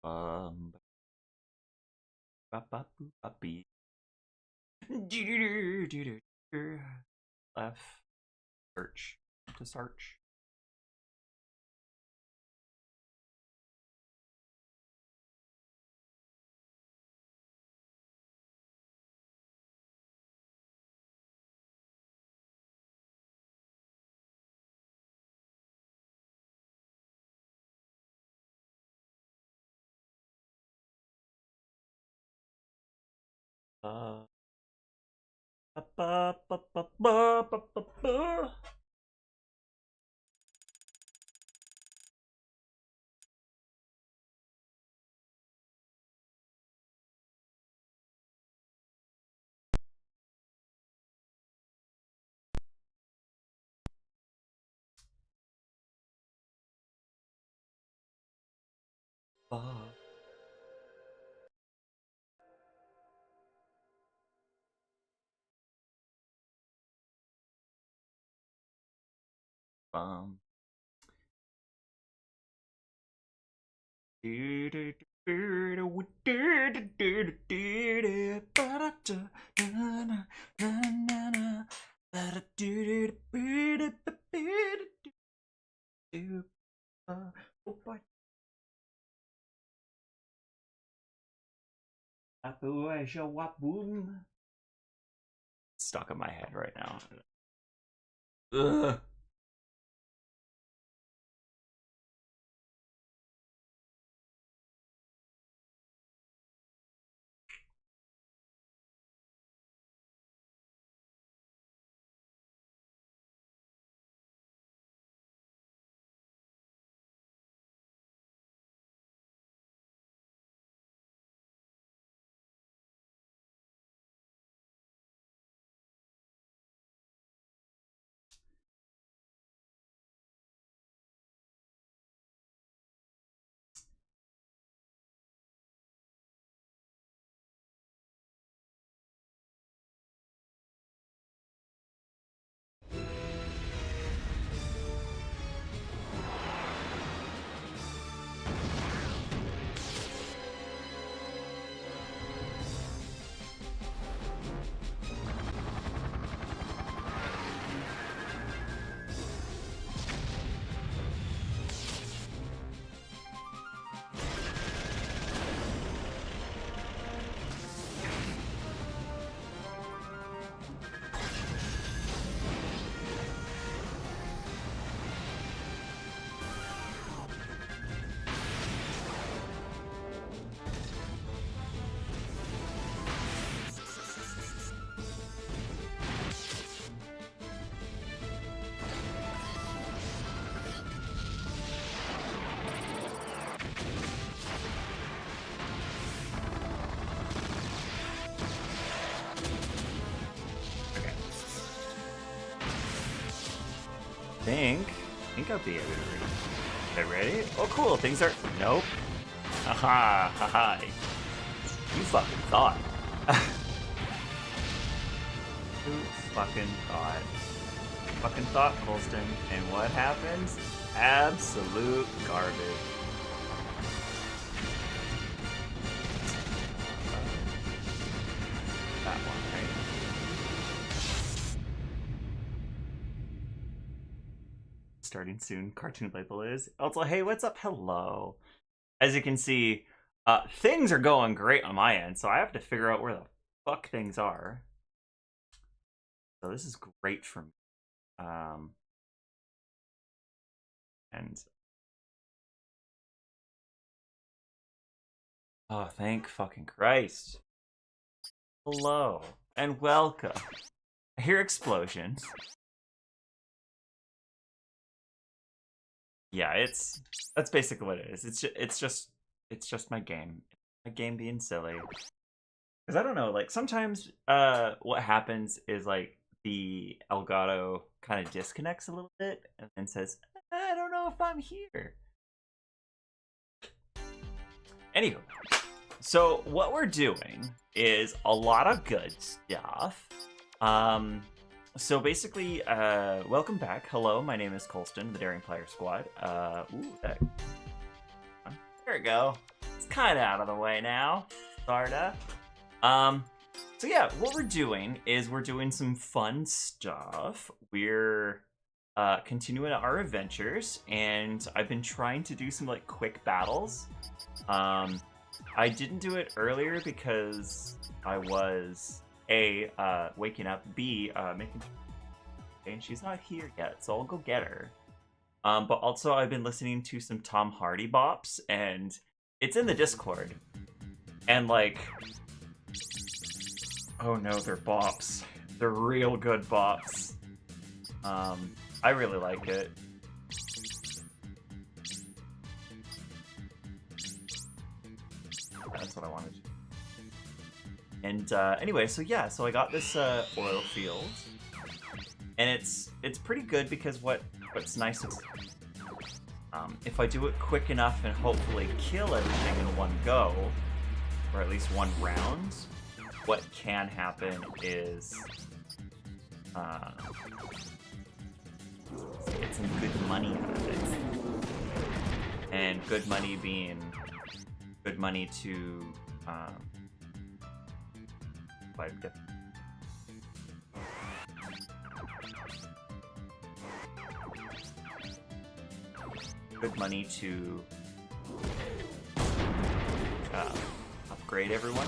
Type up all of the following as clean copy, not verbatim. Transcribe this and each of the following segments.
Um, Left search to search. Uh, um. Stuck in my head right now. Ugh. I think I'll be able to read. Okay, ready? Oh, cool. Things are. Nope. Haha, haha. You fucking thought. Who fucking thought? Fucking thought, Colston. And what happens? Absolute garbage. That one, right? Starting soon. Cartoon label is. Also, hey, what's up? Hello. As you can see, things are going great on my end, so I have to figure out where the fuck things are. So this is great for me. And oh, thank fucking Christ. Hello and welcome. I hear explosions. Yeah, that's basically what it is. It's just my game. My game being silly. Because I don't know, like sometimes what happens is like the Elgato kind of disconnects a little bit and then says, I don't know if I'm here. Anywho, so what we're doing is a lot of good stuff. So basically, welcome back. Hello, my name is Colston, the Daring Player Squad. There we go. kind of out of the way now. Sorta. So yeah, what we're doing is we're doing some fun stuff. We're continuing our adventures, and I've been trying to do some like quick battles. I didn't do it earlier because I was A, waking up, B, making, and she's not here yet, so I'll go get her. But also I've been listening to some Tom Hardy bops, and it's in the Discord. And like, oh no, they're bops. They're real good bops. I really like it. That's what I wanted. And anyway, so yeah, so I got this oil field, and it's pretty good because what's nice is if I do it quick enough and hopefully kill everything in one go, or at least one round, what can happen is get some good money out of it. And good money being good money to good money to upgrade everyone.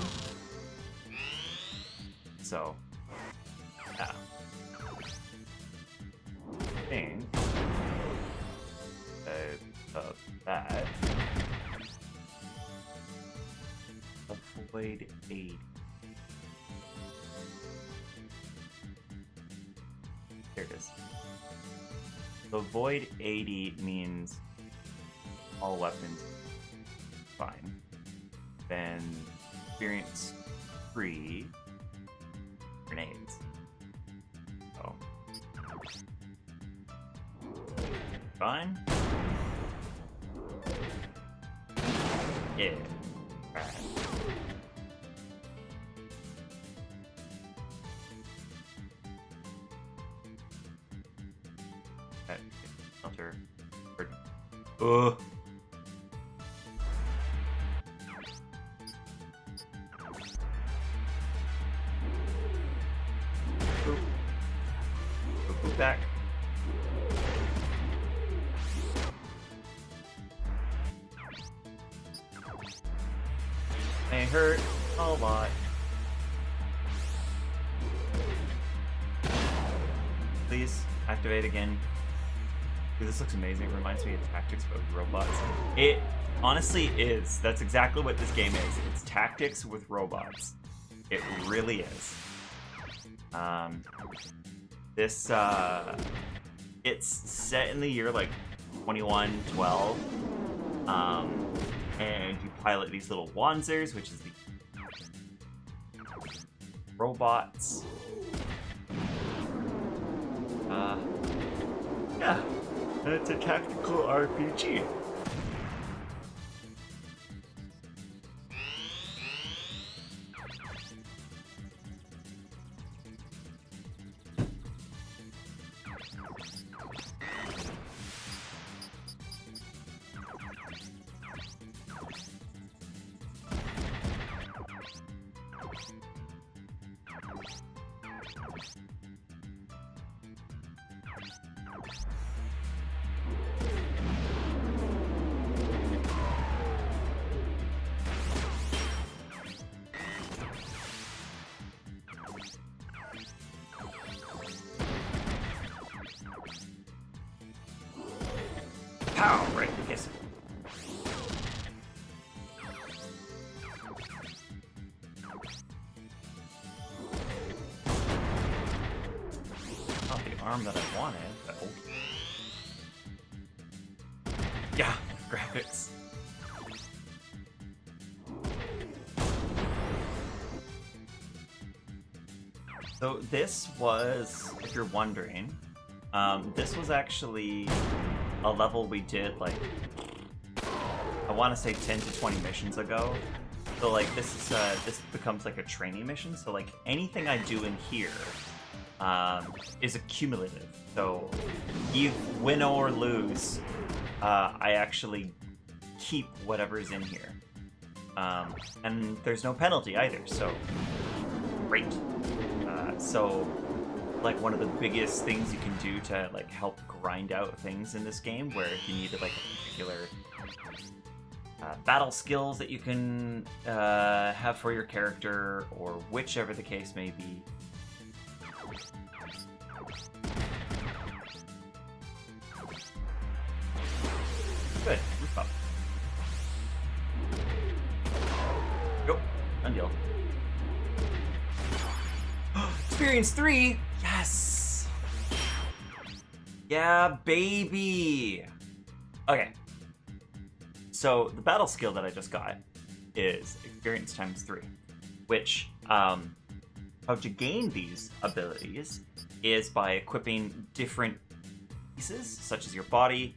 So yeah, I think of that. Avoid 80. There it is. So avoid 80 means all weapons fine. Then experience 3 grenades. Oh. Fine. Yeah. Alright. Shelter. Ugh. Boop back. May hurt a lot. Please activate again. Dude, this looks amazing. It reminds me of Tactics but with robots. It honestly is. That's exactly what this game is. It's Tactics with robots. It really is. This it's set in the year like 2112. And you pilot these little Wanzers, which is the robots. Yeah, it's a tactical RPG. Pow! Right, yes. Not the arm that I wanted, but okay. Yeah, graphics. So this was, if you're wondering, this was actually a level we did like, I want to say 10 to 20 missions ago. So like this is this becomes like a training mission. So like anything I do in here is accumulative. So you win or lose, I actually keep whatever's in here. And there's no penalty either, so great. So like one of the biggest things you can do to like help grind out things in this game, where if you needed like a particular battle skills that you can have for your character, or whichever the case may be. Good, roof up. Go, done deal. Experience 3! Yes! Yeah, baby! Okay. So, the battle skill that I just got is experience times 3, which, how to gain these abilities is by equipping different pieces, such as your body,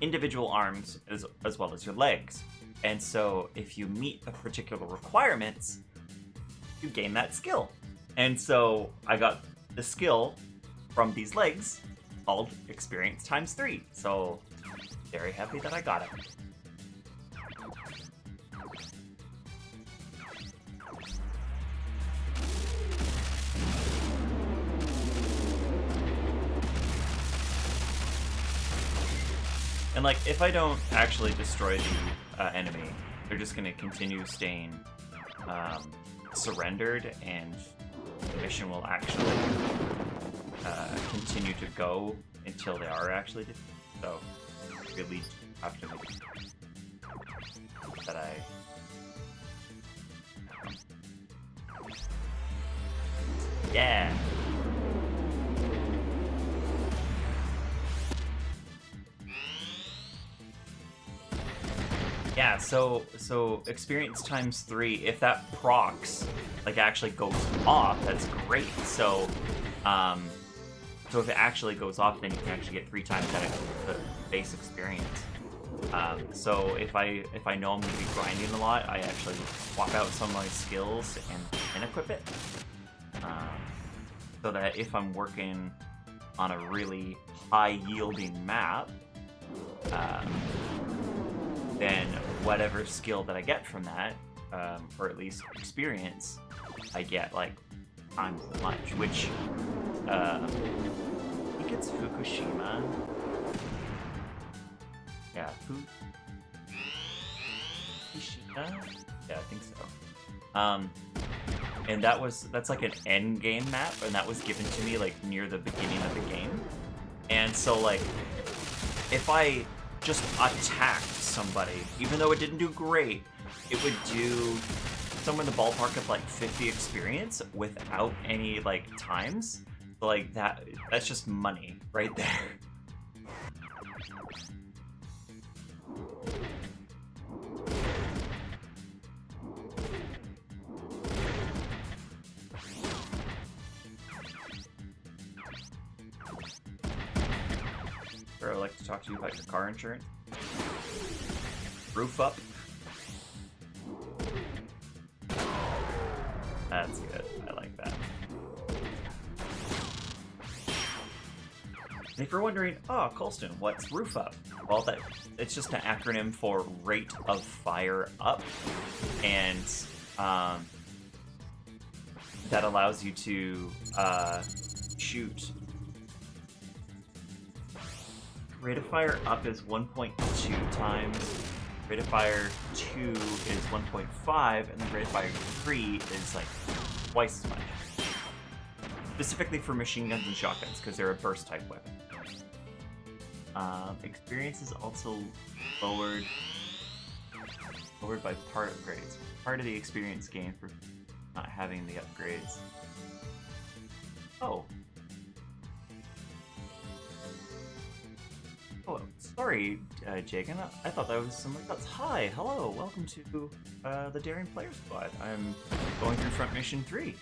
individual arms, as well as your legs. And so, if you meet the particular requirements, you gain that skill. And so I got the skill from these legs called experience times 3. So very happy that I got it. And like, if I don't actually destroy the enemy, they're just gonna continue staying surrendered, and the mission will actually continue to go until they are actually defeated. So really have to make sure that I yeah. Yeah, so experience times 3, if that procs, like, actually goes off, that's great. So, so if it actually goes off, then you can actually get 3 times that the base experience. So if I know I'm going to be grinding a lot, I actually swap out some of my skills and equip it. So that if I'm working on a really high-yielding map, then whatever skill that I get from that, or at least experience, I get like times as much, which I think it's Fukushima. Yeah, Fukushima? Yeah, I think so. And that's like an end game map, and that was given to me like near the beginning of the game. And so like, if I just attacked somebody, even though it didn't do great, it would do somewhere in the ballpark of like 50 experience without any like times. So, like that's just money right there. I'd like to talk to you about your car insurance. Roof up. That's good. I like that. And if you're wondering, oh, Colston, what's roof up? Well, it's just an acronym for rate of fire up, and that allows you to shoot. Rate of fire up is 1.2 times. Rate of fire 2 is 1.5, and then rate of fire 3 is like twice as much. Specifically for machine guns and shotguns, because they're a burst type weapon. Experience is also lowered by part upgrades. Part of the experience gain for not having the upgrades. Oh. Oh, sorry, Jagan. I thought that was somebody else. Hi, hello, welcome to the Daring Player Squad. I'm going through Front Mission 3.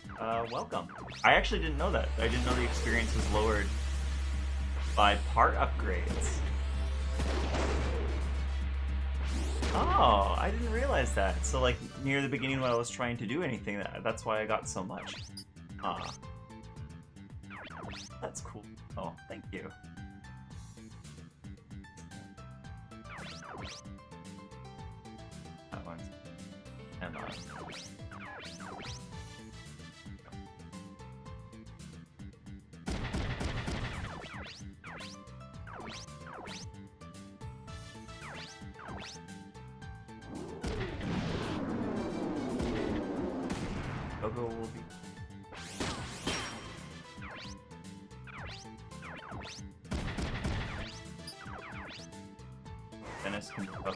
Welcome. I actually didn't know that. I didn't know the experience was lowered by part upgrades. Oh, I didn't realize that. So, like, near the beginning when I was trying to do anything, that's why I got so much. Ah. That's cool. Oh, thank you. Emma. Gogo will be. Dennis can. Oh.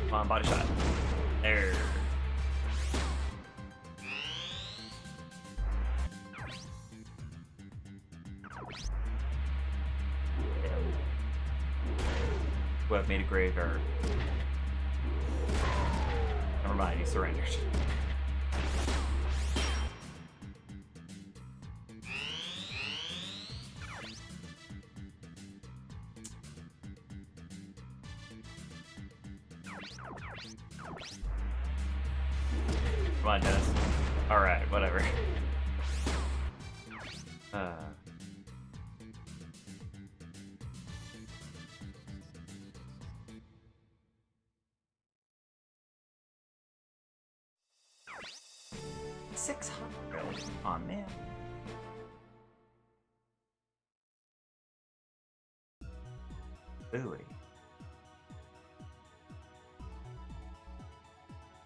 Come on, body shot. There. Who have made a grave error. Never mind, he surrendered. Come on, Dennis. Alright, whatever. 600. Aw, man. Buoy.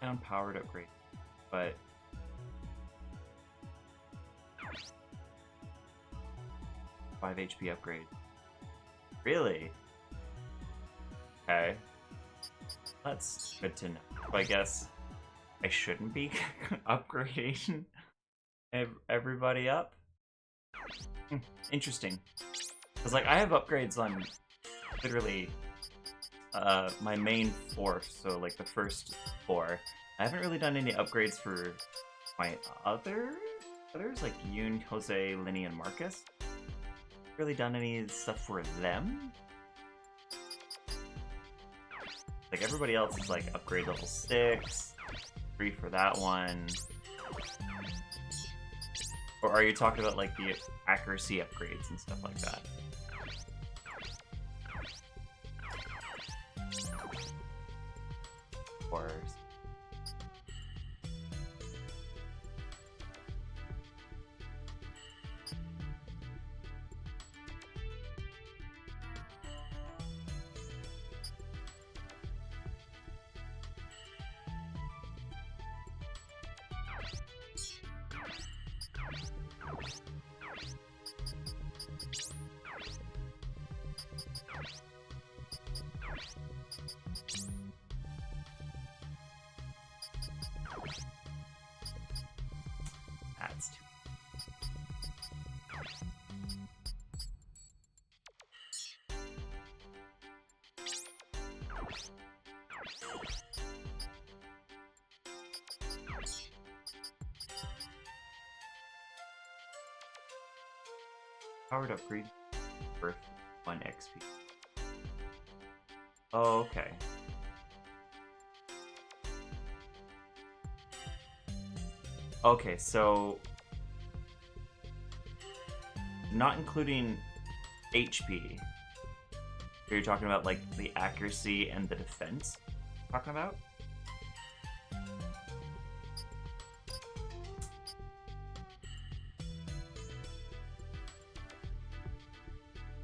Down powered upgrade, but 5 HP upgrade. Really? Okay. That's good to know. I guess I shouldn't be upgrading everybody up. Interesting. Because, like, I have upgrades on literally my main 4, so, like, the first 4. I haven't really done any upgrades for my others, like Yoon, Jose, Linny, and Marcus. Really done any stuff for them. Like, everybody else is, like, upgrade level 6, 3 for that one. Or are you talking about, like, the accuracy upgrades and stuff like that? Of course. That's too. Powered upgrade worth 1 XP. Oh, okay. Okay, so not including HP. You're talking about like the accuracy and the defense. Talking about?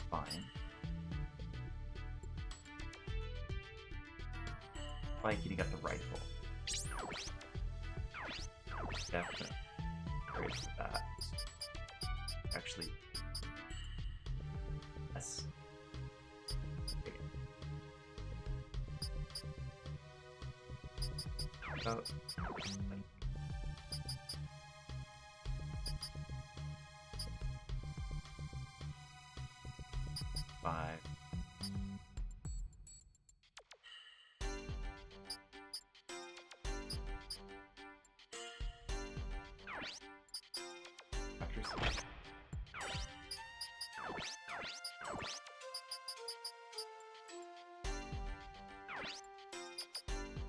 Fine. Like you got the rifle. Definitely. Great for that. Actually. Yes. Okay. About like 5.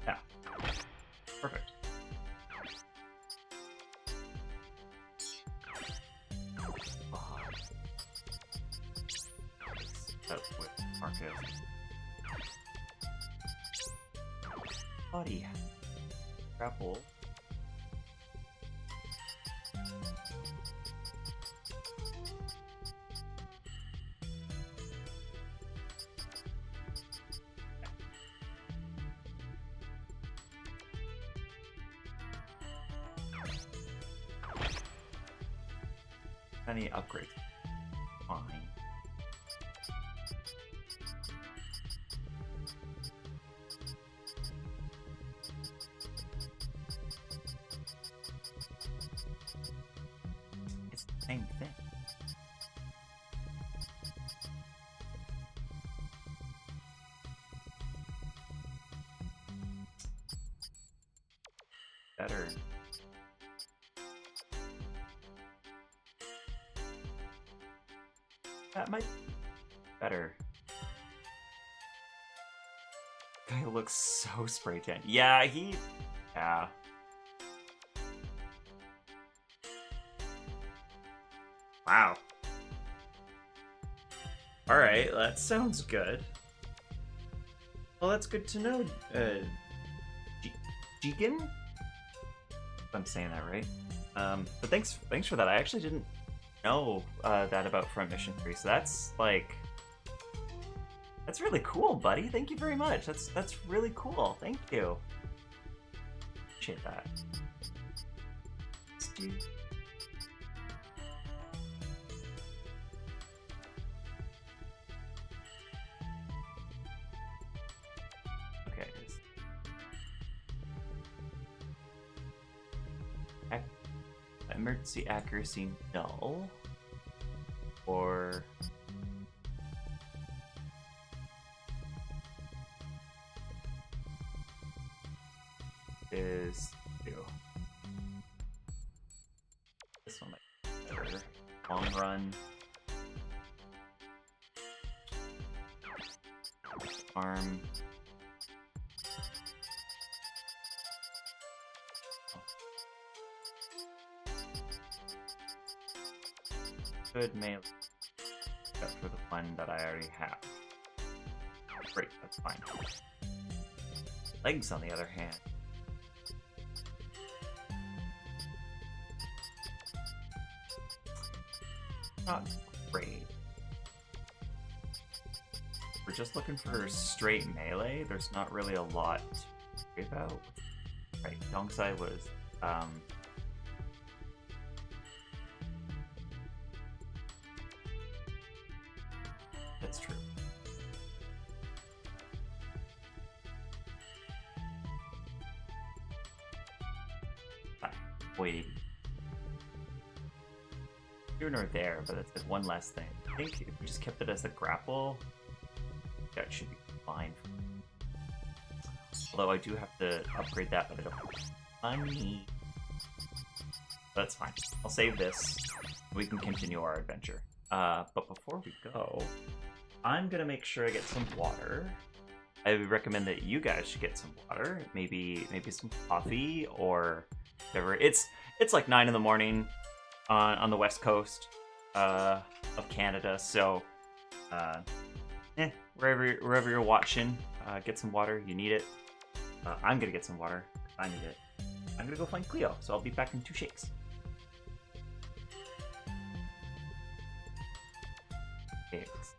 Yeah. Perfect. That's with Marcus. Body. Grapple. Any upgrades? Fine. It's the same thing. Better. That might be better. Guy looks so spray tan. Yeah, yeah. Wow. Alright, that sounds good. Well, that's good to know, Deacon? If I'm saying that right. But thanks for that. I actually didn't know that about Front Mission 3, so that's really cool, buddy. Thank you very much. That's really cool. Thank you. Appreciate that. Let's do... Okay. Emergency accuracy null, or is 2. This one might be better. Long run. Arm. Good melee, except for the one that I already have. Great, that's fine. Legs, on the other hand. Not great. We're just looking for straight melee. There's not really a lot to worry about. Right, Dongsai was, that's true. Wait. Here nor there, but it's like one less thing. I think if we just kept it as a grapple, that should be fine. Although I do have to upgrade that, but I don't have money. That's fine. I'll save this. We can continue our adventure. But before we go, I'm gonna make sure I get some water. I would recommend that you guys should get some water. Maybe some coffee or whatever. It's like 9 in the morning on the west coast of Canada, so wherever you're watching, get some water. You need it. I'm gonna get some water. I need it. I'm gonna go find Cleo, so I'll be back in 2 shakes. Shakes.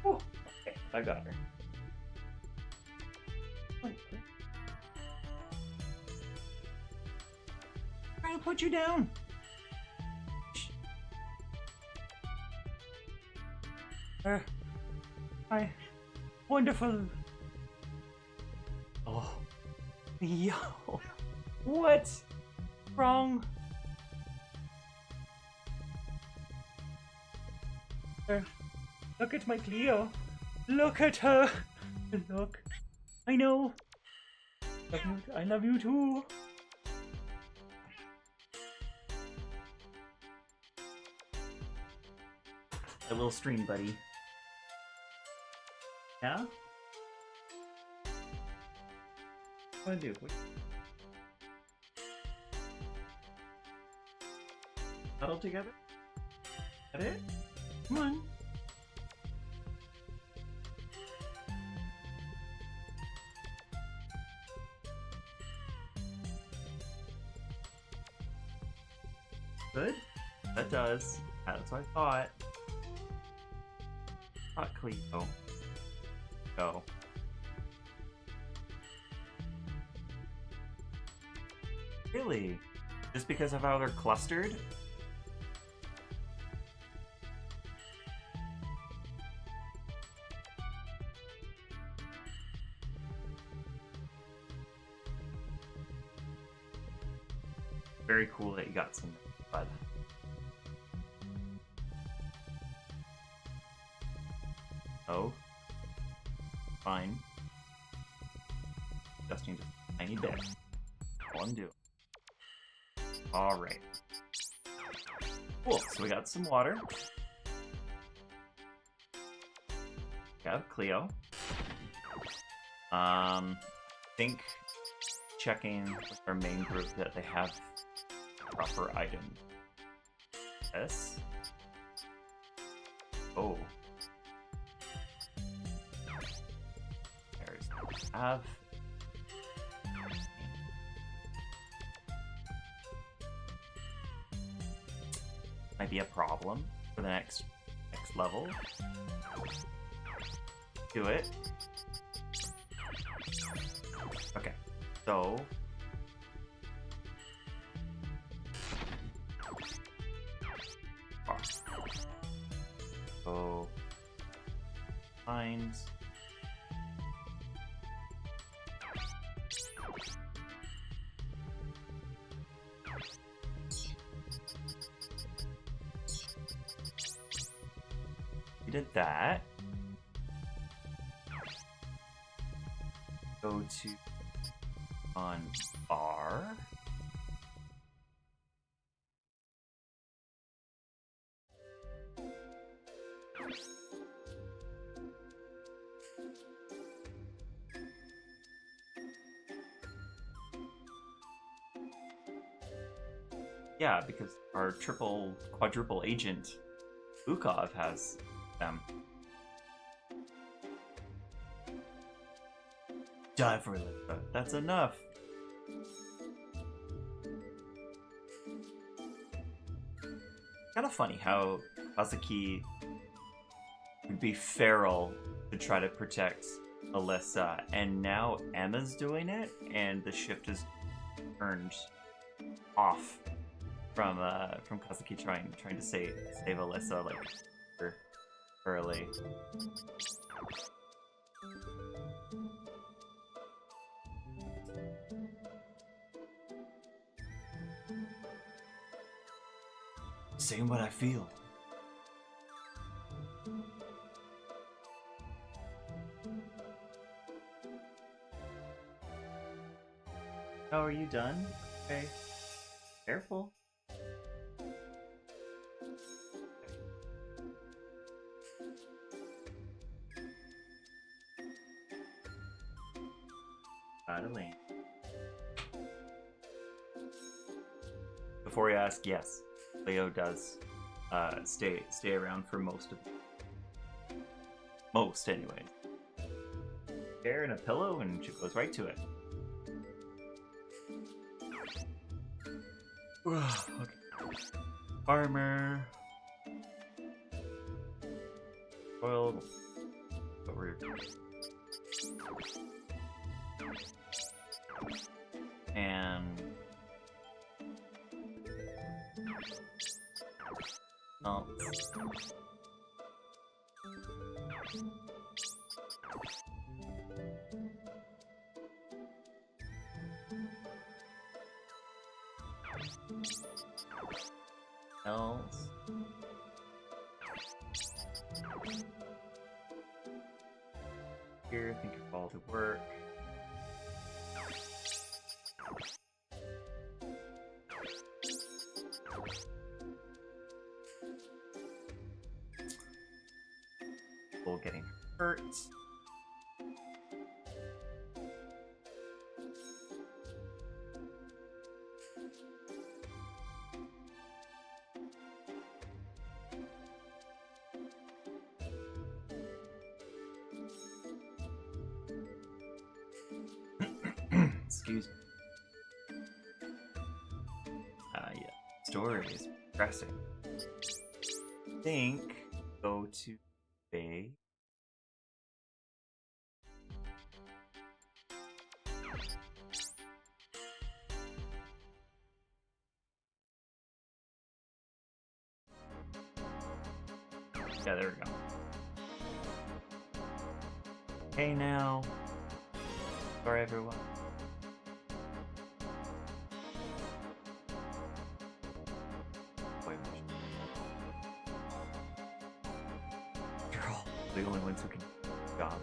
Oh, okay, I got her. I'll put you down. Hi. Wonderful. Oh. Yo. What's wrong? Look at my Cleo. Look at her. Look. I know. I love you too. A little stream, buddy. Yeah? What do I do? Huddle together? Is that it? Come on. Good? That does. That's what I thought. Not Cleo. Go. Really? Just because of how they're clustered? Very cool that you got some bud. Oh. Fine. Adjusting just a tiny bit. All I'm doing. Alright. Cool, so we got some water. We have Cleo. Think checking with our main group that they have proper items. Yes. Oh. There's have. Might be a problem for the next level. Do it. Okay, so go find. We did that. Go to on bar. Yeah, because our quadruple agent Bukov has them. Die for Lisa. That's enough. Kind of funny how Kazuki would be feral to try to protect Alyssa, and now Emma's doing it, and the shift is turned off from Kazuki trying to save Alyssa like early. Saying what I feel. Oh, are you done? Okay. Careful. Out of lane. Before you ask, yes, Leo does stay around for most of it. Most, anyway. Chair and a pillow, and she goes right to it. Okay. Armor. Oil. but we're... And... Oh. Else. Here, think your fall to work. People getting hurt. Excuse me. Yeah. Story is progressing. Think go to Bay. Yeah, there we go. Hey now. Sorry everyone. You're all the only ones who can job.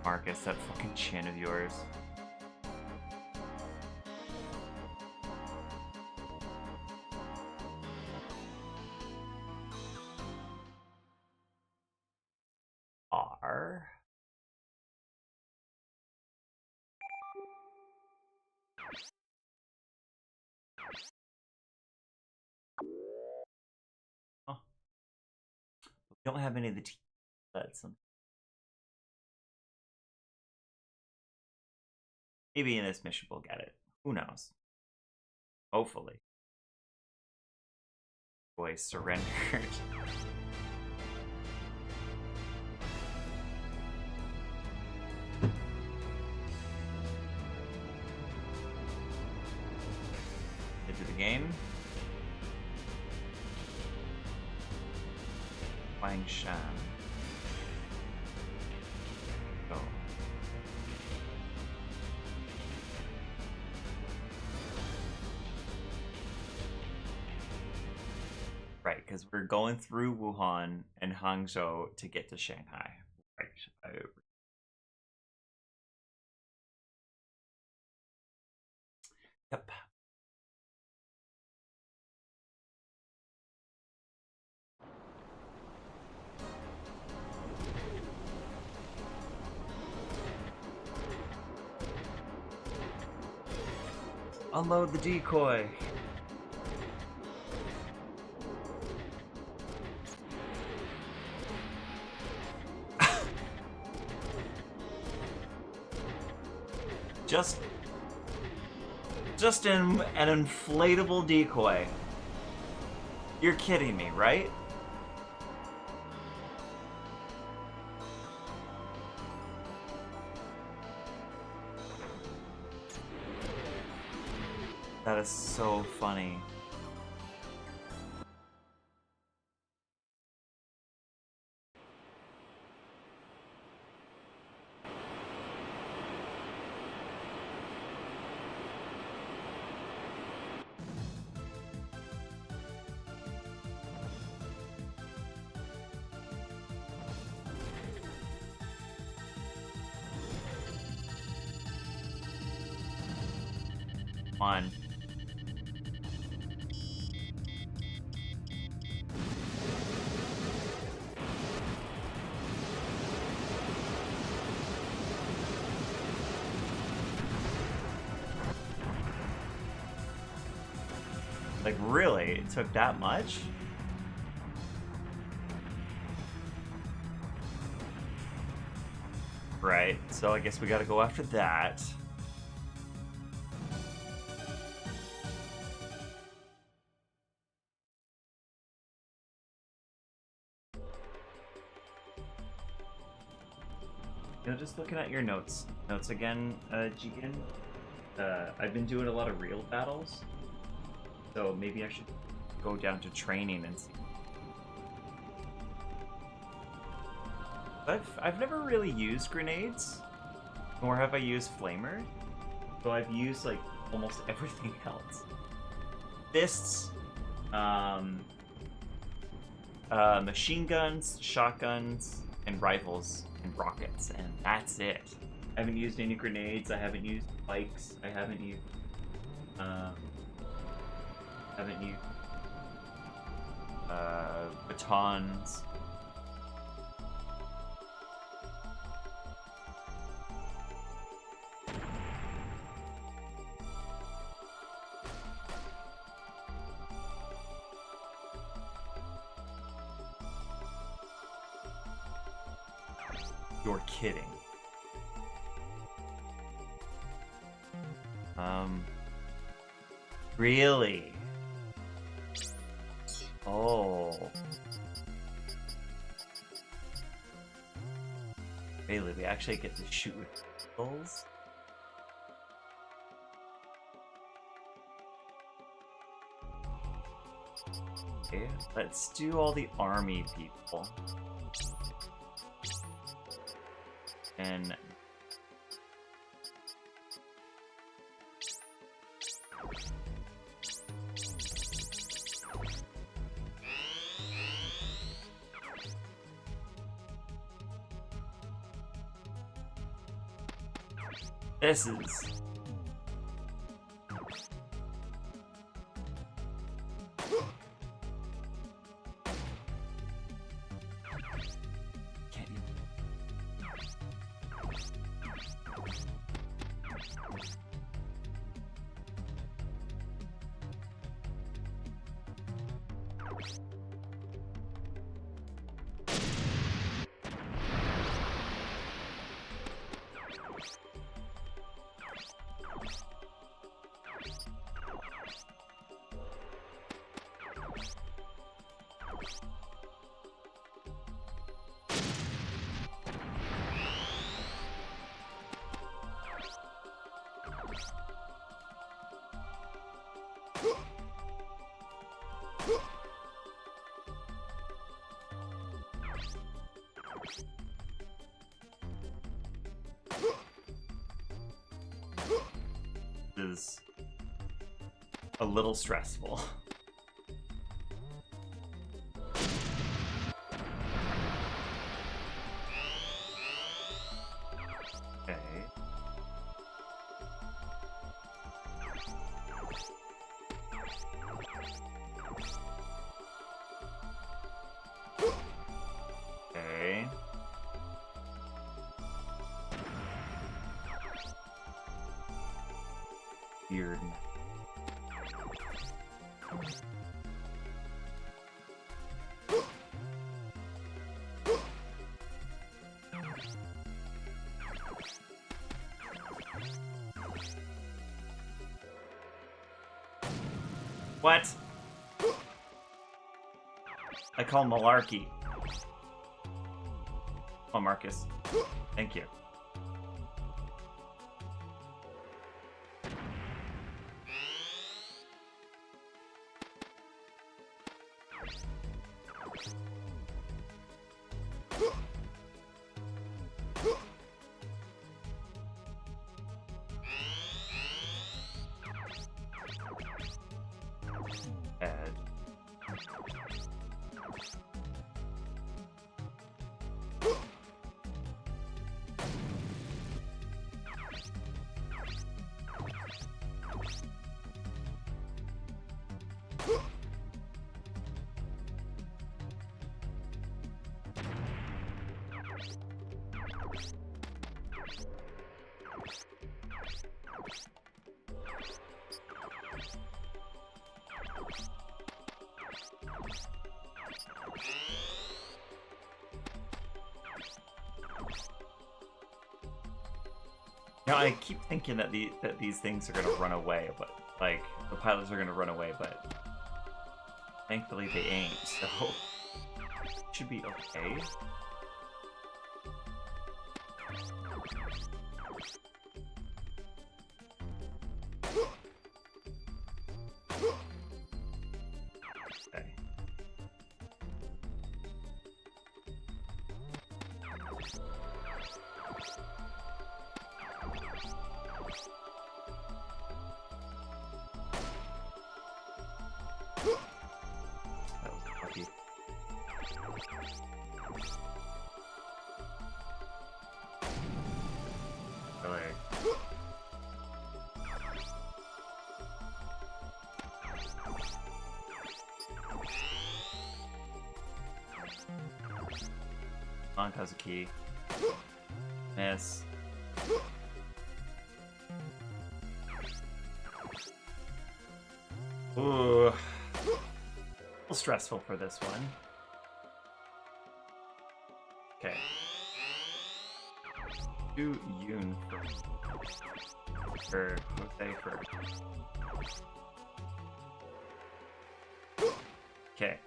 Marcus, that fucking chin of yours. R. Oh. We don't have any of the teams. That's something. Maybe in this mission we'll get it. Who knows? Hopefully. Boy, surrendered. Into the game. Wang Shan. Go. Right, because we're going through Wuhan and Hangzhou to get to Shanghai. Right. Yep. Unload the decoy. Just in an inflatable decoy. You're kidding me, right? That is so funny. Come on. Like, really? It took that much? Right, so I guess we gotta go after that. You know, just looking at your notes again, Jigen. I've been doing a lot of real battles, so maybe I should go down to training and see. I've never really used grenades, nor have I used flamers. So I've used like almost everything else. Fists, machine guns, shotguns, and rifles and rockets, and that's it. I haven't used any grenades. I haven't used spikes. I haven't used batons. You're kidding. Really? Oh. Really, we actually get to shoot with pistols? Okay, let's do all the army people. And this is a little stressful. Okay. Okay. Weird. What? I call malarkey. Oh, Marcus. Thank you. Now I keep thinking that these things are gonna run away, but like the pilots are gonna run away, but thankfully they ain't, so it should be okay. Okay. That was lucky. Really? Monk has a key. Miss. Ooh. A little stressful for this one. Okay. Do Yoon for Jose first. Okay.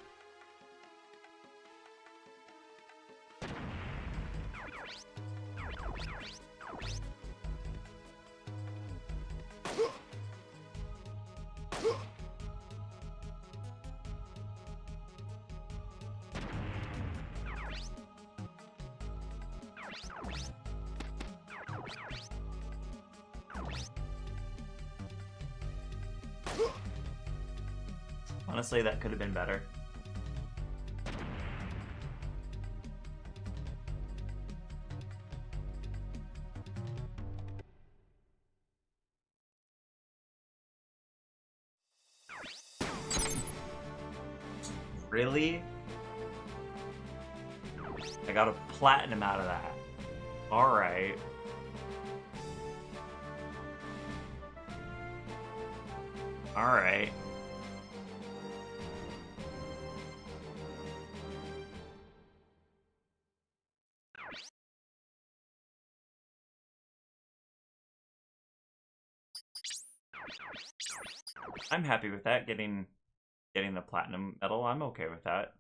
Honestly, that could have been better. Really? I got a platinum out of that. Alright. Alright. I'm happy with that, getting the platinum medal. I'm okay with that.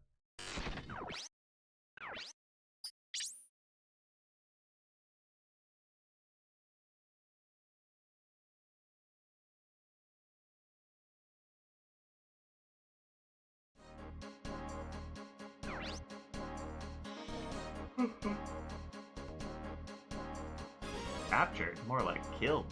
Captured, more like killed.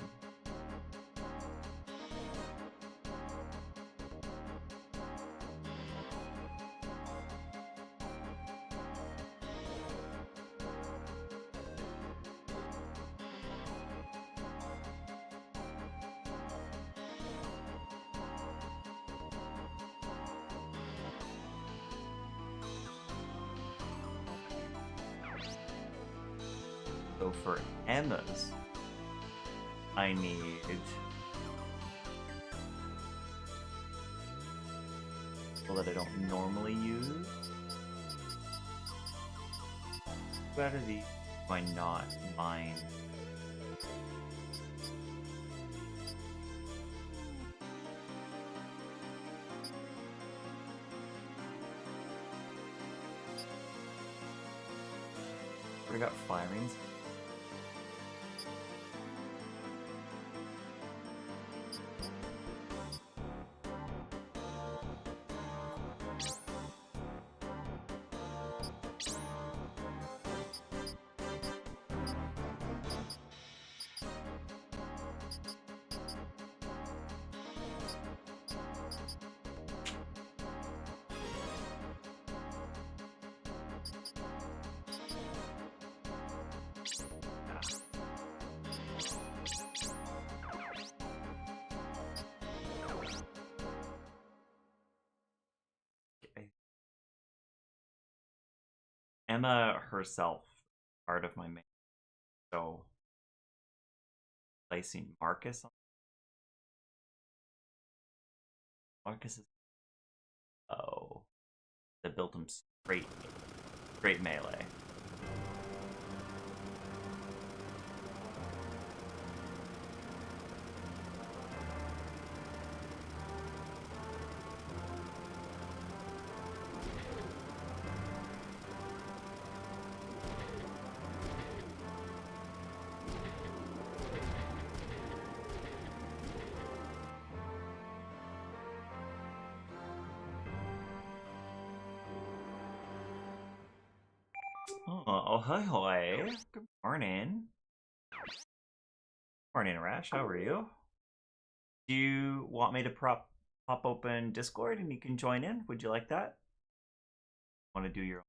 So for Emma's, I need people that I don't normally use. What out of these do I not mind? We got firings. Emma herself, part of my main, so placing Marcus on. Marcus is that built him straight melee. Oh, hi, hi. Good morning. Morning, Arash. How are you? Do you want me to pop open Discord and you can join in? Would you like that? Want to do your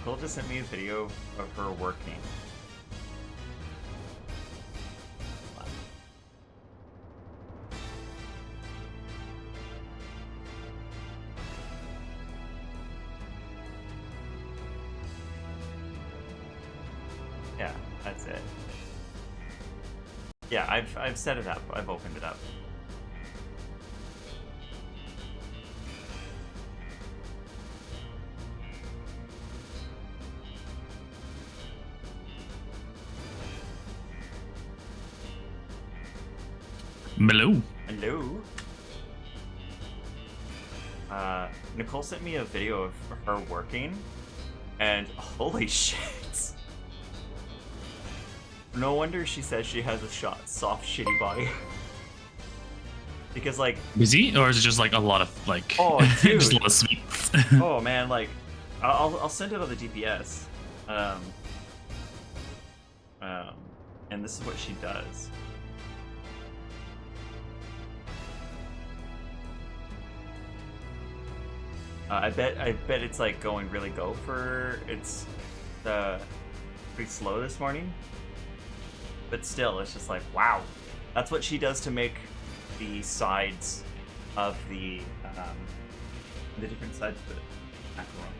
Cole just sent me a video of her working. Yeah, that's it. Yeah, I've set it up. I've opened it up. Hello. Hello. Nicole sent me a video of her working, and holy shit. No wonder she says she has a soft, shitty body. Because, like... Busy? Or is it just, like, a lot of, like... Oh, dude. just a lot of sweets? Oh, man, like... I'll send it on the DPS. And this is what she does. I bet it's like going really go for it's pretty slow this morning, but still it's just like wow, that's what she does to make the sides of the different sides of the macaron.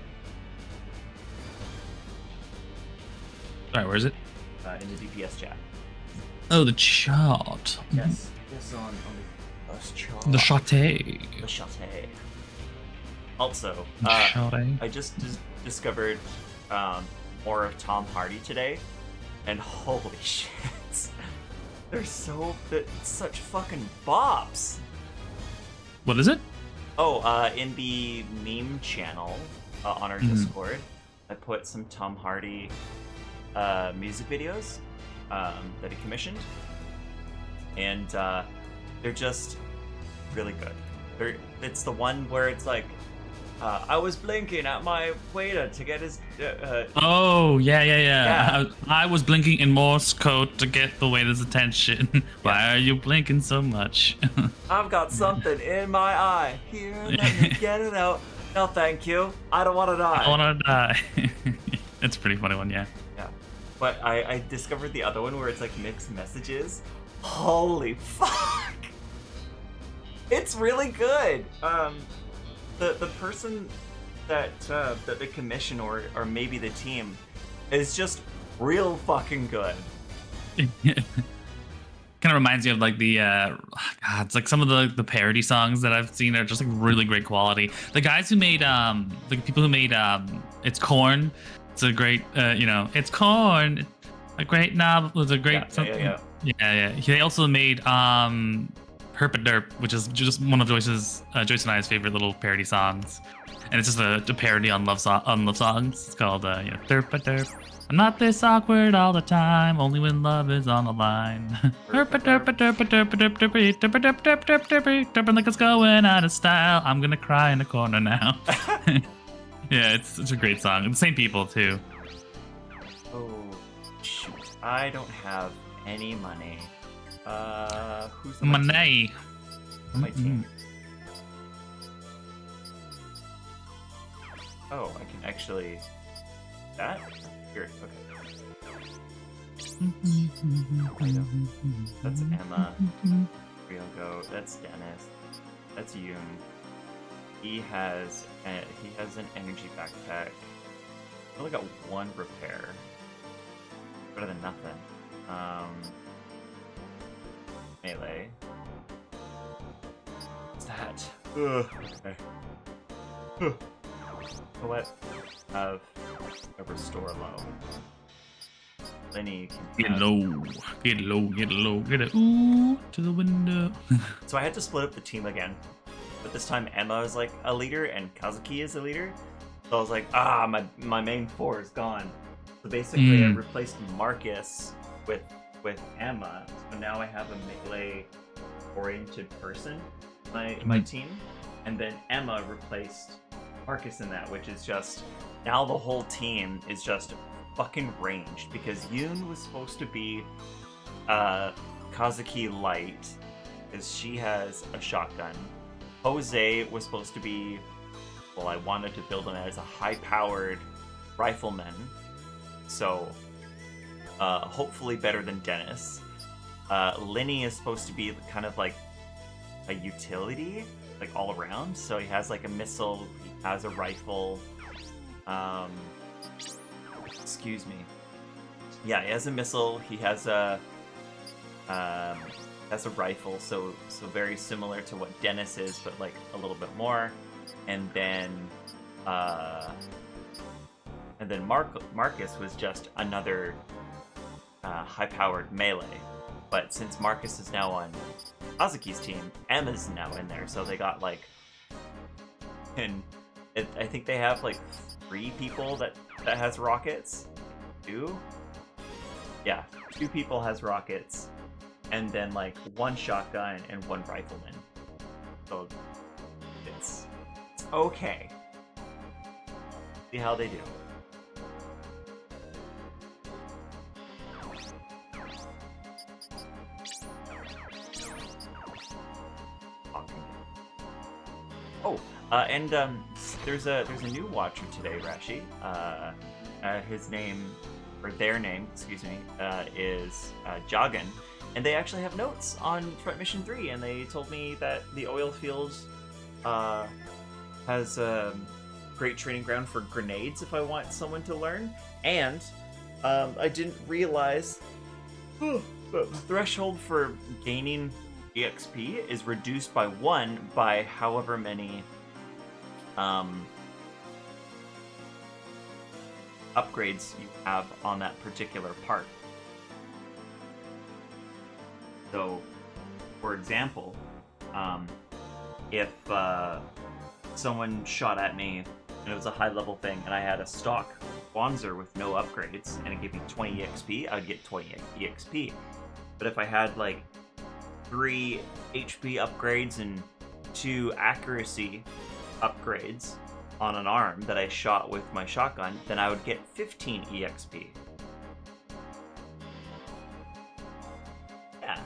Alright, where is it? In the DPS chat. Oh, the chart. Yes, on the chart. The chate. The chate. Also, I just discovered more of Tom Hardy today, and holy shit, they're such fucking bops. What is it? Oh, in the meme channel on our Discord, I put some Tom Hardy music videos that he commissioned, and they're just really good. It's the one where it's like, I was blinking at my waiter to get his... Oh, yeah. I was blinking in Morse code to get the waiter's attention. Why are you blinking so much? I've got something in my eye. Here, let me get it out. No, thank you. I don't want to die. I want to die. It's a pretty funny one, yeah. Yeah. But I discovered the other one where it's like mixed messages. Holy fuck! It's really good. The person that they commission or maybe the team is just real fucking good. Kind of reminds me of like the God, it's like some of the parody songs that I've seen are just like really great quality. The guys who made the people who made It's Corn. It's a great It's Corn. A great novel. It's a great yeah. They also made Herpaderp, which is just one of Joyce and I's favorite little parody songs, and it's just a parody on love songs. It's called Herpaderp. I'm not this awkward all the time, only when love is on the line. Herpaderp like it's going out of style. I'm gonna cry in the corner now. Yeah, it's a great song. And the same people too. Oh shoot! I don't have any money. Who's on Money? My team? Oh, I can actually... That? Here, okay. That's Emma. Ryogo. That's Dennis. That's Yoon. He has an energy backpack. I only got one repair. Better than nothing. Melee. What's that? Ugh. Okay. What? Have a restore low. Lenny can Get low, get low, get low, get it ooh to the window. So I had to split up the team again. But this time Emma is like a leader and Kazuki is a leader. So I was like, my main 4 is gone. So basically I replaced Marcus with Emma. So now I have a melee oriented person in my team. And then Emma replaced Marcus in that, which is just now the whole team is just fucking ranged because Yoon was supposed to be Kazuki light because she has a shotgun. Jose was supposed to be, well, I wanted to build him as a high-powered rifleman, so hopefully better than Dennis. Linny is supposed to be kind of like a utility, like all around, so he has like a missile, he has a rifle, excuse me. Yeah, he has a missile, he has a rifle, so very similar to what Dennis is, but like a little bit more. And then Marcus was just another high-powered melee. But since Marcus is now on Kazuki's team, Emma's now in there, so they got like, and I think they have like 3 people that has rockets. 2? Yeah, 2 people has rockets. And then like 1 shotgun and 1 rifleman. So it's okay. See how they do. Oh, and there's a new watcher today, Rashi. His name, or their name, excuse me, is Joggin. And they actually have notes on Front Mission 3, and they told me that the oil field has a great training ground for grenades if I want someone to learn. And I didn't realize the threshold for gaining EXP is reduced by 1 by however many upgrades you have on that particular part. So, for example, if someone shot at me and it was a high-level thing and I had a stock Wanzer with no upgrades and it gave me 20 EXP, I would get 20 EXP. But if I had like 3 HP upgrades and 2 accuracy upgrades on an arm that I shot with my shotgun, then I would get 15 EXP. Yeah.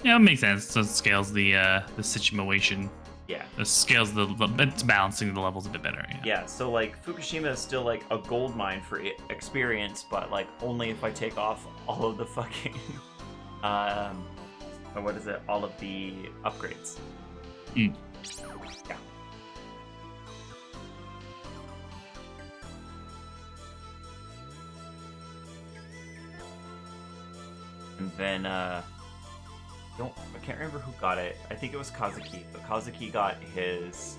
Yeah, it makes sense. So it scales the situation. Yeah. It scales it's balancing the levels a bit better. Yeah. So like Fukushima is still like a gold mine for experience, but like only if I take off all of the fucking what is it? All of the upgrades. Mm. Yeah. And then I can't remember who got it. I think it was Kazuki, but Kazuki got his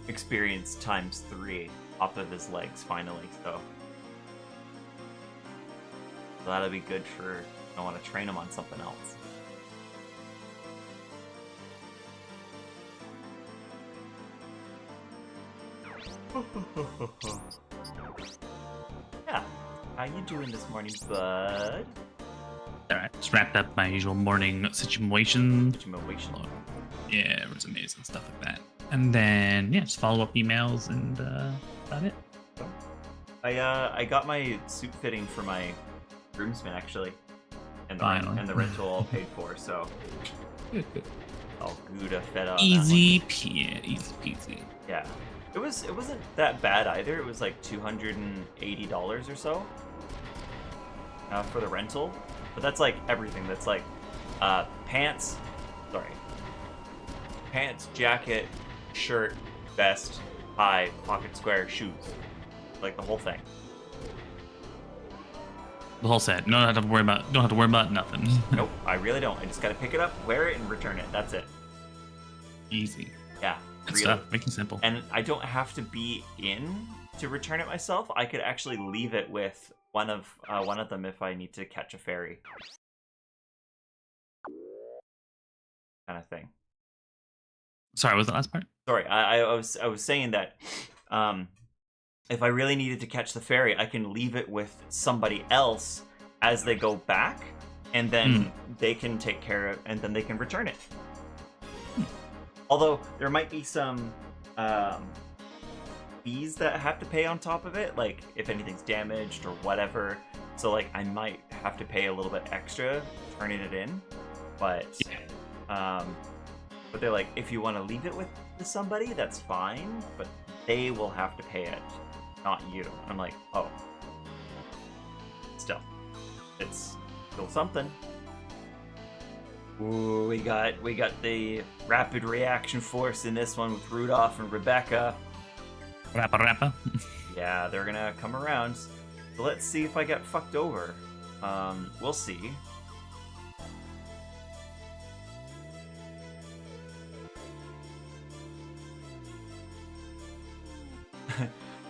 experience times 3 off of his legs finally, so that'll be good for I want to train him on something else. Yeah. How you doing this morning, bud? Alright, just wrapped up my usual morning situation. Yeah, resumes and stuff like that. And then, yeah, just follow up emails and about it. I got my suit fitting for my groomsman, actually. And the rental all paid for, so all Gouda fed up. Easy peasy. Yeah. It wasn't that bad either. It was like $280 or so for the rental. But that's like everything. That's like pants, jacket, shirt, vest, tie, pocket square, shoes. Like the whole thing. The whole set. Don't have to worry about nothing. Nope, I really don't. I just gotta pick it up, wear it, and return it. That's it. Easy. Yeah. Good really. stuff. Making simple. And I don't have to be in to return it myself. I could actually leave it with one of them if I need to catch a ferry. Kind of thing. Sorry, what was the last part? Sorry, I was saying that if I really needed to catch the ferry, I can leave it with somebody else as they go back, and then they can take care of, and then they can return it. Although there might be some fees that I have to pay on top of it, like if anything's damaged or whatever. So like I might have to pay a little bit extra turning it in, but they're like, if you want to leave it with somebody, that's fine, but they will have to pay it, not you. I'm like, oh, still, it's still something. Ooh, we got the rapid reaction force in this one with Rudolph and Rebecca. Rappa. Yeah, they're gonna come around. So let's see if I get fucked over. We'll see.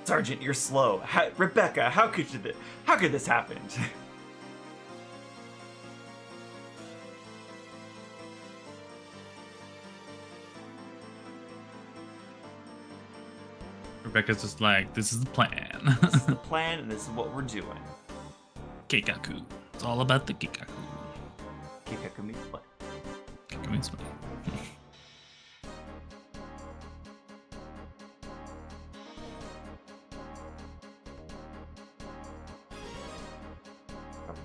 Sergeant, you're slow. Rebecca, how could this happen? Rebecca's just like, this is the plan. This is the plan, and this is what we're doing. Keikaku. It's all about the Keikaku. Keikaku means what? Keikaku means what?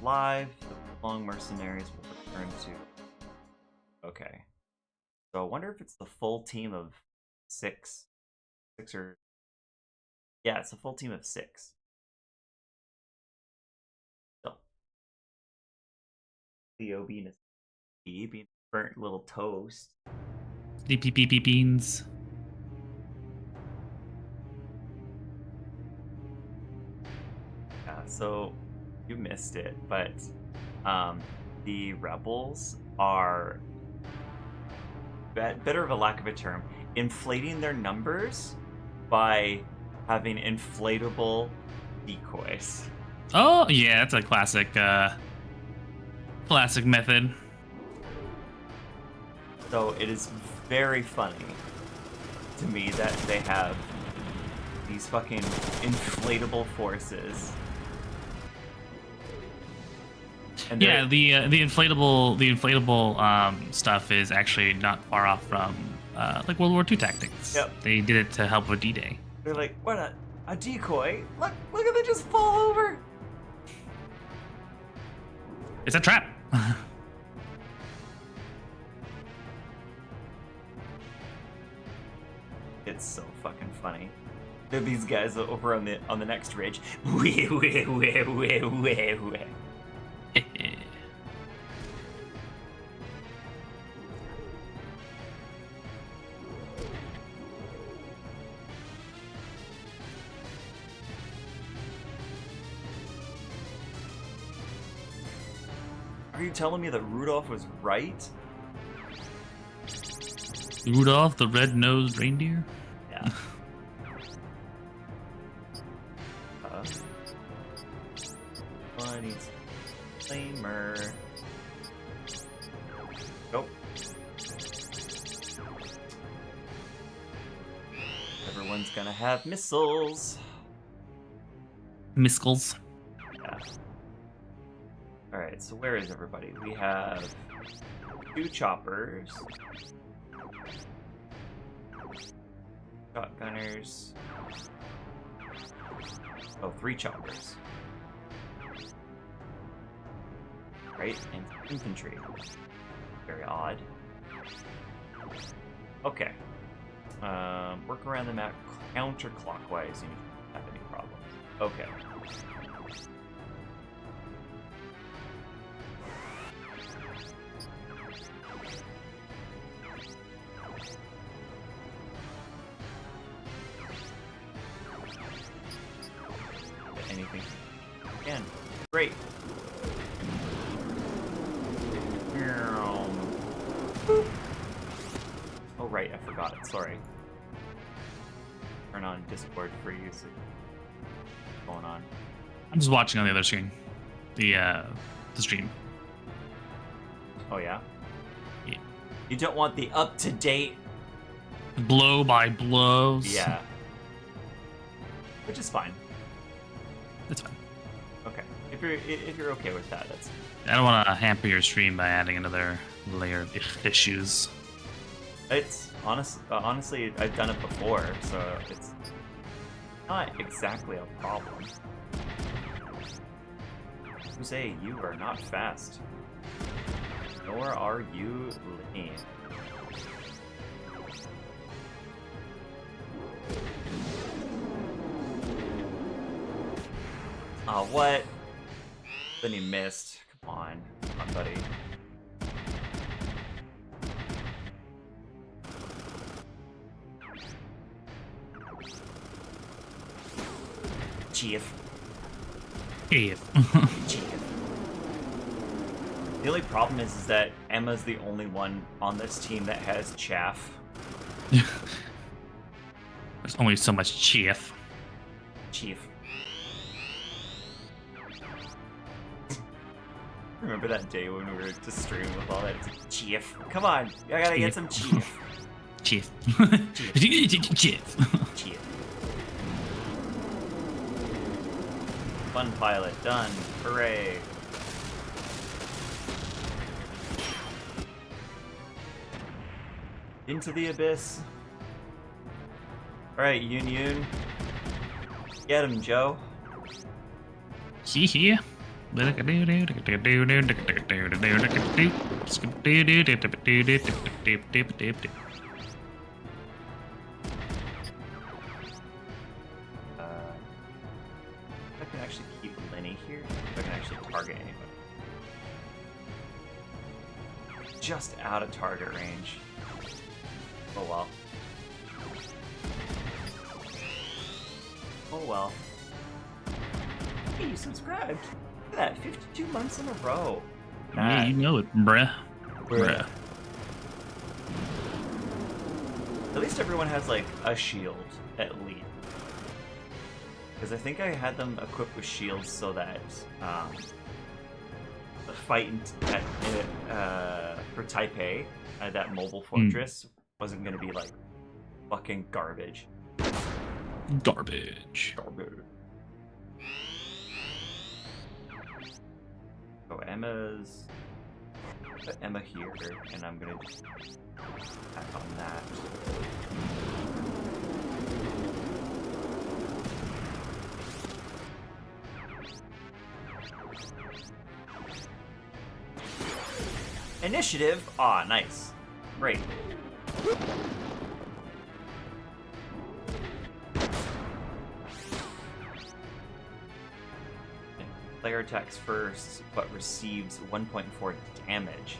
Live, the long mercenaries will return to. Okay. So I wonder if it's the full team of six or. Yeah, it's a full team of 6. So. Leo being a burnt little toast. DPPP beans. Yeah, so you missed it, but the rebels are, better of a lack of a term, inflating their numbers by having inflatable decoys. Oh yeah, that's a classic method. So it is very funny to me that they have these fucking inflatable forces. And yeah, the inflatable stuff is actually not far off from like World War II tactics. Yep. They did it to help with D-Day. They're like, what, a decoy? Look at them just fall over. It's a trap. It's so fucking funny. There are these guys over on the next ridge. Are you telling me that Rudolph was right? Rudolph the red-nosed reindeer? Yeah. One needs flamer. Nope. Everyone's gonna have missiles. Miskles. Yeah. Alright, so where is everybody? We have 2 choppers. Shotgunners. Oh, 3 choppers. Right? And infantry. Very odd. Okay. Work around the map. counterclockwise, you don't have any problems. Okay. Anything again. Great. Oh right, I forgot it. Sorry. Turn on Discord for use of what's going on. I'm just watching on the other screen. The stream. Oh yeah? Yeah. You don't want the up-to-date Blow by blows. Yeah. Which is fine. That's fine. Okay. If you're okay with that, that's I don't want to hamper your stream by adding another layer of issues. it's honestly I've done it before, so it's not exactly a problem. Jose, you are not fast. Nor are you lean. Oh, what? Then he missed. Come on, buddy. Chief. Chief. Chief. The only problem is that Emma's the only one on this team that has chaff. There's only so much chief. Chief. Remember that day when we were just streaming with all that chief? Come on, I gotta get some chief. Chief. Chief. Chief. Chief. Fun pilot done. Hooray. Into the abyss. Alright, Yun. Get him, Joe. Hee. I can actually keep Lenny here. If I can actually target anybody. Just out of target range. Oh well. Oh well. Hey, you subscribed. Look at that, 52 months in a row. Yeah, you know it, bruh. Bruh. At least everyone has like a shield, at least. Because I think I had them equipped with shields so that the fight for Taipei, that mobile fortress, wasn't going to be like fucking garbage. Garbage. So Emma's... Put Emma here, and I'm gonna just attack on that. Initiative! Ah, nice. Great. Player attacks first, but receives 1.4 damage.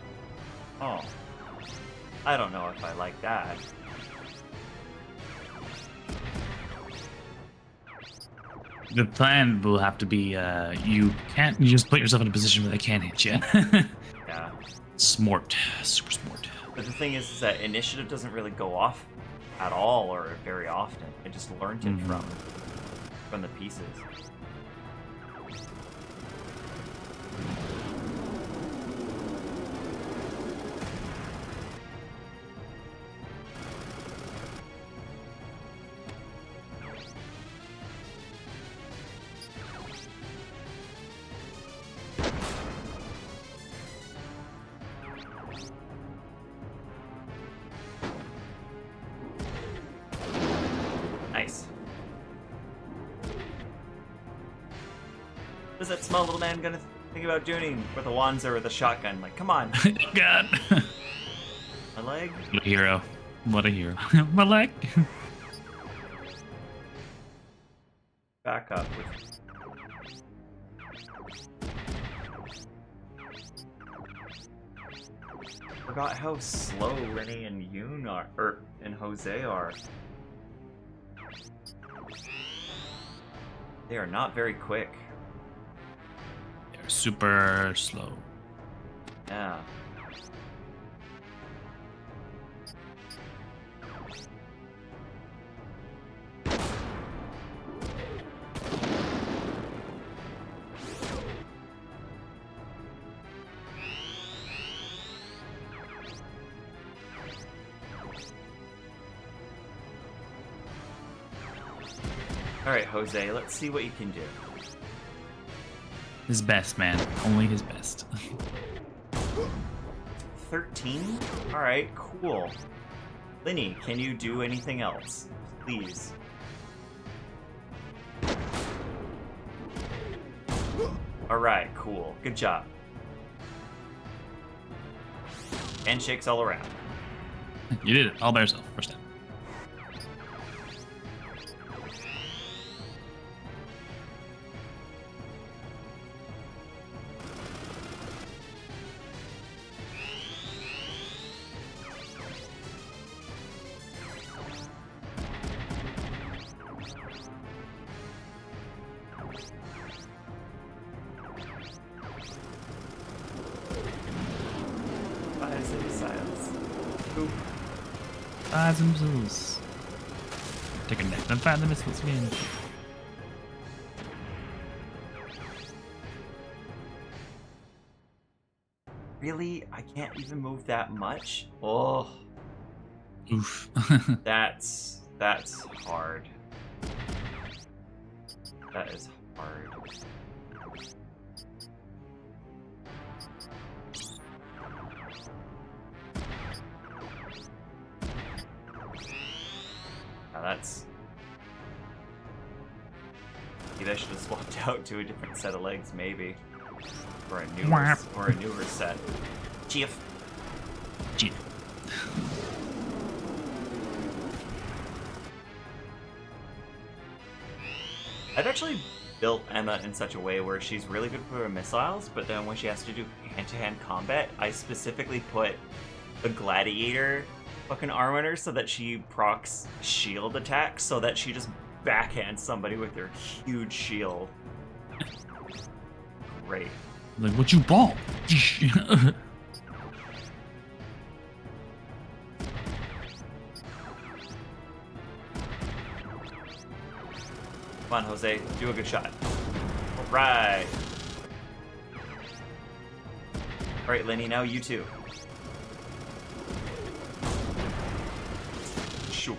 Oh. I don't know if I like that. The plan will have to be you can't just put yourself in a position where they can't hit you. Yeah. Smart. Super smart. But the thing is that initiative doesn't really go off at all or very often. I just learned it from the pieces. Nice. What is that small little man gonna think about doing with a Wanzer with a shotgun? Like, come on. God. My leg? What a hero. What a hero. My leg. Forgot how slow Lenny and Yoon are, and Jose are. They are not very quick. They're super slow. Yeah. Alright, Jose, let's see what you can do. His best, man. Only his best. 13? Alright, cool. Linny, can you do anything else? Please. Alright, cool. Good job. Handshakes all around. You did it all by yourself. First time. Fire some missiles. Take a nap and fire the missiles again. Really? I can't even move that much? Oh. Oof. That's hard. That is hard. Now that's... Maybe I should have swapped out to a different set of legs, maybe. Or a newer set. Chief. Chief. I've actually built Emma in such a way where she's really good for her missiles, but then when she has to do hand-to-hand combat, I specifically put the gladiator fucking arm on her so that she procs shield attacks, so that she just backhands somebody with her huge shield. Great. Like, what you bought? Come on, Jose, do a good shot. Alright. Alright, Lenny, now you too. Sure.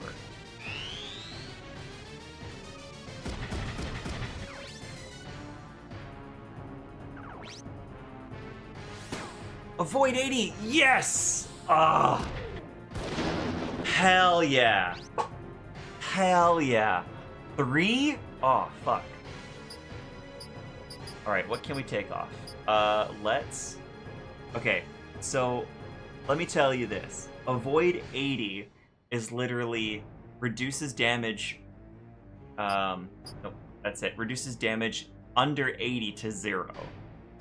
Avoid 80! Yes! Ah! Hell yeah! Hell yeah! 3? Oh, fuck. Alright, what can we take off? Let's... Okay, so let me tell you this. Avoid 80 is literally reduces damage... nope, that's it. Reduces damage under 80 to 0.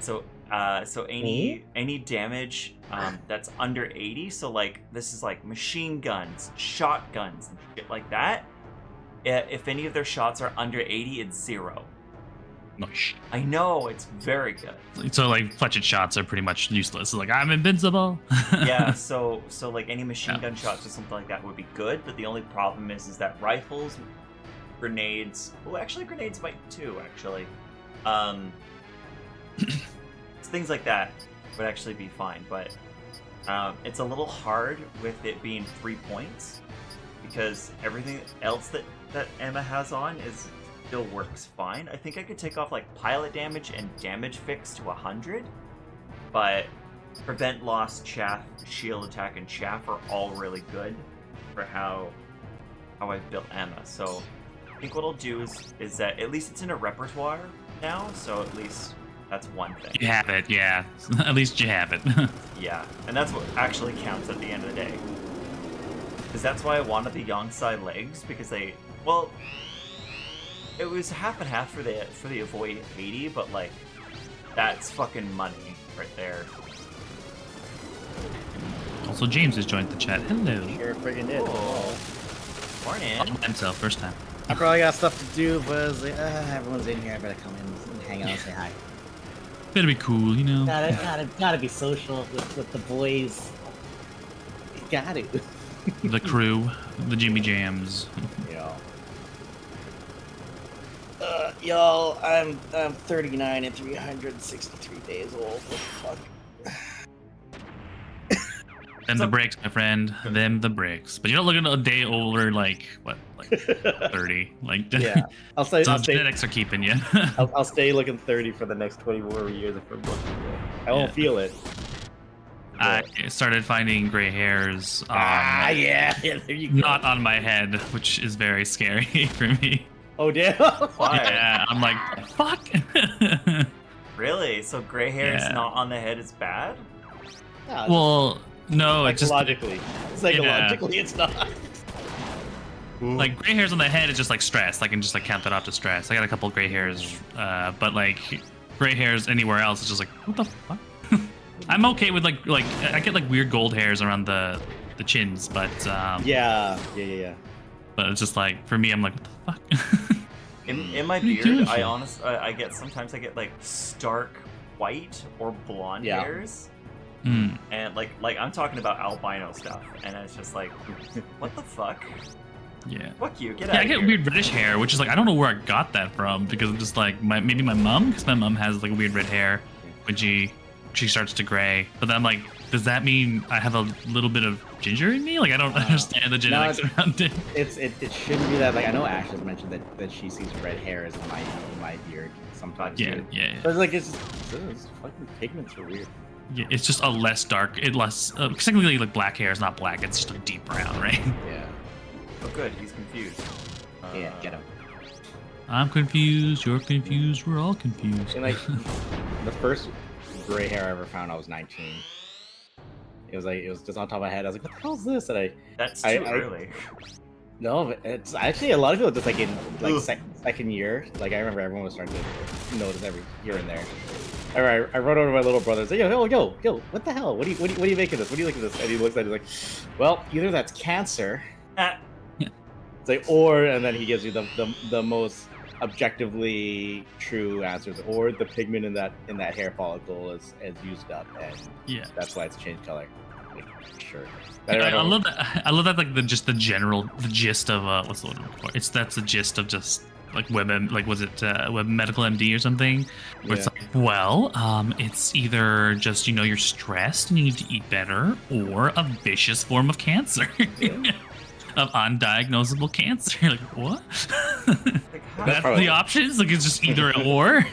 So any damage that's under 80, so like this is like machine guns, shotguns, and shit like that. If any of their shots are under 80, it's 0. Nice. I know, it's very good. So like fletched shots are pretty much useless. Like I'm invincible. Yeah, so like any machine gun shots or something like that would be good, but the only problem is that rifles, grenades, well actually grenades might too, actually. Things like that would actually be fine, but it's a little hard with it being 3 points because everything else that Emma has on still works fine. I think I could take off like pilot damage and damage fix to 100, but prevent loss, chaff, shield attack, and chaff are all really good for how I've built Emma. So I think what I'll do is that at least it's in a repertoire now, so at least that's one thing. You have it, yeah. At least you have it. Yeah, and that's what actually counts at the end of the day. Because that's why I wanted the Yongsai legs, because they, well, it was half and half for the avoid 80, but like, that's fucking money right there. Also, James has joined the chat. Hello. Sure friggin' did. Morning. Himself, first time. I probably got stuff to do, but I was like, everyone's in here. I better come in and hang out and say hi. Better be cool, you know. Gotta be social with the boys. You got it. The crew, the Jimmy Jams. Yo. Y'all, I'm 39 and 363 days old. What the fuck? Them the bricks, my friend. Them the bricks. But you're not looking a day older, like what, like 30? Like Yeah, I'll say. so I'll stay. genetics are keeping you. I'll stay looking 30 for the next 20 more years if I'm looking. I won't feel it. I started finding gray hairs. Yeah, there you go. Not on my head, which is very scary for me. Oh damn. Why? Yeah, I'm like, fuck. Really? So gray hair is not on the head is bad? Well, no, it's just psychologically, it's not. like gray hairs on the head is just like stress. I can just like count that off to stress. I got a couple gray hairs, but like gray hairs anywhere else is just like, what the fuck? I'm okay with like I get like weird gold hairs around the chins, but Yeah. But it's just like for me, I'm like, what the fuck? In my What are you doing, beard, Phil? I sometimes get like stark white or blonde Yeah. hairs, Mm. and like I'm talking about albino stuff, and it's just like, what the fuck? Yeah. Fuck you, get Yeah, out I of get here. weird reddish hair, which is like I don't know where I got that from because I'm just like maybe my mom, because my mom has like weird red hair when she starts to gray. But then I'm like, does that mean I have a little bit of ginger in me? Like I don't understand the genetics around it. It shouldn't be that. Like I know Ash has mentioned that she sees red hairs in my beard sometimes. Yeah, too. yeah. But it's like it's fucking pigments are weird. Yeah, it's just a less dark, technically like black hair is not black, it's just a deep brown, right? Yeah. Oh good, he's confused. Yeah. Get him. I'm confused, you're confused, we're all confused. And like the first gray hair I ever found, I was 19. It was just on top of my head. I was like, what the hell is this? And That's too early. no, but it's actually a lot of people just like in like second year. Like I remember everyone was starting to notice every here and there. I run over to my little brother and say, yo, what the hell? What do you make of this? What do you think of this? And he looks at it like, well, either that's cancer. It's like, or, and then he gives you the most objectively true answers, or the pigment in that hair follicle is used up, and Yeah. that's why it's changed color. Like, sure. I love that. I love that. Like the gist of what's the word? That's the gist of just like web, like was it web medical MD or something? Where it's like, well, it's either just you're stressed and you need to eat better, or a vicious form of cancer. Of undiagnosable cancer. Like what? That's the options. Like it's just either or.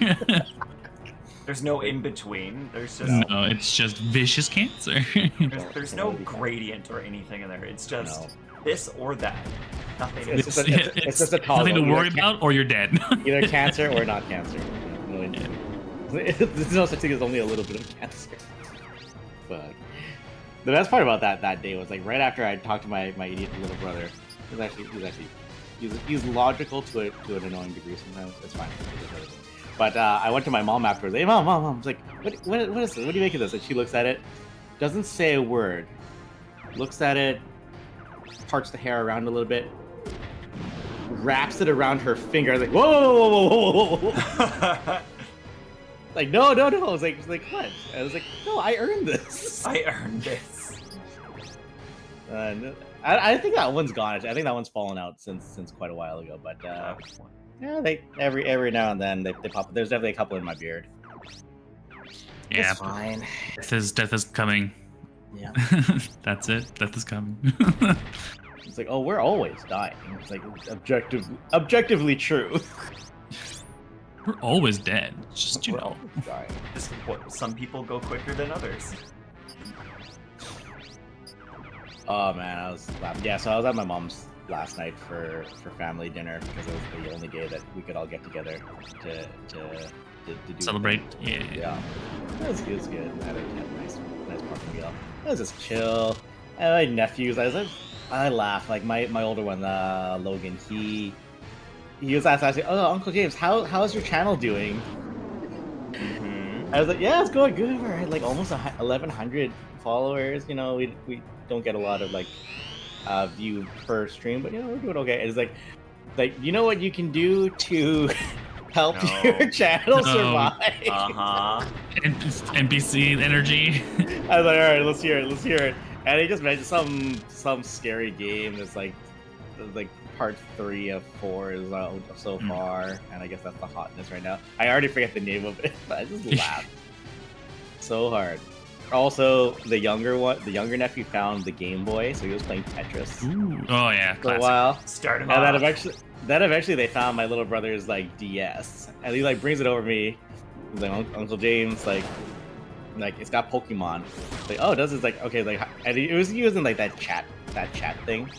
There's no in between. There's just no. It's just vicious cancer. there's no gradient or anything in there. It's just this or that. Nothing. It's just a toggle. Nothing to worry about, or you're dead. Either cancer or not cancer. There's no such thing as only a little bit of cancer. But the best part about that day was like right after I talked to my idiot little brother. He's logical to an annoying degree sometimes. It's fine. But I went to my mom afterwards. Hey, mom. I was like, what is this? What do you make of this? And she looks at it, doesn't say a word, looks at it, parts the hair around a little bit, wraps it around her finger. I was like, whoa. Like, no. I was like, what? I was like, no, I earned this. I earned this. I think that one's gone. I think that one's fallen out since quite a while ago. But yeah, they every now and then they pop. There's definitely a couple in my beard. Yeah, it's fine. Death is coming. Yeah, that's it. Death is coming. It's like, oh, we're always dying. It's like objectively true. We're always dead. Just dying. Just what, some people go quicker than others. Oh man, I was so I was at my mom's last night for family dinner because it was the only day that we could all get together to do celebrate. Yeah. It was good. I had a nice party meal. It was just chill. And my nephews, I laugh. Like my older one, Logan, he was asking, oh, Uncle James, how's your channel doing? I was like, yeah, it's going good. We're at like almost 1,100 followers. You know, we don't get a lot of like view per stream, but you know, we're doing okay. And it's like you know what you can do to help your channel survive. NPC energy. I was like, all right, let's hear it. And he just mentioned some scary game that's like part 3 of 4 is out so far, and I guess that's the hotness right now. I already forget the name of it, but I just laughed so hard. Also, the younger nephew found the Game Boy, so he was playing Tetris. Ooh. Oh yeah, for a while. Start him and off. then eventually they found my little brother's like DS, and he like brings it over to me. He's like, Uncle James, like it's got Pokemon. Like, oh, does it's like okay, like, and it was using like that chat thing.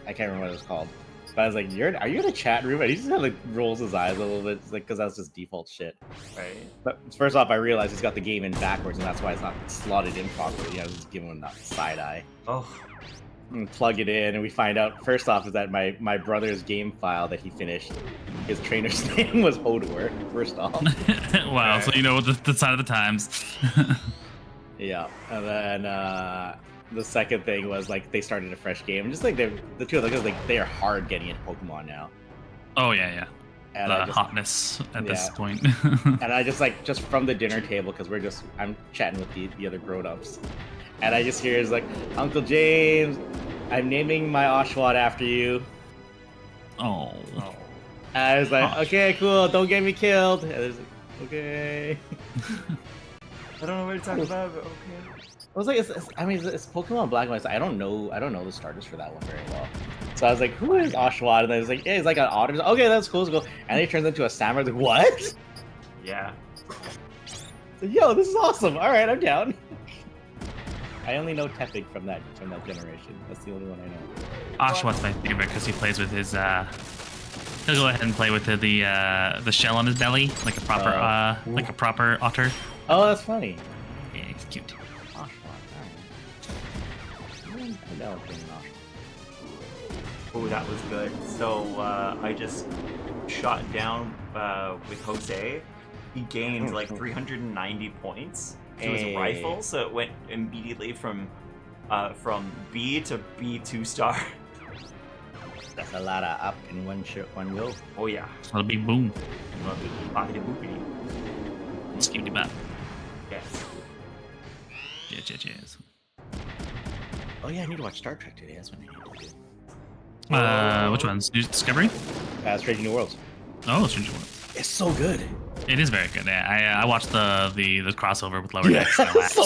I can't remember what it was called. But I was like, are you in a chat room? And he just kind of like rolls his eyes a little bit, like, because that's just default shit. Right. But first off, I realized he's got the game in backwards, and that's why it's not slotted in properly. I was just giving him that side eye. Oh. And plug it in, and we find out, first off, is that my brother's game file that he finished, his trainer's name was Hodor, first off. Wow, so you know the sign of the times. Yeah, and then the second thing was like they started a fresh game. Just like the two of them, like they are hard getting into Pokemon now. Oh yeah. And the hotness at this point. And I just from the dinner table, because I'm chatting with the other grown-ups, and I just hear is like, Uncle James, I'm naming my Oshawott after you. Oh. And I was like, okay, cool, don't get me killed. And I was like, okay. I don't know what you're talking about, but okay. I was like, it's Pokemon Black and White. So I don't know the starters for that one very well. So I was like, who is Oshawott? And I was like, yeah, he's like an otter. Okay, that's cool. Let's go. And then he turns into a samurai. I was like, what? Yeah. So, yo, this is awesome. All right, I'm down. I only know Tepig from that generation. That's the only one I know. Oshawott's my favorite because he plays with his. He'll go ahead and play with the shell on his belly, like a proper otter. Oh, that's funny. Yeah, he's cute. Oh, that was good. So I just shot down with Jose. He gained like 390 points to his rifle, so it went immediately from B to B2 star. That's a lot of up in one go. Oh yeah. That'll be boom. Boppity boopity. Skitty bop. Yes. Yes. Oh yeah, I need to watch Star Trek today. That's what I need to do. Which ones? Discovery? Strange New Worlds. Oh, Strange New Worlds. It's so good. It is very good. Yeah, I watched the crossover with Lower Decks. So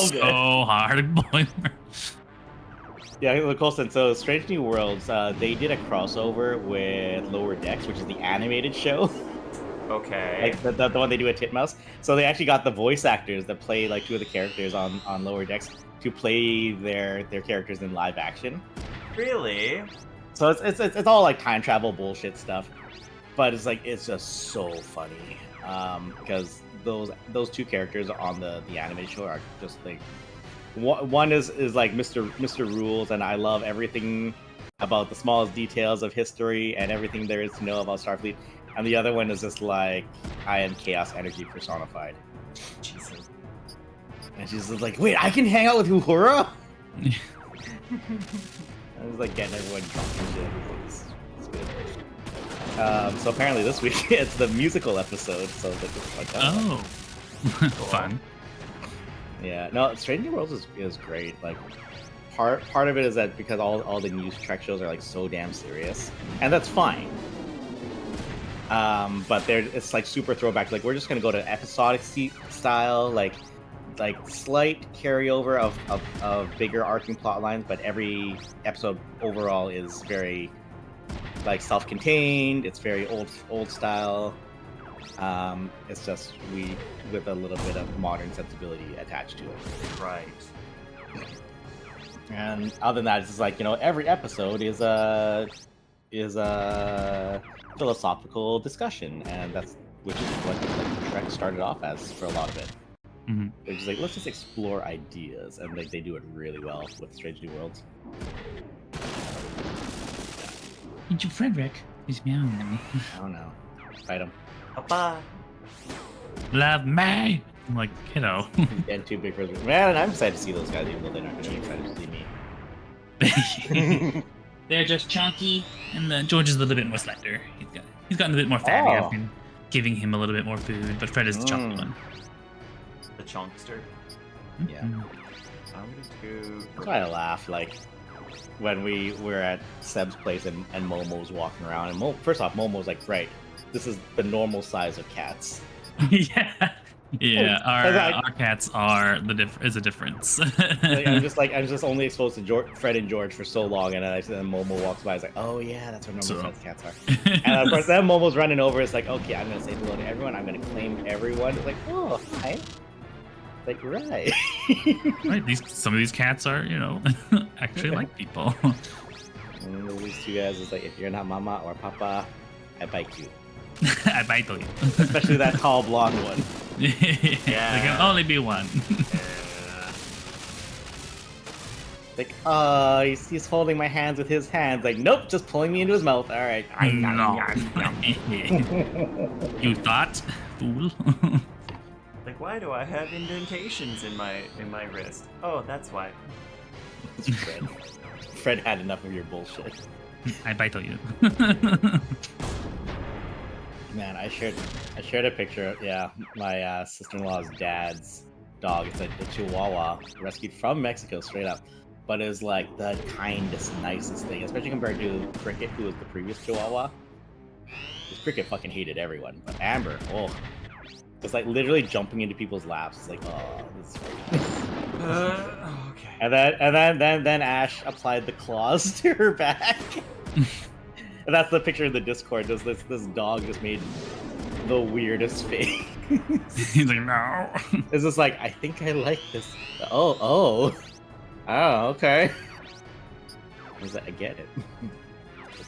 good. So hard. Boy. Yeah, look, Colston. So Strange New Worlds, they did a crossover with Lower Decks, which is the animated show. Okay. Like the one they do at Titmouse. So they actually got the voice actors that play like two of the characters on Lower Decks to play their characters in live action. Really? So it's all like time travel bullshit stuff, but it's just so funny because those two characters on the anime show are just like one is like Mr. Rules, and I love everything about the smallest details of history and everything there is to know about Starfleet, and the other one is just like I am chaos energy personified. Jesus. And she's just like, wait, I can hang out with Uhura? I was like getting everyone drunk and shit. It's good. So apparently this week it's the musical episode. So it's like oh, fun. Yeah, no, Strange New Worlds is great. Like part of it is that because all the news Trek shows are like so damn serious, and that's fine. But it's like super throwback. Like we're just gonna go to episodic style, like slight carryover of bigger arcing plot lines, but every episode overall is very like self-contained. It's very old style. It's just with a little bit of modern sensibility attached to it. Right. And other than that, it's just like, you know, every episode is a philosophical discussion, and which is what Trek started off as for a lot of it. Mm-hmm. They're just like, let's just explore ideas, and like they do it really well with Strange New Worlds. It's your Frederick. He's meowing at me. I don't know. Fight him. Papa. Love me. I'm like, kiddo. Getting too big for us. Man, I'm excited to see those guys, even though they're not going to be excited to see me. They're just chunky, and George is a little bit more slender. He's gotten a bit more fatty. Oh. I've been giving him a little bit more food, but Fred is the chunky one. The chunkster. Yeah. I'm gonna do. That's why I laugh, like, when we were at Seb's place and Momo's walking around. And first off, Momo's like, right, this is the normal size of cats. Yeah. Yeah, Like, our cats are is a difference. Like, I'm just only exposed to Fred and George for so long, and then Momo walks by. It's like, oh yeah, that's what normal size cats are. And of course, then Momo's running over. It's like, okay, I'm gonna say hello to everyone. I'm gonna claim everyone. It's like, oh hi. Like right. Right. Some of these cats are, actually like people. And these two guys is like, if you're not Mama or Papa, I bite you. I bite you. Especially that tall blonde one. Yeah. There can only be one. Like, he's holding my hands with his hands. Like, nope, just pulling me into his mouth. All right. No. You thought, fool? Like, why do I have indentations in my wrist? Oh, that's why. It's Fred. Fred had enough of your bullshit. I bite you. Man, I shared a picture. Yeah, my sister-in-law's dad's dog. It's a Chihuahua rescued from Mexico, straight up. But it was like the kindest, nicest thing, especially compared to Cricket, who was the previous Chihuahua. Because Cricket fucking hated everyone, but Amber, oh, it's like literally jumping into people's laps. It's like, oh, this is Okay. And then Ash applied the claws to her back. And that's the picture in the Discord. This dog just made the weirdest face. He's like, no. It's just like, I think I like this. Oh, okay. I was like, I get it. The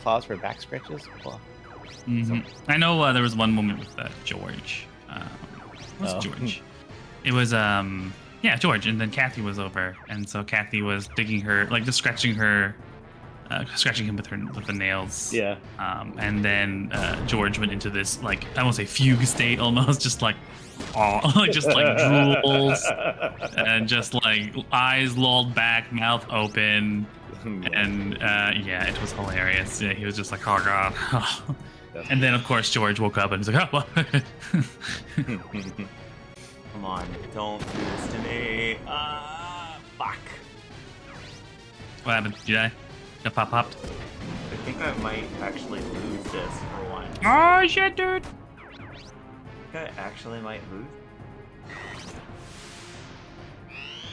claws for back scratches. Oh. Mm-hmm. I know there was one moment with George. What's George? It was George, and then Kathy was over, and so Kathy was digging her, like just scratching him with the nails. Yeah. And then George went into this, like, I won't say fugue state, almost just like, just like drools, and just like eyes lolled back, mouth open, and it was hilarious. Yeah, he was just like, oh god. And then of course George woke up and was like, oh, what? Come on, don't do this to me. Fuck. What happened? Did you die? Got popped? I think I might actually lose this for one. Oh shit, dude! I think I actually might lose.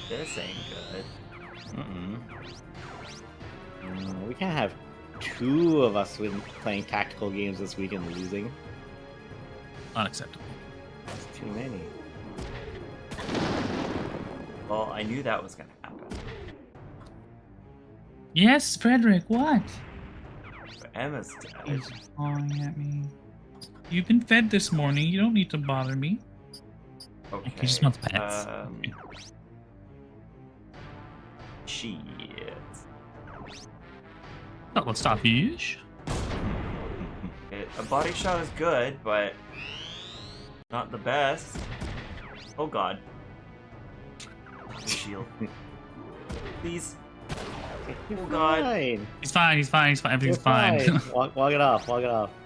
This ain't good. We can't have two of us playing tactical games this week and losing. Unacceptable. That's too many. Well, I knew that was gonna happen. Yes, Frederick, what? But Emma's dead. He's clawing at me. You've been fed this morning. You don't need to bother me. Okay. He just wants pets. Shit. Oh, let's stop fish. A body shot is good, but not the best. Oh god. Shield. Please. Oh god. Fine. He's fine. Everything's You're fine. Walk it off.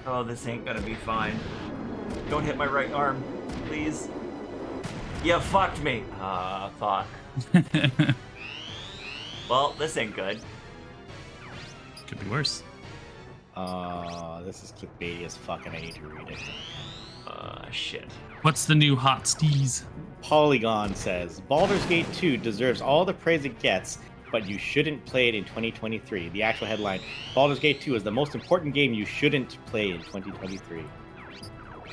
Oh, this ain't gonna be fine. Don't hit my right arm, please. You fucked me. Fuck. Well, this ain't good. Could be worse. This is clickbaity as fuck, and I need to read it. Shit. What's the new hot steez? Polygon says, Baldur's Gate 2 deserves all the praise it gets, but you shouldn't play it in 2023. The actual headline, Baldur's Gate 2 is the most important game you shouldn't play in 2023.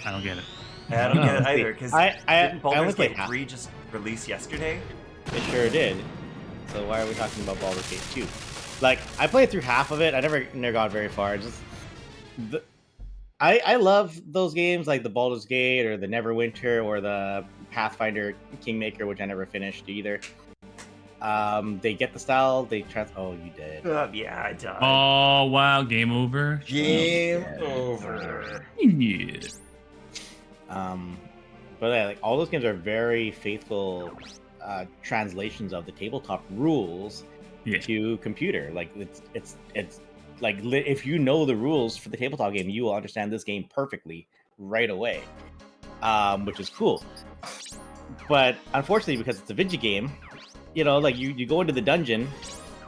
I don't get it. I don't get it either, because didn't Baldur's only played Gate half. 3 just release yesterday? It sure did. So why are we talking about Baldur's Gate 2? Like, I played through half of it. I never got very far. I love those games like the Baldur's Gate or the Neverwinter or the Pathfinder Kingmaker, which I never finished either. They get the style. Oh, you did. Yeah, I died. Oh wow, game over. Game over. Yeah. But yeah, like all those games are very faithful translations of the tabletop rules Yeah. to computer. Like it's like if you know the rules for the tabletop game, you will understand this game perfectly right away, which is cool. But unfortunately, because it's a video game, you know, like you go into the dungeon,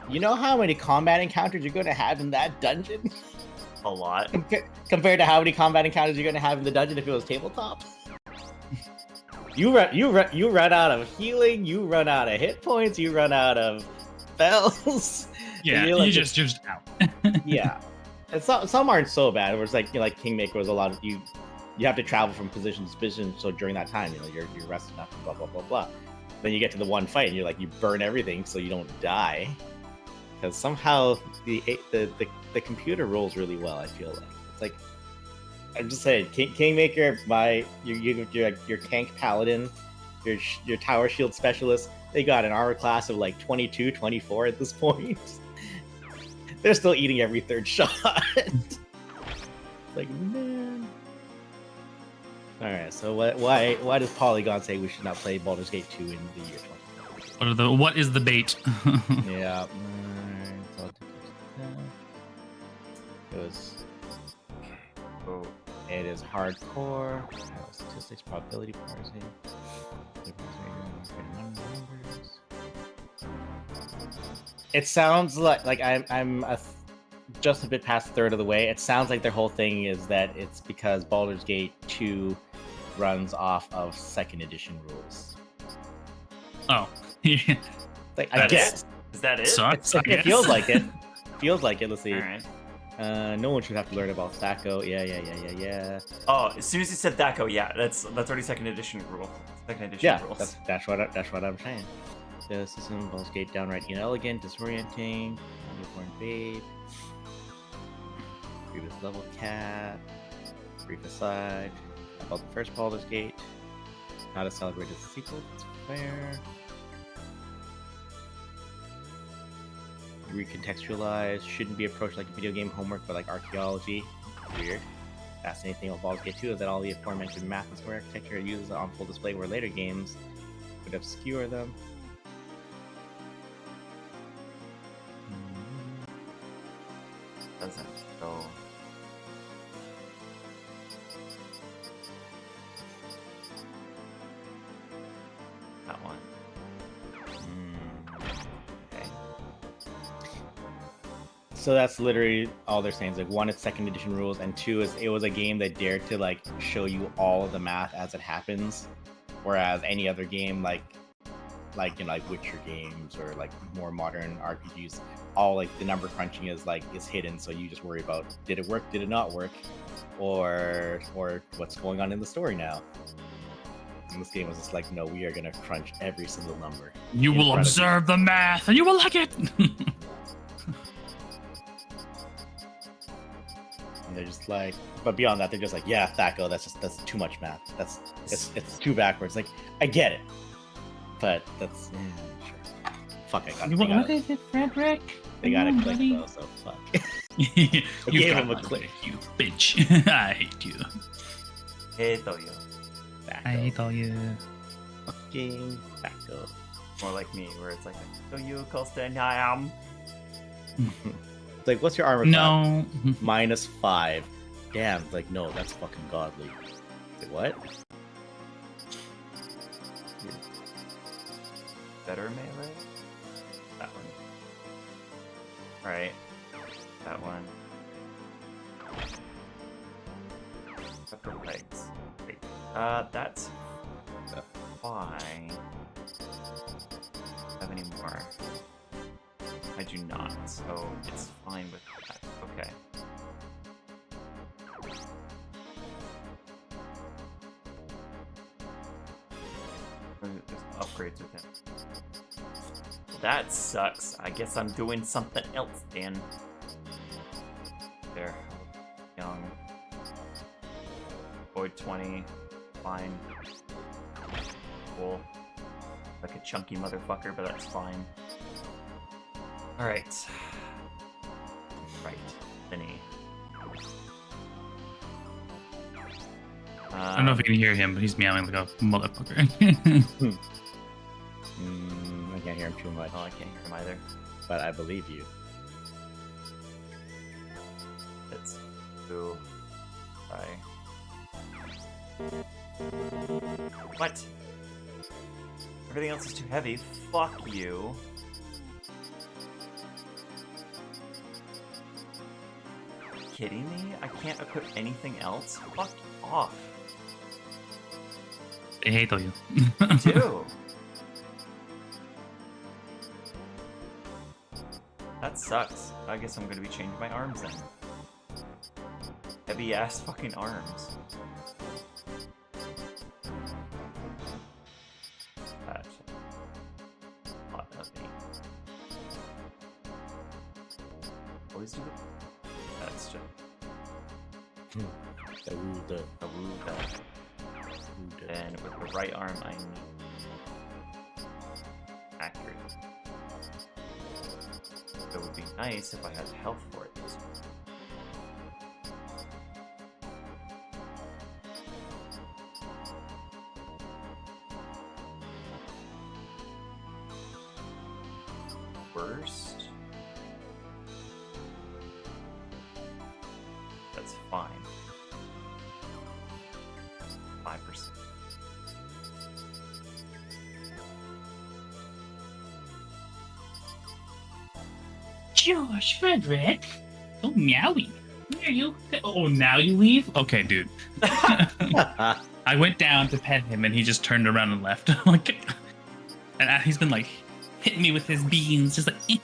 you know how many combat encounters you're going to have in that dungeon A lot. compared to how many combat encounters you're going to have in the dungeon if it was tabletop. You run out of healing, you run out of hit points, you run out of spells. Yeah, You're like, you're just out. yeah. And some aren't so bad. Where it's like, you know, like Kingmaker was a lot of you have to travel from position to position. So during that time, you know, you're resting up and blah blah blah blah. Then you get to the one fight and you're like, you burn everything so you don't die. Because somehow the computer rolls really well. I feel like it's like, I'm just saying, Kingmaker, your tank paladin, your tower shield specialist, they got an armor class of like 22, 24 at this point. They're still eating every third shot. Like, man. Alright, so why does Polygon say we should not play Baldur's Gate 2 in the year 2020? What is the bait? Yeah. Oh. It is hardcore. Statistics, probability parsing. It sounds like I'm just a bit past a third of the way. It sounds like their whole thing is that it's because Baldur's Gate 2 runs off of 2nd edition rules. Oh, yeah. Like, I guess. Is that it? Sucks. It feels like it. Feels like it. Let's see. All right. No one should have to learn about Thaco. Yeah. Oh, as soon as you said Thaco, yeah, that's already 2nd edition rule. 2nd edition rules. That's what I'm saying. The system, Baldur's Gate, downright inelegant, disorienting, newborn babe, previous level cap, brief aside about the first Baldur's Gate, how to celebrate its sequel. It's fair. Recontextualize, shouldn't be approached like a video game homework, but like archaeology. Weird. Fascinating thing about Baldur's Gate 2 is that all the aforementioned math and square architecture it uses on full display where later games would obscure them. Doesn't go. That one. Okay. So that's literally all they're saying. Is like, one, it's 2nd edition rules, and 2 is it was a game that dared to like show you all of the math as it happens, whereas any other game like you know, like Witcher games or like more modern RPGs, all like the number crunching is hidden, so you just worry about did it work, did it not work, or what's going on in the story now. And this game was just like, no, we are gonna crunch every single number. You will observe the math and you will like it. And they're just like, but beyond that, they're just like, yeah, Thaco, that's too much math. It's too backwards. Like, I get it, but that's sure. Fuck, What is it, Frederick? They got a click buddy. though, so fuck. You gave got him a one click. You bitch. I hate you. Hey, Toyo. I hate all you. Fucking Thaco. More like me, where it's like, Toyo, Colston, I am. Like, what's your armor No. class? -5. Damn, like, no, that's fucking godly. Wait, what? Better melee? That one. Alright. That one. Pepper legs. Wait. That's fine. Have any more? I do not, so it's fine with that. Okay. There's upgrades with him. That sucks. I guess I'm doing something else then. There. Young. Void 20. Fine. Cool. Like a chunky motherfucker, but that's fine. Alright. Right. Vinny. I don't know if you can hear him, but he's meowing like a motherfucker. I can't hear him too much, Oh, I can't hear him either. but I believe you. It's ooh. Bye. What? Everything else is too heavy. Fuck you. Are you kidding me? I can't equip anything else? Fuck off. They hate you. I do. That sucks. I guess I'm gonna be changing my arms then. Heavy ass fucking arms. Gotcha. Lot heavy. Always do it. That's just a woo that. And with the right arm, I need accurate. It would be nice if I had health for it. Worst. That's fine. 5%. Josh Frederick. Oh, meowie. Where are you? Oh, now you leave? Okay, dude. I went down to pet him and he just turned around and left. I'm like, and he's been like hitting me with his beans, just like,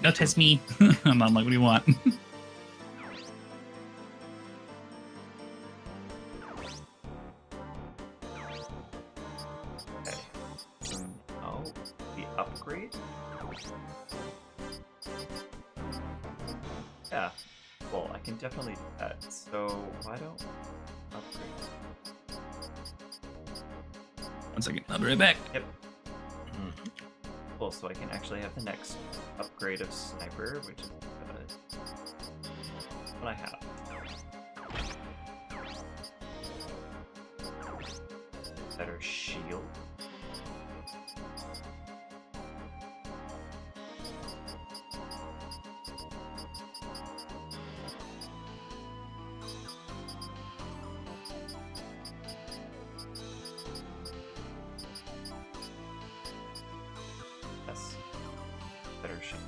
Don't test me. I'm like, what do you want? Okay. Oh, the upgrade? Yeah. Well, I can definitely do that. So why don't upgrade? 1 second, I'll be right back. Yep. Cool. So I can actually have the next upgrade of sniper, which is what I have. Better shield. Yes. Better shield.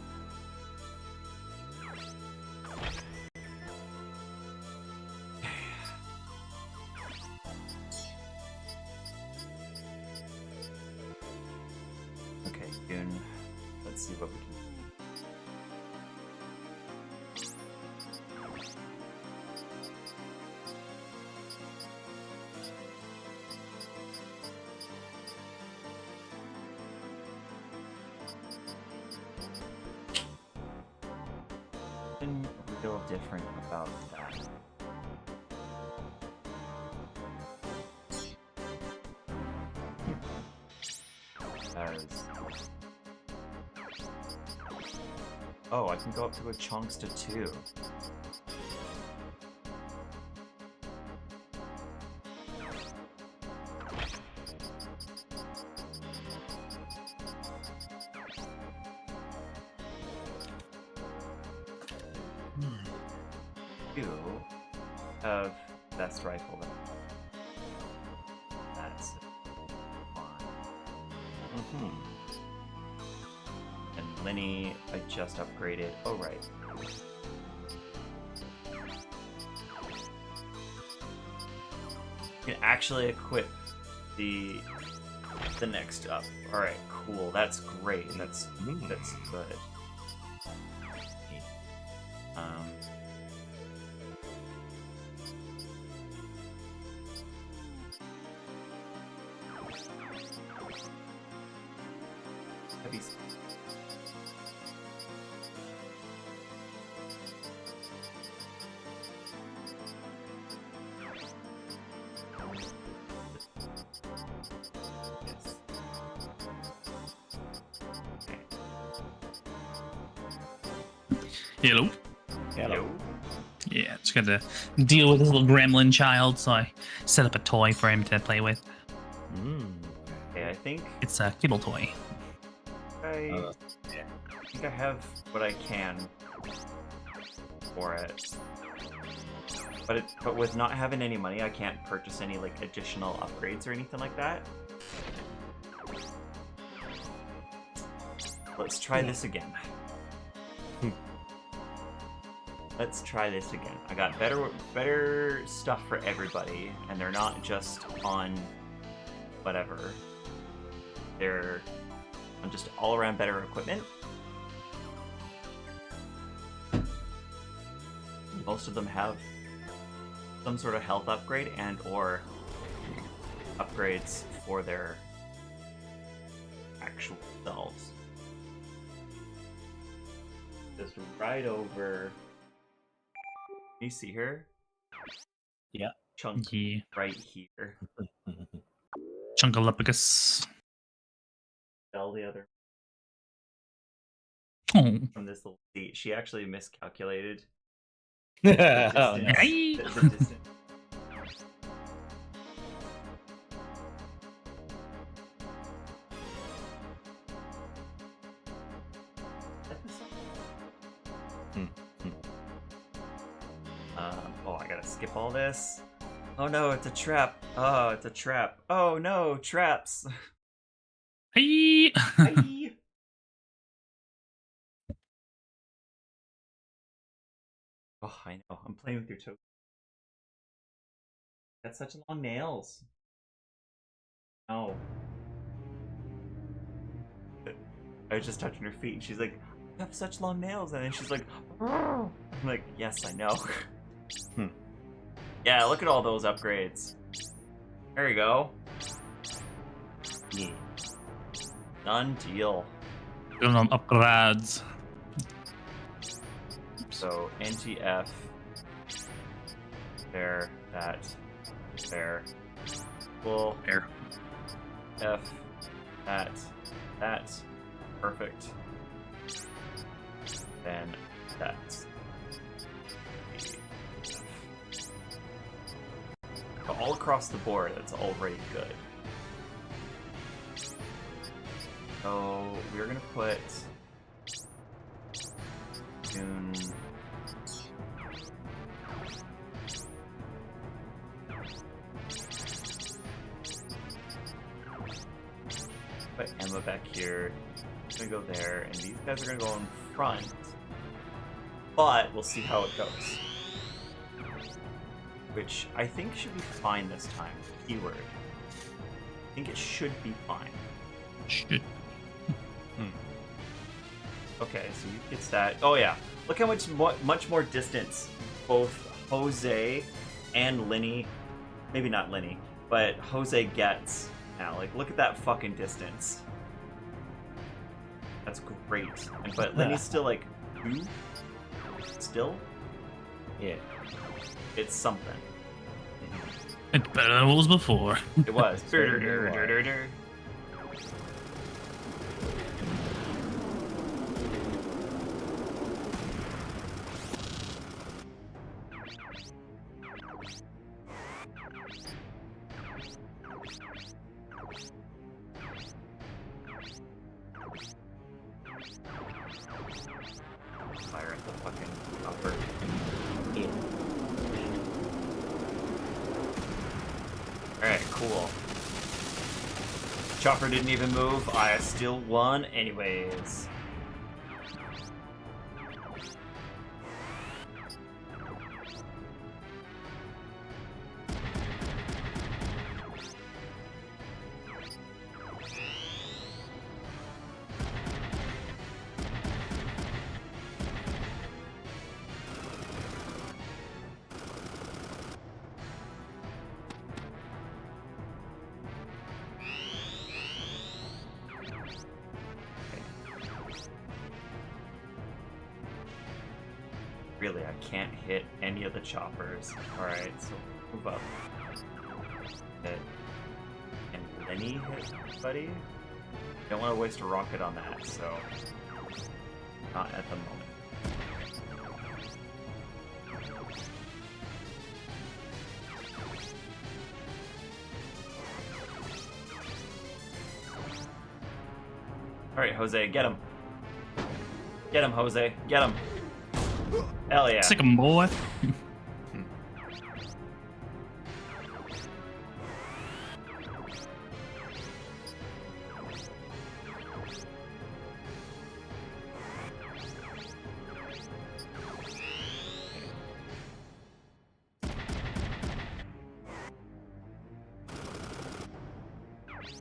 Okay, Goon. Let's see what we can do. Something real different about that. As oh, I can go up to a chunks to 2. You have best rifle then. That's fine. And Lenny, I just upgraded. Oh, right. You can actually equip the next up. All right, cool. That's great. That's good. Heavy. Yes. Hello. Hello. Yeah, just got to deal with this little gremlin child, so I set up a toy for him to play with. Okay, I think It's a kibble toy. I think I have what I can for it. But with not having any money, I can't purchase any like additional upgrades or anything like that. Let's try this again. Let's try this again. I got better stuff for everybody, and they're not just on whatever. They're on just all around better equipment. Most of them have some sort of health upgrade and or upgrades for their actual selves. Just right over. Can you see her? Yeah. Chunk Yeah. right here. Chunkalupicus. All the other Oh. from this little seat. She actually miscalculated Oh, distance. no. Hey. The distance. Oh, I gotta skip all this. Oh no, it's a trap. Oh, it's a trap. Oh no, traps. Hey. Bye. Oh, I know. I'm playing with your toe. Got such long nails. Oh. I was just touching her feet, and she's like, "You have such long nails," and then she's like, "I'm like, yes, I know." Yeah, look at all those upgrades. There you go. Yeah. Done deal. Doing them upgrades. So NTF. There, that, there. Full There. F, that. Perfect. Then that. So all across the board, that's already good. So we're gonna put June. Put Emma back here. I'm gonna go there, and these guys are gonna go in front. But we'll see how it goes. Which I think should be fine this time. Keyword. I think it should be fine. Should. Okay, so you gets that. Oh yeah, look how much more distance both Jose and Linny, maybe not Linny, but Jose gets now. Like, look at that fucking distance. That's great. But Linny's still like 2. Still, Yeah. it's something. It's better than it was before. It was. Fire at the fucking upper. Yeah. Alright, cool. Chopper didn't even move. I still won anyways. Really, I can't hit any of the choppers. Alright, so move up. Hit. And Lenny hit buddy? Don't want to waste a rocket on that, so not at the moment. Alright, Jose, get him. Get him, Jose. Get him. Hell yeah. Sick 'em, boy.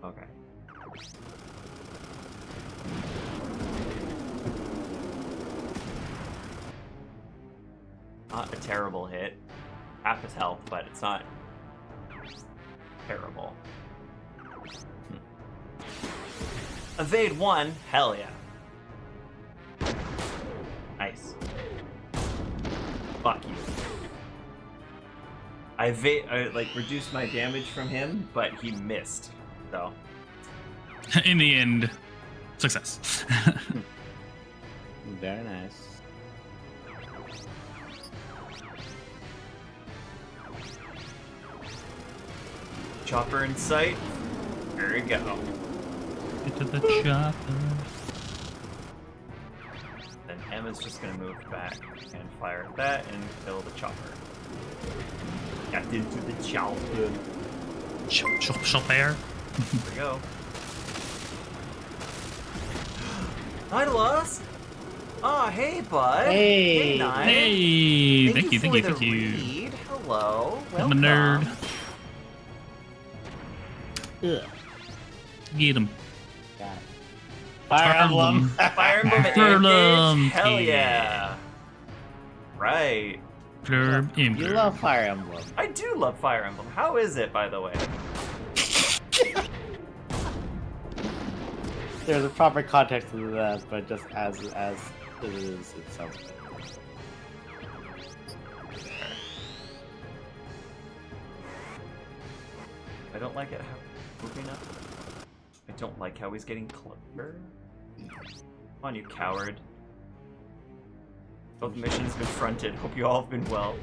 Okay. Not a terrible hit. Half his health, but it's not terrible. Evade 1, hell yeah. Nice. Fuck you. I like reduced my damage from him, but he missed. So In the end, success. Very nice. chopper in sight. There we go. Get to the chopper. Then Emma's just gonna move back and fire at that and kill the chopper. Got into the chopper. Chopper. There we go. Nautilus? Oh, hey, bud. Hey. Nine. Hey, thank you, for thank the you. read. Hello. I'm a Welcome. nerd. Ugh. Get him. Got it. Fire Emblem. Fire Emblem at Fire engage? Emblem, Hell yeah. yeah. Right. Flurb, You love Fire Emblem. I do love Fire Emblem. How is it, by the way? There's a proper context to that, but just as it is, it sounds better. I don't like it how he's moving up. I don't like how he's getting closer. Come on, you coward. Both missions have been fronted. Hope you all have been well.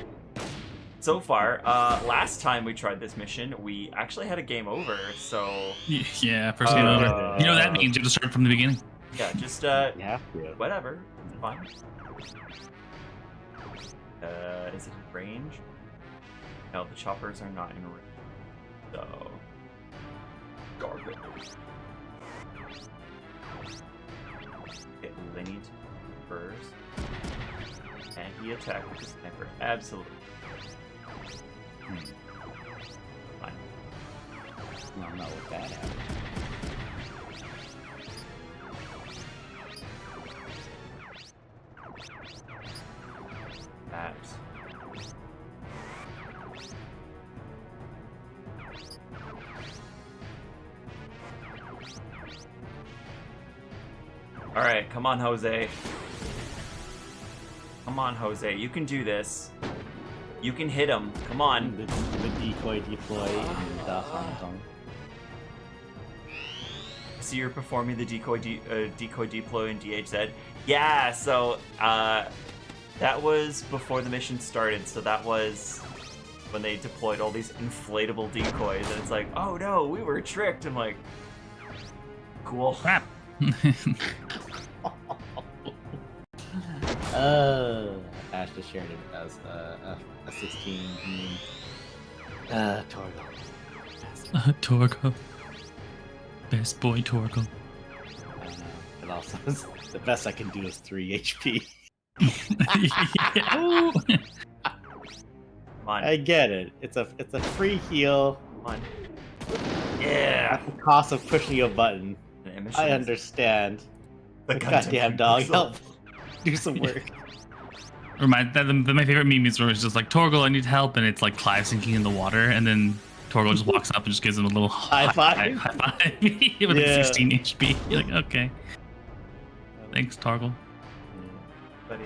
So far, last time we tried this mission, we actually had a game over, so... Yeah, first game over. You know what that means? You have to start from the beginning. Yeah, just, You have to. whatever. It's fine. Is it in range? No, the choppers are not in range. So... Garbage. Hit Lenny first. And he attacked with the sniper. Absolutely. Fine. No, not with that happened. That. Alright, come on, Jose. Come on, Jose. You can do this. You can hit him. Come on. The decoy deploy in the Hong Kong. So you're performing the decoy deploy in DHZ? Yeah, so that was before the mission started, so that was when they deployed all these inflatable decoys, and it's like, oh no, we were tricked. I'm like, cool. Crap. Ash just shared it as a 16. Torgo. Torgo. Best boy Torgo. I don't know, but also the best I can do is 3 HP. Ooh. Come on. I get it. It's a free heal Come on. Yeah. at the cost of pushing a button. The emission I is understand. the But content goddamn dog, pixel. help do some work. My favorite meme is where it's just like, Torgo, I need help, and it's like Clive sinking in the water, and then Torgo just walks up and just gives him a little High five? high five with Yeah. 16 HP. You're like, okay. Thanks, Torgo. Buddy.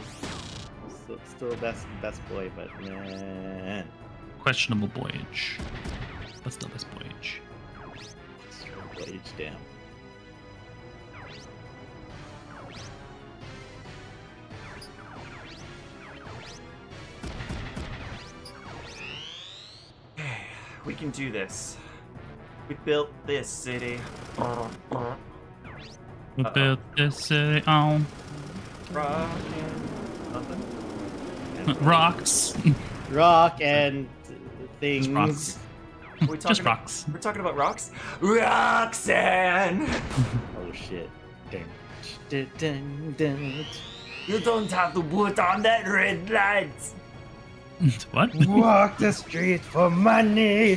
Still the best boy, but man. Questionable voyage. But still best voyage. Blade damn. We can do this. We built this city. We built this city on Rockin' something. rocks. Rock and things. Just rocks. Are we talking Just about, rocks. We're talking about rocks. Roxanne, Oh shit. Dun, dun, dun, dun. you don't have to put on that red light. What? Walk the street for money.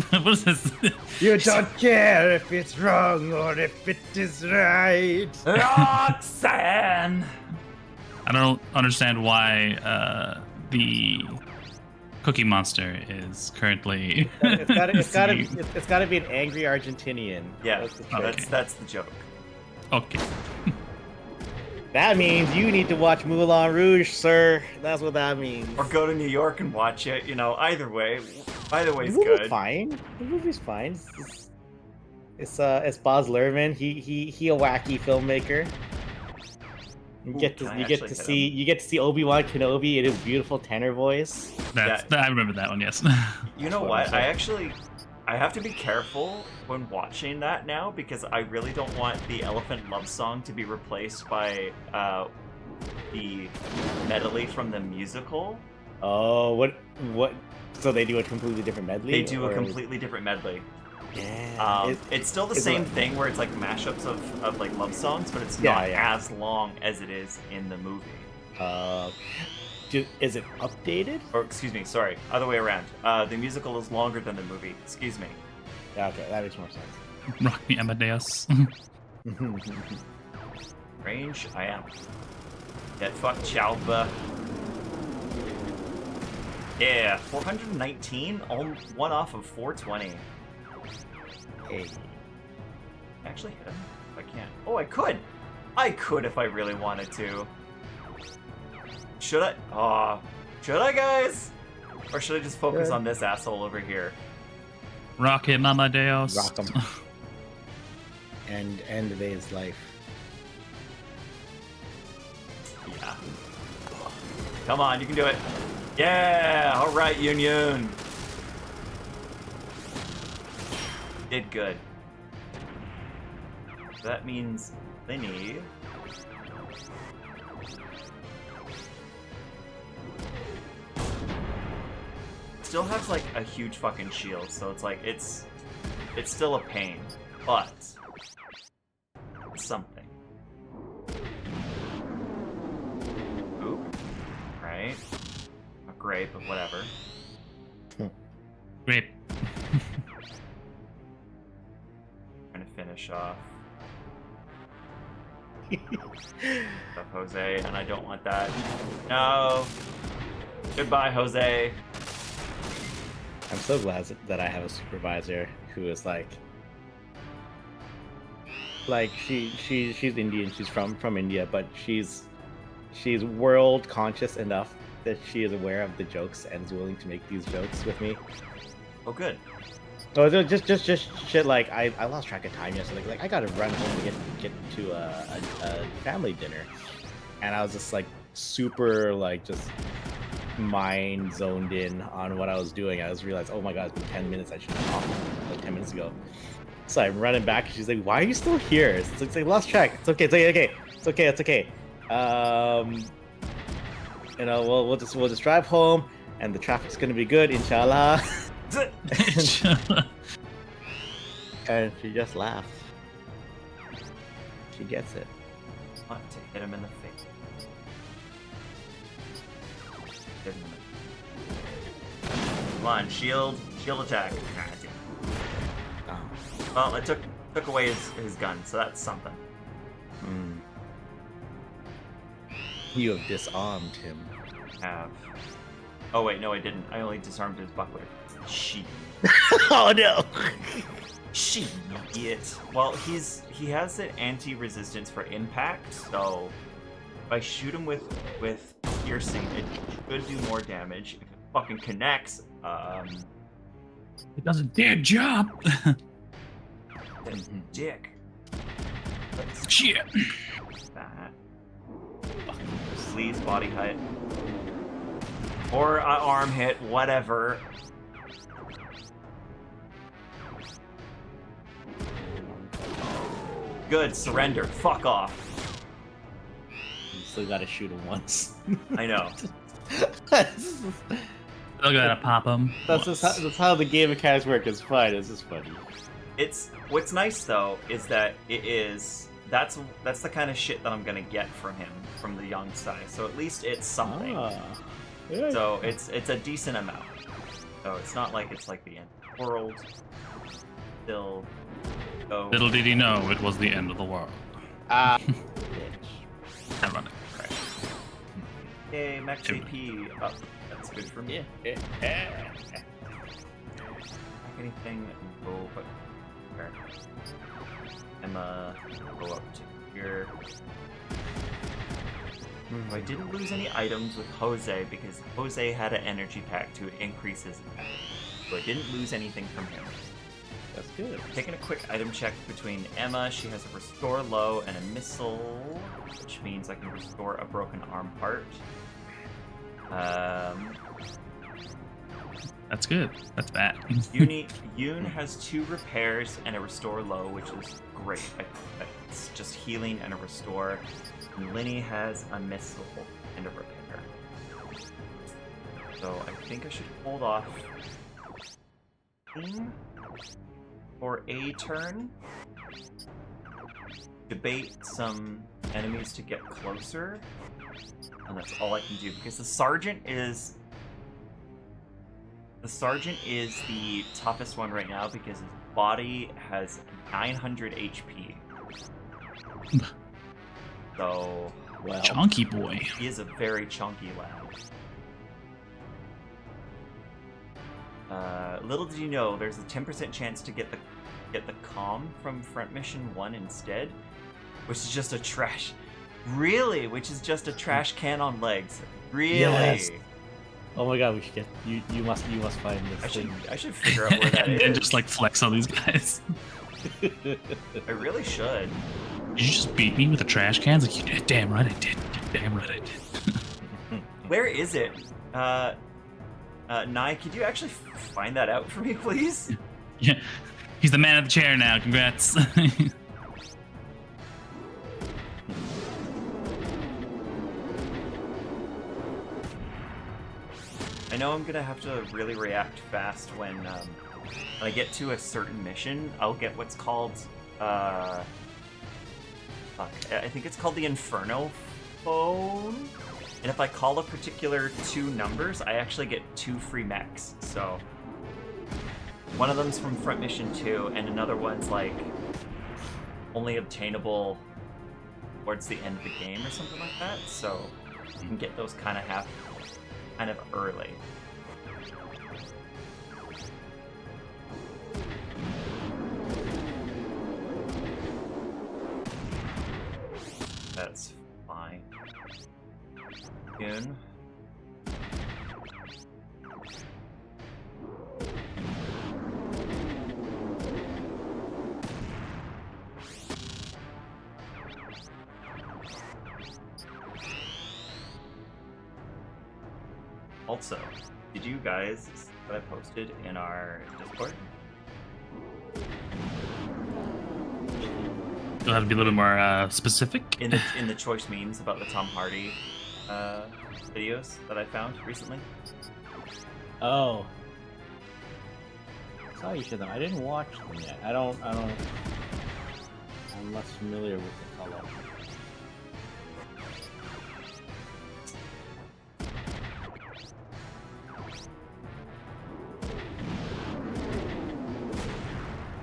What is this? You don't care if it's wrong or if it is right. Roxanne. I don't understand why the Cookie Monster is currently. It's gotta be an angry Argentinian. Yeah, That's the trick. that's the joke. Okay. That means you need to watch Moulin Rouge, sir. That's what that means. Or go to New York and watch it. You know, either way's The movie's good. fine. The movie's fine. It's Baz Luhrmann. He a wacky filmmaker. You Ooh, get can I to actually hit see Obi-Wan Kenobi in his beautiful tenor voice. I remember that one. Yes. You know That's what what? I have to be careful when watching that now because I really don't want the Elephant Love Song to be replaced by the medley from the musical. Oh, what? So they do a completely different medley. They do a or- completely different medley. Yeah. It's still the is same it- thing where it's like mashups of like love songs, but it's Yeah, not yeah. as long as it is in the movie. Is it updated? Or excuse me, sorry, other way around. The musical is longer than the movie. Excuse me. Yeah, okay, that makes more sense. Rock me Amadeus. Range, I am. Get fucked, Chalba. Yeah, 419, one off of 420. Hey. Actually hit him. If I can't. Oh, I could! I could if I really wanted to. Should I? Should I, guys? Or should I just focus Good. on this asshole over here? Rock him Amadeus. Rock 'em. And end his life. Yeah. Come on, you can do it. Yeah! Alright, Union! Did good. That means Linny. Still has like a huge fucking shield, so it's like it's still a pain, but it's something. Oop. Right. Not great, but whatever. Great. Trying to finish off. Up Jose, and I don't want that. No. Goodbye, Jose. I'm so glad that I have a supervisor who is like she's Indian. She's from India, but she's world conscious enough that she is aware of the jokes and is willing to make these jokes with me. Oh, good. So just shit like I lost track of time yesterday. Like I gotta run home to get to a family dinner, and I was just like super like just mind zoned in on what I was doing. I just realized, oh my god, it's been 10 minutes. I should have off like 10 minutes ago. So I'm running back, and she's like, "Why are you still here?" It's like lost track. It's okay. It's okay. You know, we'll just drive home, and the traffic's gonna be good, inshallah. And she just laughs. She gets it. Want to hit him in the face. Hit him in the... Come on, shield attack. Nah, it didn't. Oh. Well, it took away his gun, so that's something. Hmm. You have disarmed him. Have. Oh wait, no, I didn't. I only disarmed his buckler. She. Oh no! She idiot. Well, he has an anti-resistance for impact, so if I shoot him with piercing, it should do more damage. If it fucking connects, It does a dead job. then dick. Let's Shit. that. Please, body hit. Or an arm hit, whatever. Good, surrender. Fuck off. You still gotta shoot him once. I know. Still gotta pop them. That's how the game mechanics work. It's fine. It's just funny. What's nice though is that that's the kind of shit that I'm gonna get from him from the young side. So at least it's something. Yeah. So it's a decent amount. So it's not like it's like the end of the world. Still. So, Little did he know it was the end of the world. Bitch. Ironic. right. Yay, max AP up. That's good for me. Anything? No, but okay. Emma, go up to here. I didn't lose any items with Jose because Jose had an energy pack to increase his attack. So I didn't lose anything from him. That's good. Taking a quick item check between Emma. She has a restore low and a missile, which means I can restore a broken arm part. That's good. That's bad. Yoon has 2 repairs and a restore low, which is great. It's just healing and a restore. And Linny has a missile and a repair. So I think I should hold off for a turn. Debate some enemies to get closer. And that's all I can do because the sergeant is the toughest one right now because his body has 900 HP. So, Well, Chunky boy. he is a very chunky lad. Little did you know, there's a 10% chance to get the comm from Front Mission 1 instead, which is just a trash. Really? Which is just a trash can on legs. Really? Yes. Oh my god, we should get you must find this thing. I should figure out where that is. And just like flex on these guys. I really should. Did you just beat me with the trash cans? Like, you did. Damn right I did. Damn right I did. Where is it? Nye, could you actually find that out for me, please? Yeah. He's the man of the chair now. Congrats. I know I'm gonna have to really react fast when I get to a certain mission. I'll get what's called, fuck, I think it's called the Inferno Phone. And if I call a particular 2 numbers, I actually get 2 free mechs. So one of them's from Front Mission 2, and another one's like only obtainable towards the end of the game or something like that. So you can get those kind of early. That's fine. Yoon. Also, did you guys see what I posted in our Discord? You'll have to be a little more specific. In the choice memes about the Tom Hardy videos that I found recently? Oh. I saw you share them. I didn't watch them yet. I don't I'm less familiar with the fellow.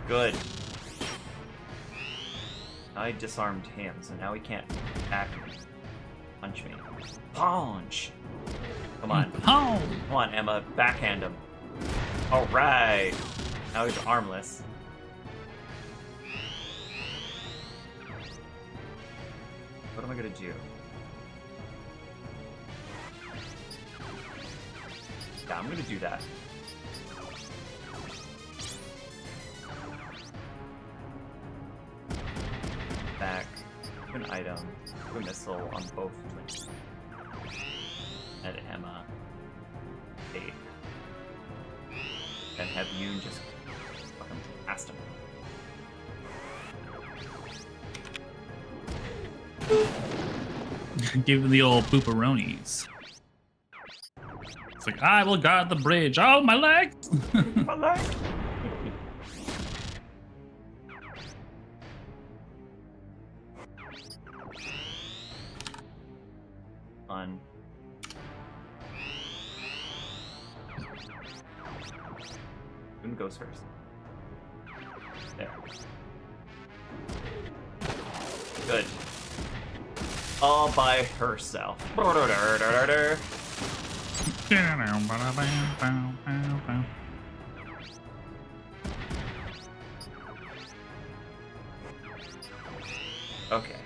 Good. I disarmed him, so now he can't attack me. Punch me. Punch! Come on. Oh. Come on, Emma. Backhand him. Alright! Now he's armless. What am I gonna do? Yeah, I'm gonna do that. Back, an item, a missile on both links. And Emma. 8. And have Yoon just fucking blast him. Give them the old booperonis. It's like, I will guard the bridge. Oh, my legs! My leg. Fun. Who goes first? There. Good. All by herself. Okay.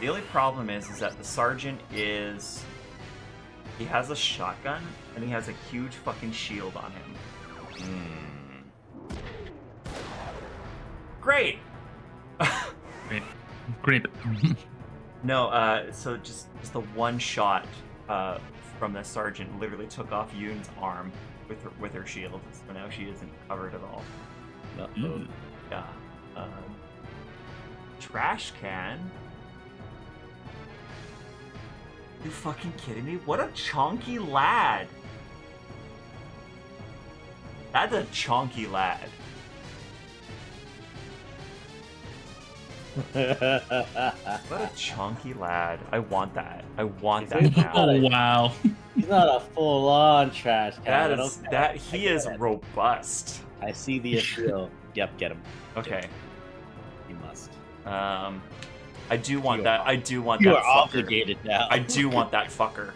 The only problem is that the sergeant is... He has a shotgun, and he has a huge fucking shield on him. Great! Great. No, so just the one shot from the sergeant literally took off Yoon's arm with her shield, so now she isn't covered at all. Uh-oh. Yeah. Trash can? You fucking kidding me? What a chonky lad! That's a chonky lad. What a chunky lad. I want that. I want that now. Oh, wow. He's not a full-on trash can. He is robust. I see the appeal. Yep, get him. Okay. You must. I do want that. I do want You that are fucker. obligated now. I do want that fucker.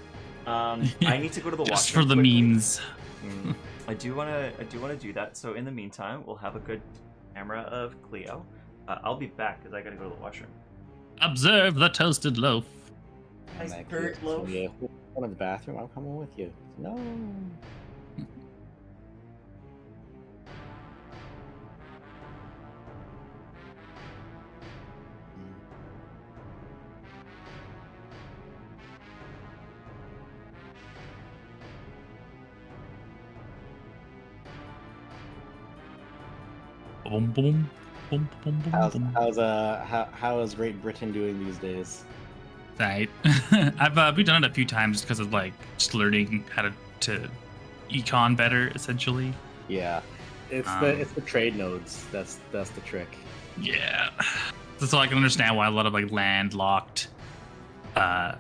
I need to go to the Just washroom for the quickly. memes. I do wanna do that. So in the meantime, we'll have a good camera of Cleo. I'll be back because I gotta go to the washroom. Observe the toasted loaf. Nice Like, bird loaf. Yeah, go to the bathroom. I'm coming with you. No. Boom, boom, boom, boom, boom, boom. How is Great Britain doing these days? Right. We've done it a few times because of like just learning how to econ better, essentially. Yeah, it's the trade nodes. That's the trick. Yeah. So I can understand why a lot of like landlocked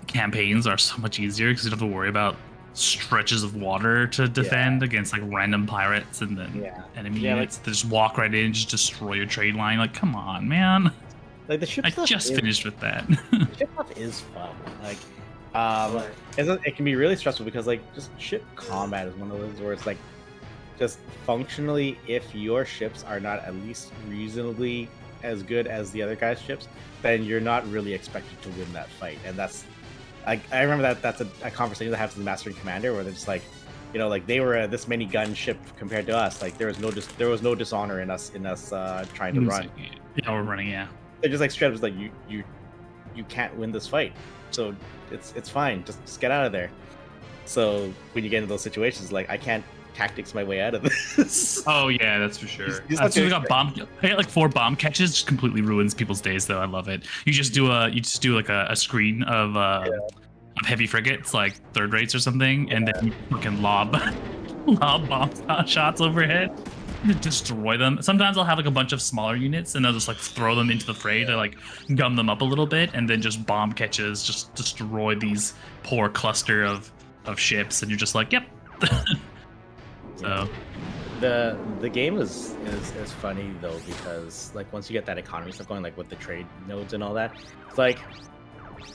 campaigns are so much easier because you don't have to worry about stretches of water to defend against like random pirates and then enemy units that just walk right in and just destroy your trade line. Like, come on, man. Like the ship I stuff just is, finished with that. the ship stuff is fun. Like, it can be really stressful because like just ship combat is one of those where it's like just functionally, if your ships are not at least reasonably as good as the other guy's ships, then you're not really expected to win that fight. And that's I remember that's a conversation I have with the Master and Commander where they're just like, you know, like they were this many gun ship compared to us. Like there was no dishonor in us trying to run. Yeah, we're running. Yeah. They're just like straight up like you can't win this fight, so it's fine. Just get out of there. So when you get into those situations, like I can't tactics my way out of this. Oh yeah, that's for sure. He's As soon as I okay. got bomb, I got like 4 bomb catches, just completely ruins people's days. Though I love it. You just do like a screen of heavy frigates, like third rates or something, and then you fucking lob bomb shots overhead, destroy them. Sometimes I'll have like a bunch of smaller units, and I'll just like throw them into the fray to like gum them up a little bit, and then just bomb catches just destroy these poor cluster of ships, and you're just like, yep. So the game is funny though because like once you get that economy stuff going, like with the trade nodes and all that, it's like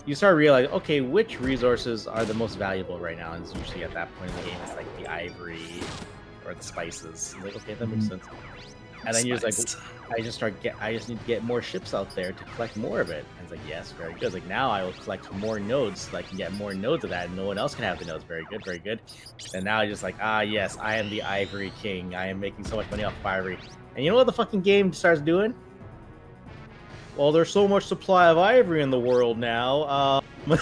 you start realizing, okay, which resources are the most valuable right now, and it's usually at that point in the game it's like the ivory or the spices. It's like, okay, that makes sense. And then you're just like, I just need to get more ships out there to collect more of it. And it's like, yes, very good. It's like now I will collect more nodes so I can get more nodes of that, and no one else can have the nodes. Very good, very good. And now I just like, yes, I am the Ivory King. I am making so much money off of ivory. And you know what the fucking game starts doing? Well, there's so much supply of ivory in the world now. it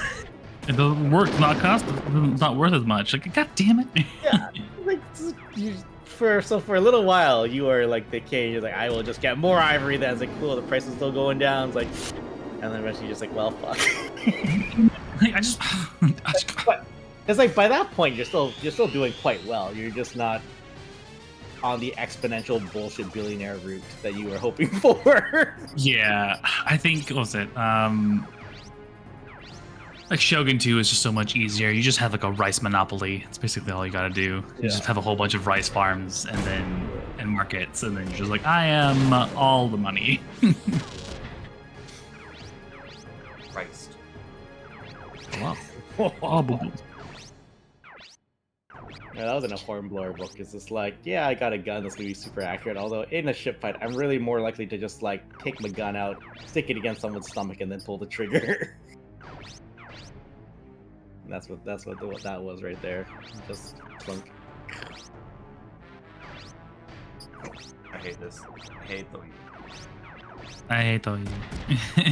doesn't work. It's not worth as much. Like, god damn it. Yeah, like for a little while you are like the king. You're like, I will just get more ivory. Then it's like, cool. The price is still going down. It's like, and then eventually you're just like, well, fuck. I just But it's like by that point you're still doing quite well. You're just not on the exponential bullshit billionaire route that you were hoping for. yeah, I think what was it? Like Shogun 2 is just so much easier. You just have like a rice monopoly. It's basically all you gotta do. You just have a whole bunch of rice farms and markets, and then you're just like, I am all the money. Christ. Wow. Oh, boo boo. Yeah, that was in a Hornblower book. It's just like, yeah, I got a gun that's gonna be super accurate. Although in a ship fight, I'm really more likely to just like take my gun out, stick it against someone's stomach, and then pull the trigger. And that's what that was right there. Just clunk. I hate this. I hate the. I hate all you.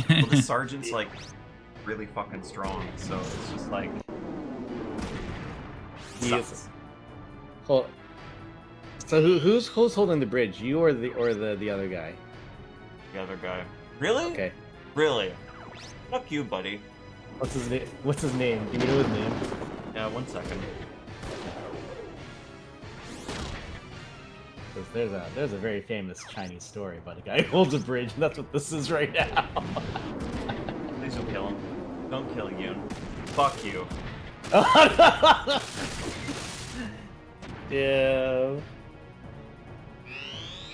Well, the sergeant's like really fucking strong, so it's just like. Yes. So who's holding the bridge? You or the other guy? The other guy. Really? Okay. Really? Fuck you, buddy. What's his name? What's his name? Do you know his name? Yeah, 1 second. There's a very famous Chinese story about a guy who holds a bridge, and that's what this is right now. Please don't kill him. Don't kill Yoon. Fuck you. Yeah.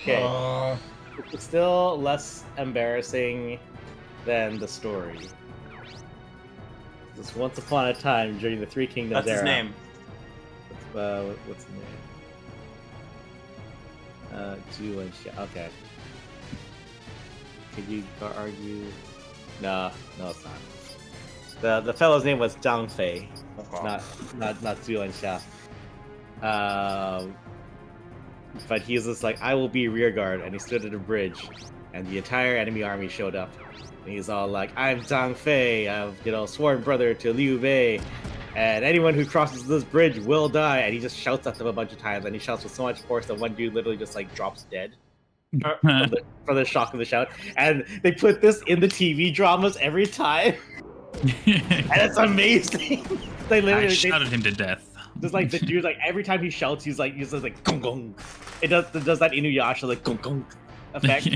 Okay. It's still less embarrassing than the story. This once upon a time during the Three Kingdoms That's era. his name. What's his name? Zhu and Xia. Okay. Could you argue? No, it's not. The fellow's name was Zhang Fei, not Zhu and Xia. But he's just like, I will be rear guard, and he stood at a bridge, and the entire enemy army showed up. And he's all like, I'm Zhang Fei, I've sworn brother to Liu Bei, and anyone who crosses this bridge will die. And he just shouts at them a bunch of times, and he shouts with so much force that one dude literally just like drops dead from the shock of the shout. And they put this in the TV dramas every time, and it's amazing. They literally shouted him to death. Just like the dude, like every time he shouts, he says like gong gong. It does that Inuyasha like gong gong effect.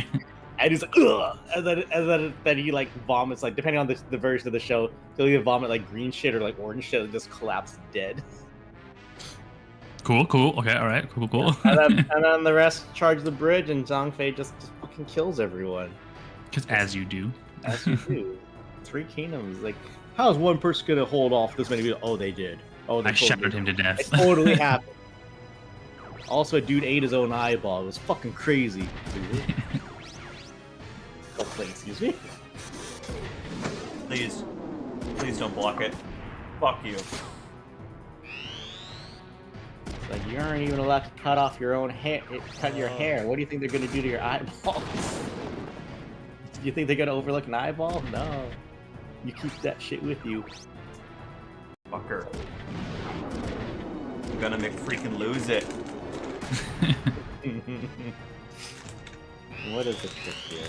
And he's like, ugh! And then he like vomits, like depending on the version of the show, he'll either vomit like green shit or like orange shit and just collapse dead. Cool. Okay, all right, cool. And then the rest charge the bridge, and Zhang Fei just fucking kills everyone. Because as you do. As you do. Three Kingdoms. Like, how is one person gonna hold off this many people? Oh, they did. Oh, they I shouted him to death. It totally happened. Also, a dude ate his own eyeball. It was fucking crazy. Oh, please, excuse me. Please don't block it. Fuck you. It's like, you aren't even allowed to cut off your own hair. Cut your hair. What do you think they're gonna do to your eyeballs? You think they're gonna overlook an eyeball? No. You keep that shit with you. Fucker. I'm gonna make freaking lose it. What is the trick here?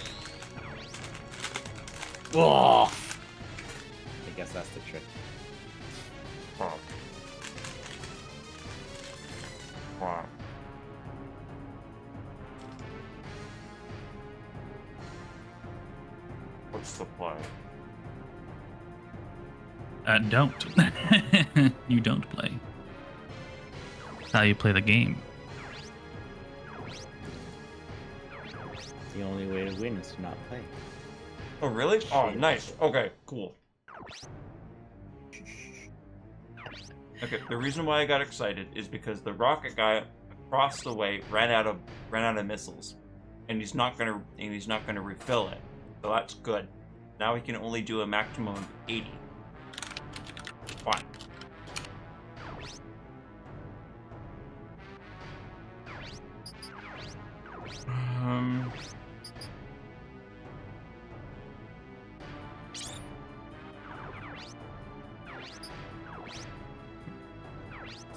Oh! I guess that's the trick. Wow. Wow. What's the play? Don't. You don't play. That's how you play the game. The only way to win is to not play. Oh, really? Oh, nice. Okay, cool. Okay, the reason why I got excited is because the rocket guy across the way ran out of missiles, and he's not gonna refill it. So that's good. Now he can only do a maximum of 80. Fine.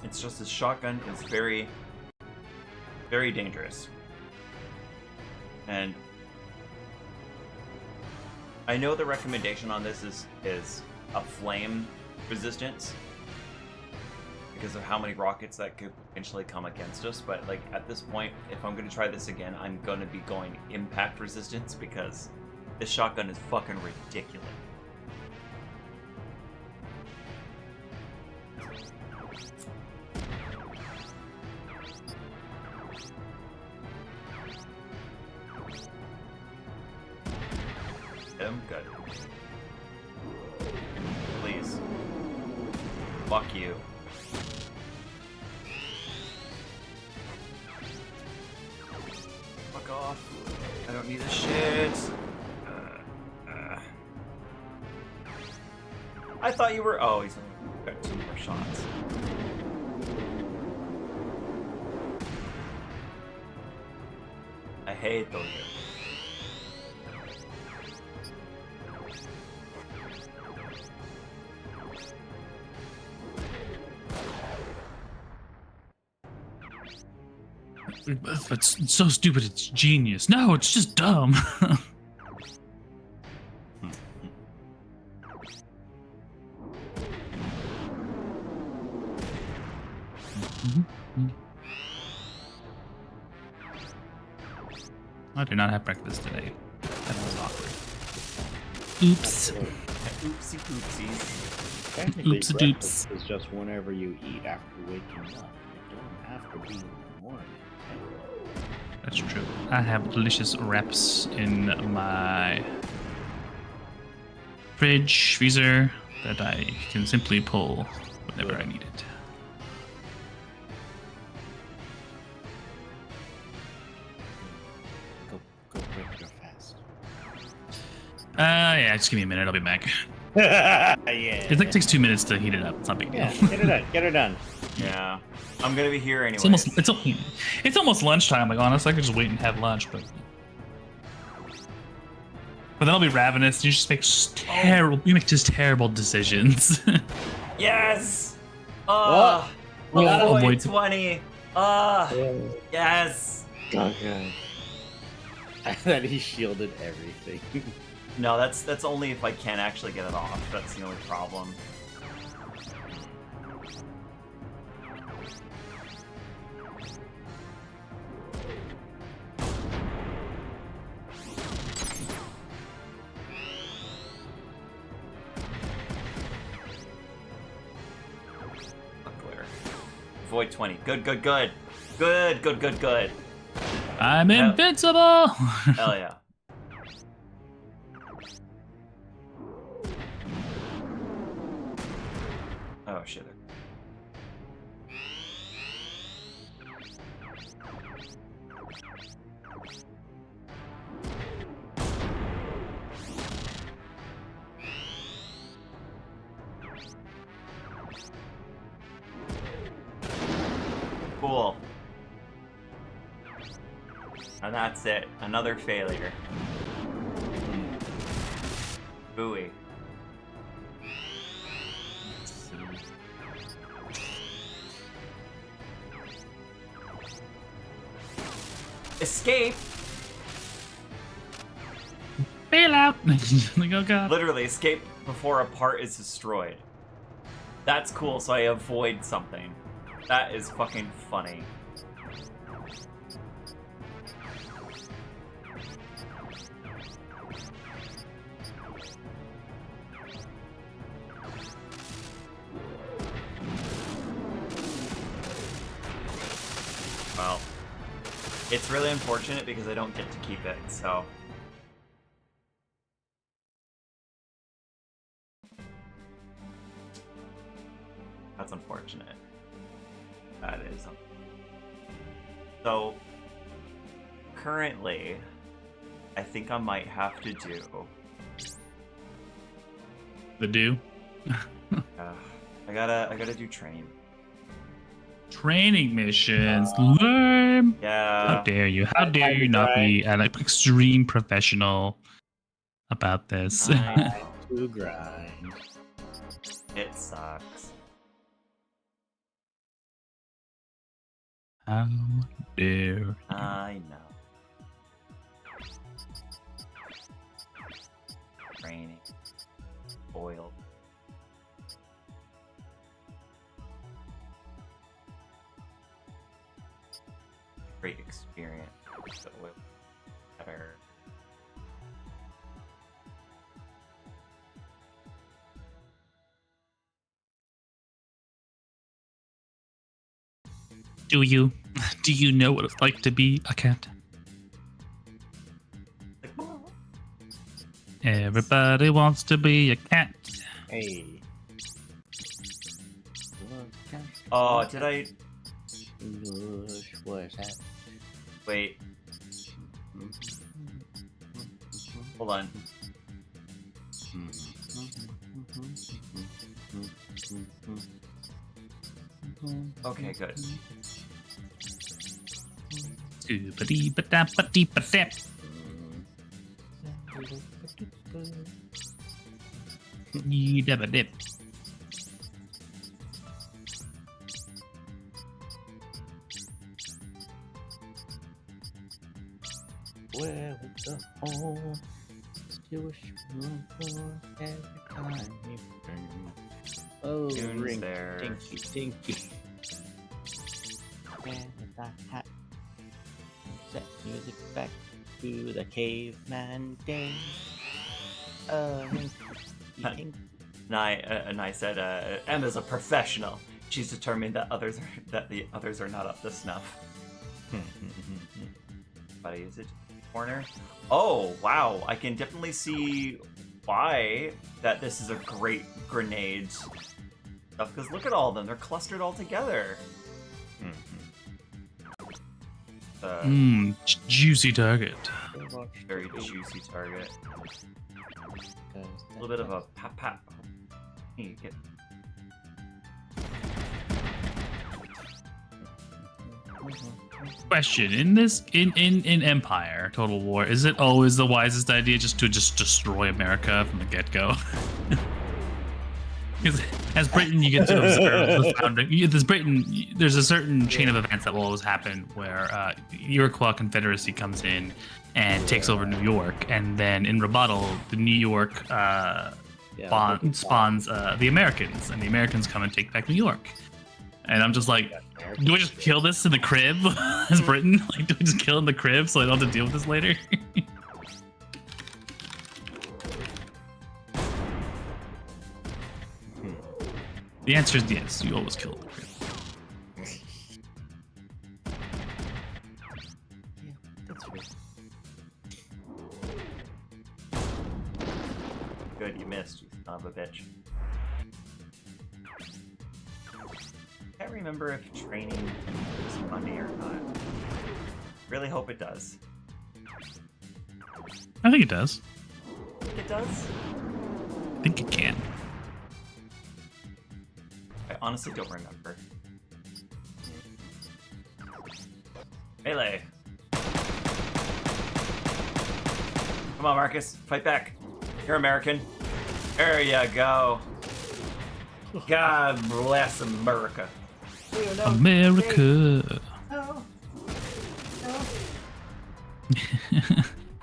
It's just his shotgun is very, very dangerous. And I know the recommendation on this is a flame resistance because of how many rockets that could potentially come against us. But like at this point, if I'm gonna try this again, I'm gonna be going impact resistance because this shotgun is fucking ridiculous. Him? Good. Please. Fuck you. Fuck off. I don't need this shit. I thought you were. Oh, he's only got 2 more shots. I hate those guys. It's so stupid, it's genius. No, it's just dumb. I did not have breakfast today. That was awkward. Oops. Oopsie poopsies. Technically, Oops-a-doops. breakfast is just whenever you eat after waking up. It don't have to be in the morning. That's true. I have delicious wraps in my freezer that I can simply pull whenever I need it. Go break your fast. Yeah, just give me a minute. I'll be back. Yeah. It like takes 2 minutes to heat it up. It's not a big deal. Yeah, get her done. Get her done. Yeah. I'm gonna be here anyway. It's almost lunchtime. Like honestly, I could just wait and have lunch, but then I'll be ravenous. You just make terrible. You make just terrible decisions. Yes! What? Oh, boy. 20! Yes! Okay. That he shielded everything. No, that's only if I can't actually get it off. That's the only problem. Clear. Void 20. Good, good, good. Good, good, good, good. I'm invincible. Hell yeah. Oh shit. Cool. And that's it. Another failure. Buoy. Escape! Bail out. Like, oh god. Literally, escape before a part is destroyed. That's cool, so I avoid something. That is fucking funny. Well, it's really unfortunate because I don't get to keep it, so... That's unfortunate. That is. So, currently, I think I might have to do... The do. I gotta do training. Training missions. Learn. Yeah. How dare you? How dare you not be an extreme professional about this? I know. To grind. It sucks. How dare you? I know. training. Oil. Great experience. So oil better. Do you know what it's like to be a cat? Everybody wants to be a cat. Hey. Oh, did I? What is that? Wait. Hold on. Okay, good. Scoop-a-dee-ba-da-ba-dee-ba-dap. Yee-dabba-dip. Where would the home still room for every time you burn? Oh, Tunes ring, there. dinky, dinky. Where would that hat set music back to the caveman days? Rinky, dinky. Nye said, Emma's a professional. She's determined that the others are not up to snuff. Buddy, is it corner? Oh wow, I can definitely see why that this is a great grenade stuff. Because look at all of them; they're clustered all together. Juicy target. Very juicy target. A little bit of a pap. You get. Question: in Empire Total War, is it always the wisest idea just to destroy America from the get-go? Because as Britain, you get to observe the founding. There's a certain chain of events that will always happen where Iroquois Confederacy comes in and takes over New York, and then in rebuttal, the New York spawns the Americans, and the Americans come and take back New York. And I'm just like, do we just kill this in the crib as Britain? Like, do we just kill in the crib so I don't have to deal with this later? The answer is yes. You always kill in the crib. Yeah, that's right. Good, you missed, you son of a bitch. I can't remember if training is funny or not. Really hope it does. I think it does. Think it does? I think it can. I honestly don't remember. Melee! Come on, Marcus, fight back. You're American. There you go. God bless America. America. No. No.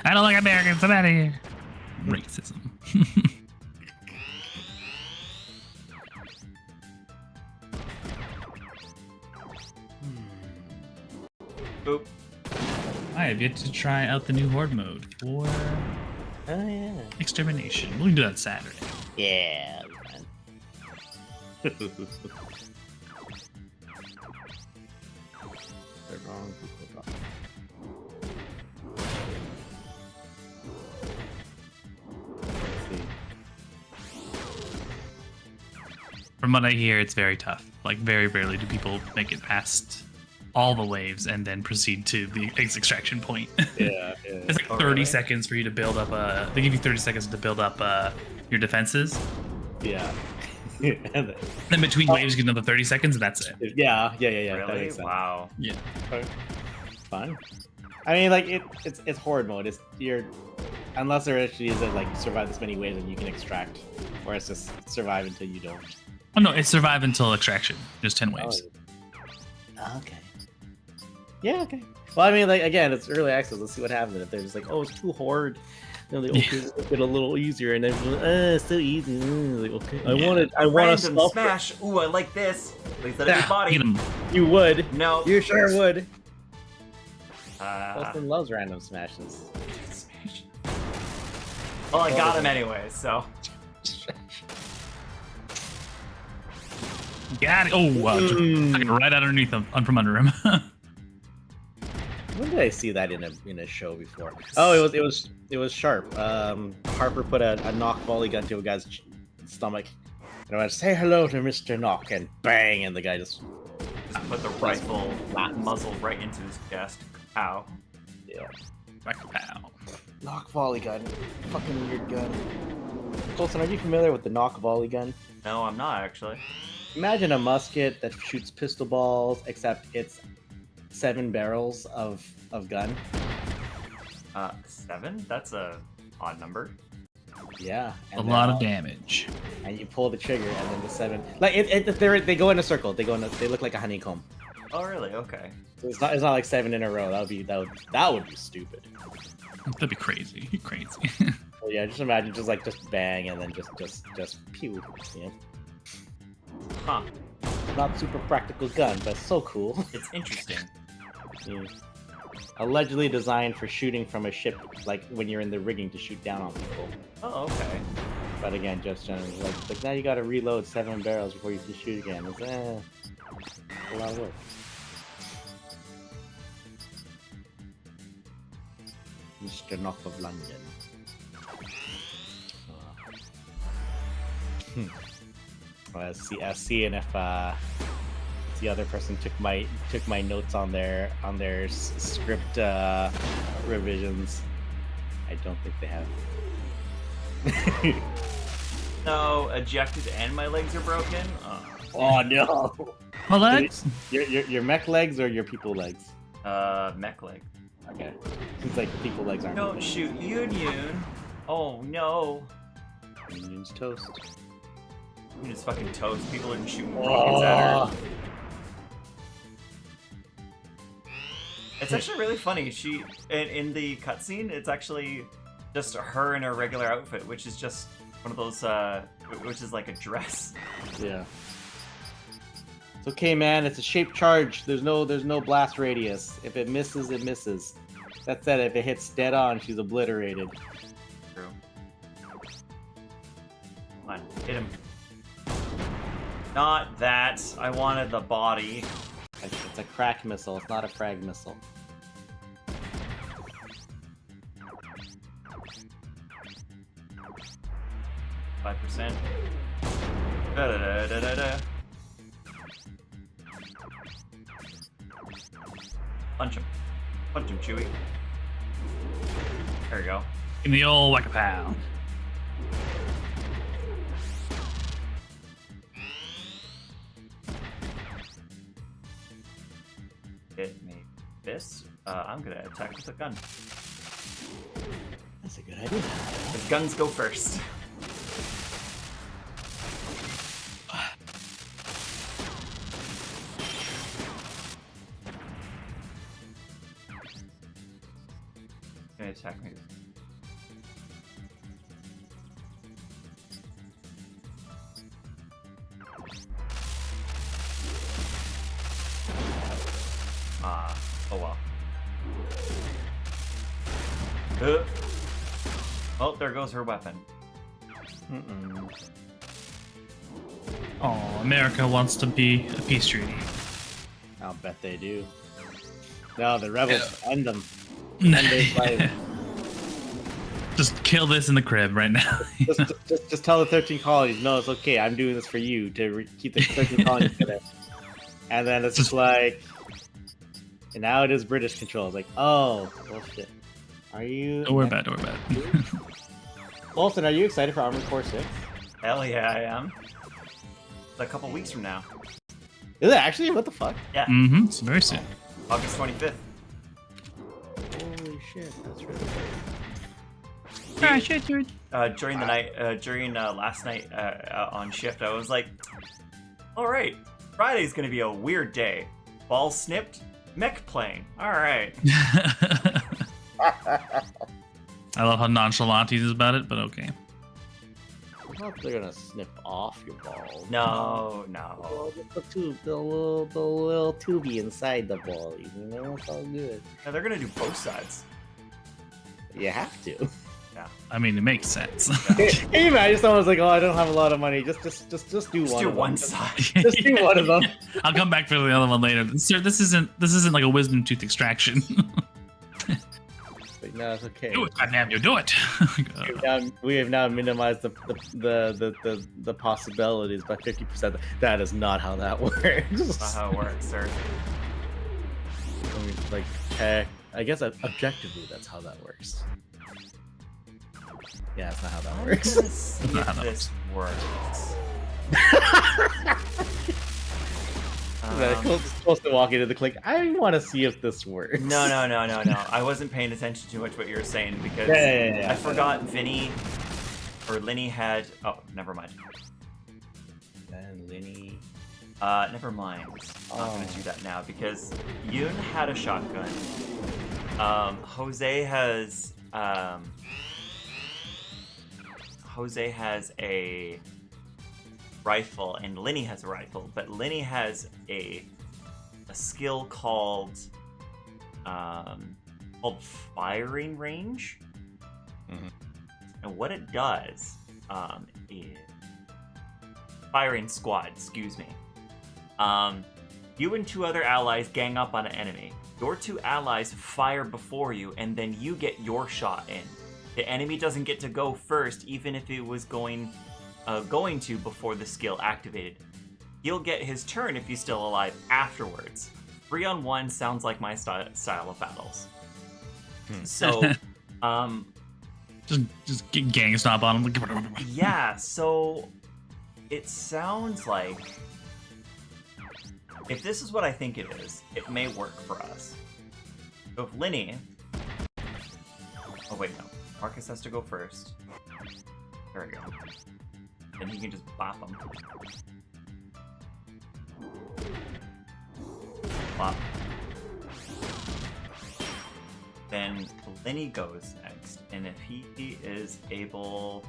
I don't like Americans. I'm out of here. Racism. Boop. I have yet to try out the new Horde mode for Oh yeah. extermination. We can do that Saturday. Yeah. The wrong people talk. Let's see. From what I hear, it's very tough. Like, very rarely do people make it past all the waves and then proceed to the extraction point. Yeah. It's like Oh, 30 really? seconds for you to build up they give you 30 seconds to build up your defenses. Yeah. Then between waves, you get another 30 seconds, and that's it. Yeah. That Really? makes sense. Wow. Yeah. Fun. I mean, like it's horde mode. Unless there actually is like survive this many waves and you can extract, or it's just survive until you don't. Oh no, it's survive until extraction. Just 10 waves. Oh, okay. Yeah. Okay. Well, I mean, like again, it's early access. Let's see what happens if there's like, oh, it's too horde. They're like, okay, let's get a little easier, and then so easy. Like, okay, I want to Random smash. Ooh, I like this. Please let it be body. Hit him. You would. No. You sure would. Uh, Colston loves random smashes. smash. Well, I got him anyway, so. Got it. Oh, wow. Fucking right underneath him, from under him. When did I see that in a show before? Oh, it was Sharp. Harper put a knock volley gun to a guy's stomach, and I went, "Say hello to Mr. Knock," and bang, and the guy just Put the rifle muzzle right into his chest. Ow. yeah. Pow. Knock volley gun, fucking weird gun. Colston, are you familiar with the knock volley gun? No, I'm not actually. Imagine a musket that shoots pistol balls, except it's 7 barrels of gun. 7? That's a odd number. Yeah, A lot of damage. And you pull the trigger, and then the 7 like they go in a circle. They look like a honeycomb. Oh, really? Okay. So it's not like 7 in a row. That would be stupid. That'd be crazy. Crazy. Well, yeah, just imagine just bang and then just pew. You know? Huh. Not super practical gun, but so cool. It's interesting. Yeah. Allegedly designed for shooting from a ship, like when you're in the rigging to shoot down on people. Oh, okay. But again, just generally, like now you gotta reload 7 barrels before you can shoot again. It's a lot of work. Mr. Knock of London. Seeing if the other person took my notes on their script revisions. I don't think they have. No, ejected and my legs are broken. Oh no! My legs? Your mech legs or your people legs? Mech leg. Okay. Seems like people legs aren't. Don't shoot Union. Oh no. Union's toast. Union's fucking toast. People are shooting rockets at her. It's actually really funny. She in the cutscene, it's actually just her in her regular outfit, which is just one of those, which is like a dress. Yeah. It's okay, man. It's a shaped charge. There's no blast radius. If it misses, it misses. That said, if it hits dead on, she's obliterated. True. Come on, hit him. Not that. I wanted the body. It's a crack missile. It's not a frag missile. %. Da-da-da-da-da-da. Punch him. Punch him, Chewie. There you go. In the old whack-a-pow. Hit me. This. I'm gonna attack with a gun. That's a good idea. The guns go first. Gonna attack me. Oh well. Oh, there goes her weapon. Oh, America wants to be a peace treaty. I'll bet they do. No, the rebels end them. End their life. Just kill this in the crib right now. just tell the 13 colonies, no, it's okay. I'm doing this for you to keep the 13 colonies together. And then it's just like, and now it is British control. It's like, oh, bullshit. Are you? We're bad. We're bad. Colston, are you excited for Armored Core 6? Hell yeah, I am. It's a couple weeks from now. Is it actually? What the fuck? Yeah. Mm-hmm. It's very soon. August 25th. Holy shit, that's really Dude. During the night, during last night on shift, I was like, all right, Friday's gonna be a weird day. Ball snipped, mech playing. All right. I love how nonchalant he is about it, but okay. I thought they're gonna snip off your ball. No, no. Well, the little tubey inside the ball, you know, it's all good. No, they're gonna do both sides. You have to. I mean, it makes sense. Hey man, I just thought I was like, oh, I don't have a lot of money. Just do Just one. do of one them. side. Just do one of them. I'll come back for the other one later. Sir, this isn't like a wisdom tooth extraction. Like, no, it's okay. Do it, goddamn you, do it. We have now minimized the possibilities by 50%. That is not how that works. That's not how it works, sir. I mean, like, I guess objectively, that's how that works. Yeah, that's not how that I'm works. gonna see if this works. Close to walking to the click. I want to see if this works. No. I wasn't paying attention too much what you were saying because Yeah. I forgot Linny had. Oh, never mind. And Linny. Never mind. I'm not gonna do that now because Yoon had a shotgun. Jose has a rifle and Linny has a rifle, but Linny has a skill called firing range. Mhm. And what it does is firing squad, excuse me. You and 2 other allies gang up on an enemy. Your 2 allies fire before you, and then you get your shot in. The enemy doesn't get to go first, even if it was going to before the skill activated. He'll get his turn if he's still alive afterwards. 3-on-1 sounds like my style of battles. So, just get gang stomp on him. yeah, so it sounds like if this is what I think it is, it may work for us. So if Linny... Oh wait, no. Marcus has to go first. There we go. And he can just bop him. Bop. Then Linny goes next, and if he is able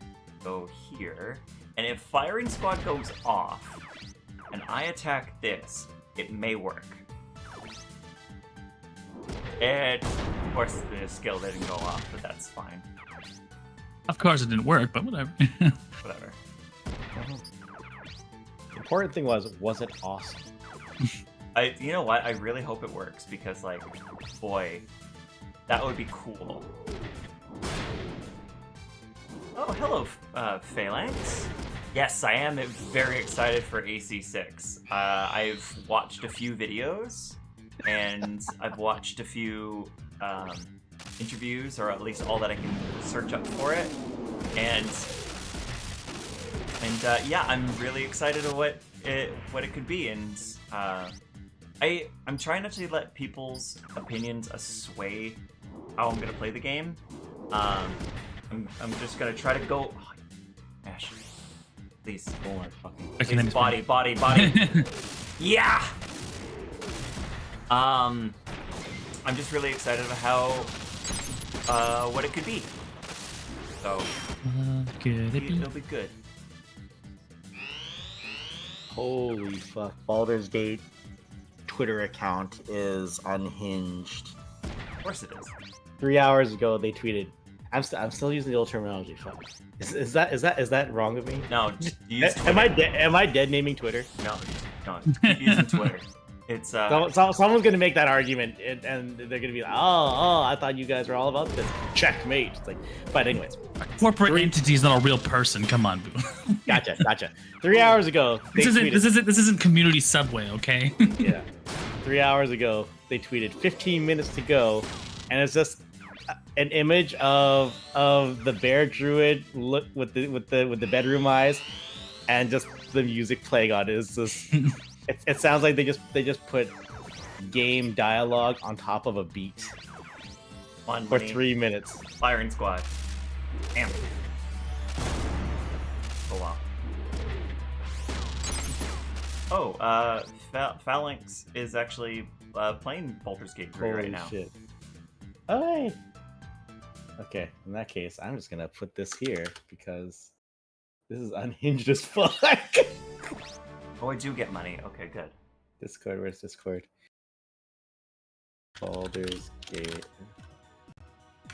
to go here, and if firing squad goes off, and I attack this, it may work. And of course the skill didn't go off, but that's fine. Of course it didn't work, but whatever. Whatever. The important thing was it awesome? You know what? I really hope it works because, like, boy, that would be cool. Oh, hello, Phalanx. Yes, I am very excited for AC6. I've watched a few videos, and I've watched a few interviews, or at least all that I can search up for it. And yeah, I'm really excited at what it could be. And I'm trying not to let people's opinions sway how I'm gonna play the game. I'm just gonna try to go. Oh, Ash, please. Oh my fucking. Okay, Please, body. Yeah. I'm just really excited about how what it could be. So it'll be good. Holy fuck! Baldur's Gate Twitter account is unhinged. Of course it is. 3 hours ago, they tweeted. I'm still using the old terminology. Fuck. Is that wrong of me? No, use Am I dead naming Twitter? No, keep using Twitter. It's someone's gonna make that argument, and they're gonna be like, oh, I thought you guys were all about this. Checkmate. It's like, but anyways, corporate entity's not a real person. Come on, boo. Gotcha. 3 hours ago, This isn't community Subway, okay? Yeah. 3 hours ago, they tweeted 15 minutes to go, and it's just an image of the bear druid look with the bedroom eyes, and just the music playing on it. It's just it sounds like they just put game dialogue on top of a beat for 3 minutes. Firing squad. Damn. Oh wow. Oh, Phalanx is actually playing Baldur's Gate 3 right now. Shit. Oh, hey. Okay, in that case, I'm just gonna put this here because this is unhinged as fuck. Oh, I do get money. Okay, good. Discord, where's Discord? Baldur's Gate.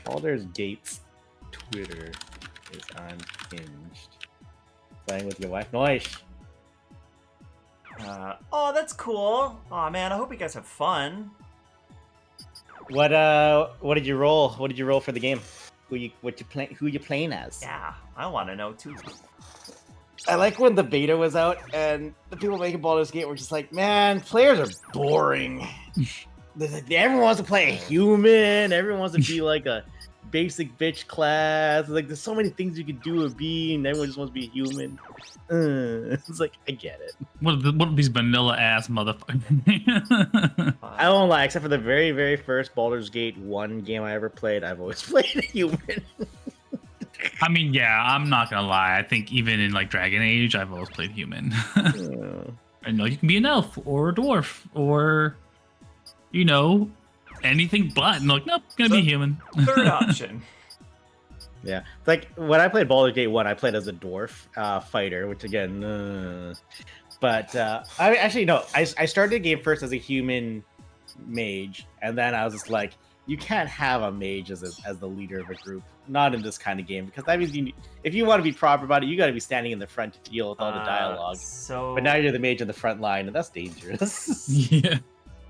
Baldur's Gate's Twitter is unhinged. Playing with your wife? Nice. Oh, that's cool. Oh man, I hope you guys have fun. What did you roll? What did you roll for the game? Who you playing as? Yeah, I want to know too. I like when the beta was out and the people making Baldur's Gate were just like, man, players are boring. Everyone wants to play a human. Everyone wants to be like a basic bitch class. Like, there's so many things you can do with being. Everyone just wants to be a human. It's like, I get it. What are these vanilla ass motherfuckers? I won't lie, except for the very, very first Baldur's Gate 1 game I ever played, I've always played a human. I mean, yeah, I'm not gonna lie. I think even in like Dragon Age, I've always played human. And you can be an elf or a dwarf or, you know, anything but. And like, nope, gonna be human. Third option. Yeah, like when I played Baldur's Gate 1, I played as a dwarf fighter, which again, but I actually no, I started the game first as a human mage, and then I was just like, you can't have a mage as the leader of a group, not in this kind of game, because that means if you want to be proper about it, you got to be standing in the front to deal with all the dialogue. But now you're the mage in the front line, and that's dangerous. Yeah.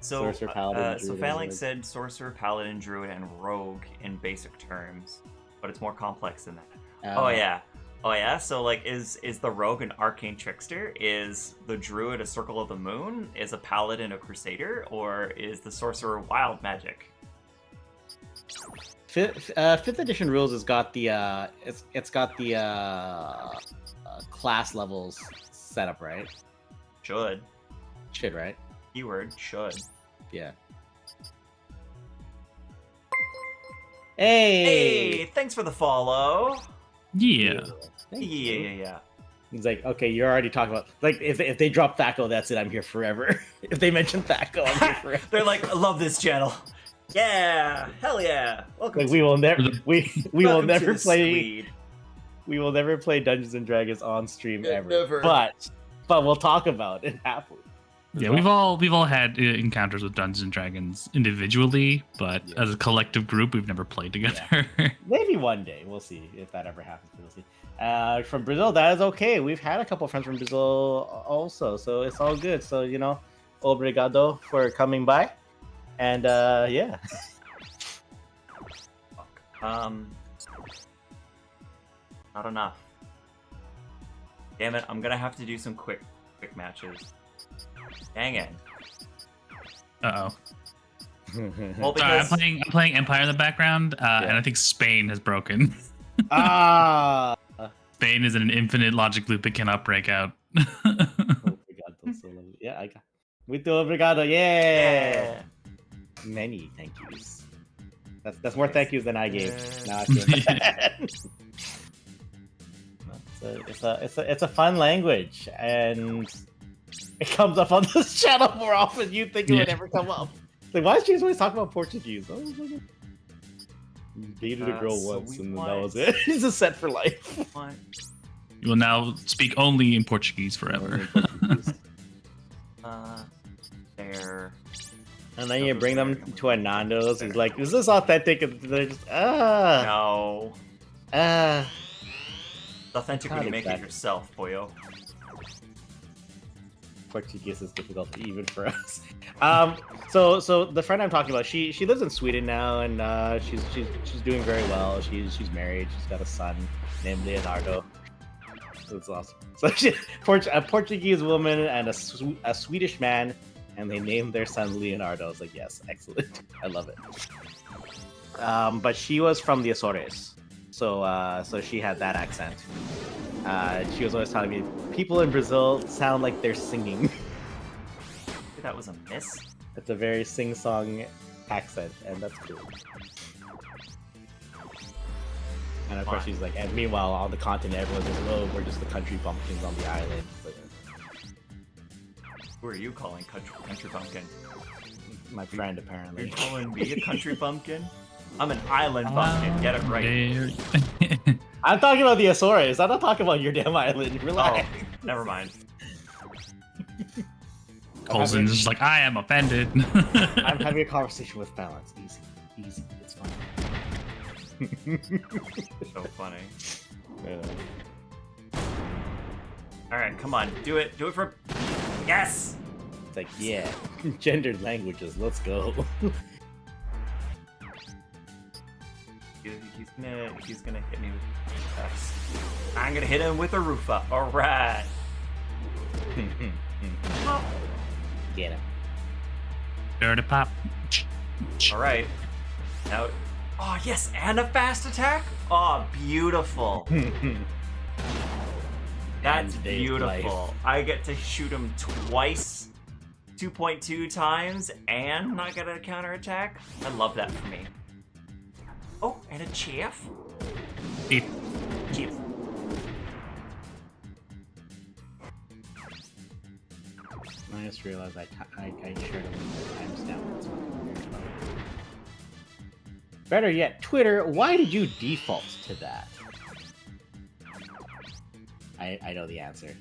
So, Sorcerer, Paladin, so Druid, Phalanx Wizard. said sorcerer, paladin, druid, and rogue in basic terms, but it's more complex than that. Oh yeah. So like, is the rogue an arcane trickster? Is the druid a circle of the moon? Is a paladin a crusader? Or is the sorcerer wild magic? Fifth edition rules has got the it's got the class levels set up, right? Should. Right? Keyword should. Yeah. Hey! Hey, thanks for the follow. Yeah. Thank you. Yeah. He's like, okay, you're already talking about, like, if they drop Thaco, that's it. I'm here forever. If they mention Thaco, I'm here forever. They're like, I love this channel. Yeah, hell yeah. Welcome. Like, we will never we will welcome to never the play Swede. we will never play Dungeons and Dragons on stream ever. Never. But we'll talk about it happily. Yeah, we've all had encounters with Dungeons and Dragons individually, but Yeah. as a collective group, we've never played together. Maybe one day. We'll see if that ever happens. We'll see. From Brazil, that is okay. We've had a couple friends from Brazil also, so it's all good. So, you know, obrigado for coming by. And, yeah. Not enough. Damn it, I'm gonna have to do some quick matches. Dang it. Uh-oh. Well, Sorry, I'm because playing Empire in the background, and I think Spain has broken. Ah! Spain is in an infinite logic loop it cannot break out. Obrigado, so lovely. Yeah, I got. Muito obrigado. Yeah. yeah. Many thank yous. That's more thank yous than I gave. Yeah. No, I feel bad. It's a fun language, and it comes up on this channel more often than you think it would ever come up. Like, why is James always talking about Portuguese? Oh, dated a girl so once, we and then that want- was it. He's a set for life. What? You will now speak only in Portuguese forever. There. And then you bring them to a Nando's. He's like, "Is this authentic?" And they're just, ah, No. ah. It's authentic when How you did make that- it yourself, boyo. Portuguese is difficult even for us. So the friend I'm talking about, she lives in Sweden now, and she's doing very well. She's married. She's got a son named Leonardo. That's awesome. So a Portuguese woman and a Swedish man, and they named their son Leonardo. I was like, yes, excellent. I love it. But she was from the Azores, so she had that accent. She was always telling me people in Brazil sound like they're singing. That was a miss. It's a very sing-song accent, and that's cool. And of course, she's like, and meanwhile, on the continent, everyone's just, oh, we're just the country bumpkins on the island. But, Who are you calling country bumpkin? my friend, You're apparently. calling me a country bumpkin? I'm an island bumpkin. Get it right. I'm talking about the Azores. I'm not talking about your damn island. Relax. Oh, never mind. Colston is just like, I am offended. I'm having a conversation with balance. Easy, easy. It's fine. So funny. All right, come on, do it. Do it for. Yes. It's like, yeah, gendered languages. Let's go. He's gonna hit me with X. I'm gonna hit him with a Rufa. All right. Get him. Dirty pop. All right. Now. Oh yes, and a fast attack. Oh, beautiful. That's beautiful. I get to shoot him twice, 2.2 times, and not get a counterattack. I love that for me. Oh, and a chief. Chief. I just realized I shared a timestamp. That's fucking weird. Better yet, Twitter, why did you default to that? I know the answer.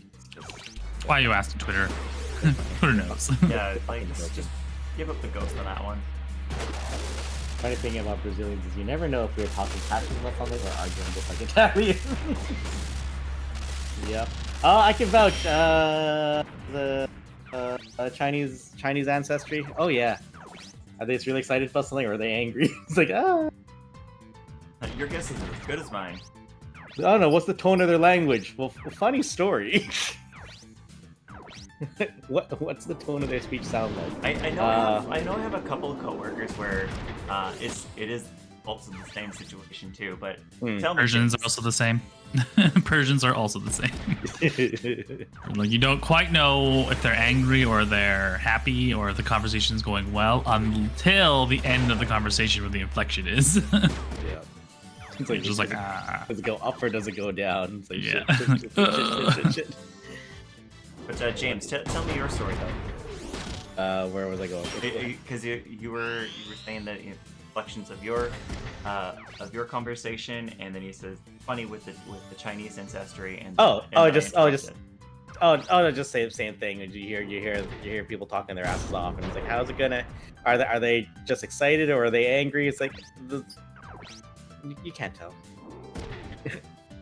Why are you asking Twitter? Twitter knows. Yeah, like just give up the ghost on that one. Funny thing about Brazilians is you never know if we're talking passion about something or arguing just like Italian. Yep. Oh, I can vouch. The Chinese ancestry. Oh yeah. Are they just really excited about something, or are they angry? It's like, ah. Your guess is as good as mine. I don't know. What's the tone of their language? Well, funny story. What's the tone of their speech sound like? I know I have a couple of coworkers where it is also the same situation too. But tell me, Persians are also the same. Persians are also the same. Like you don't quite know if they're angry or they're happy or the conversation's going well until the end of the conversation where the inflection is. Yeah. It's like, just like, does it go up or does it go down? It's like, yeah. shit. But James, tell me your story though. Where was I going? Because you were saying that reflections of your conversation, and then he says funny with the Chinese ancestry and just say the same thing. And you hear people talking their asses off, and it's like, how's it gonna? Are they just excited or are they angry? It's like you can't tell.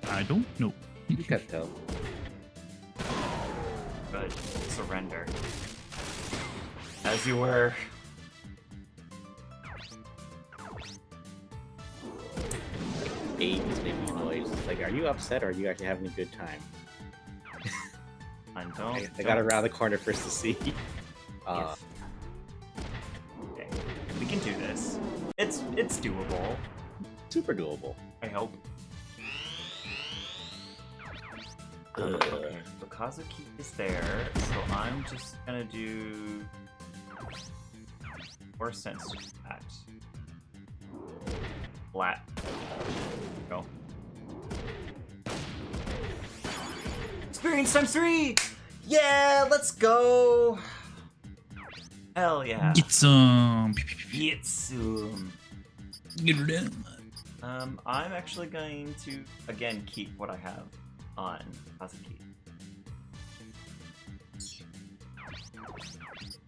I don't know. You can't tell. But surrender, as you were. Babies making noise. Like, are you upset or are you actually having a good time? I don't. I got around the corner first to see. Yes. Okay, we can do this. It's doable. Super doable. I hope. Okay, so Kazuki is there, so I'm just gonna do more sense at flat. Go. Experience times 3! Yeah, let's go! Hell yeah. Get some. Get some. Get her done. I'm actually going to, again, keep what I have on Kazuki.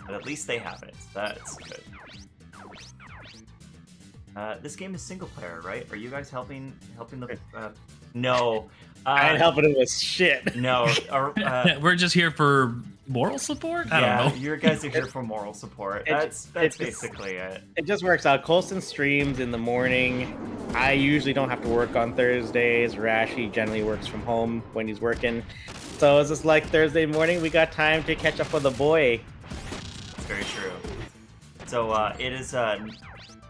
But at least they have it. That's good. This game is single player, right? Are you guys helping the? No. I ain't helping it with shit. No. We're just here for moral support. I don't know. You guys are here for moral support. That's basically it. It just works out. Colston streams in the morning. I usually don't have to work on Thursdays. Rashi generally works from home when he's working. So it's just like Thursday morning, we got time to catch up with the boy. That's very true. So it is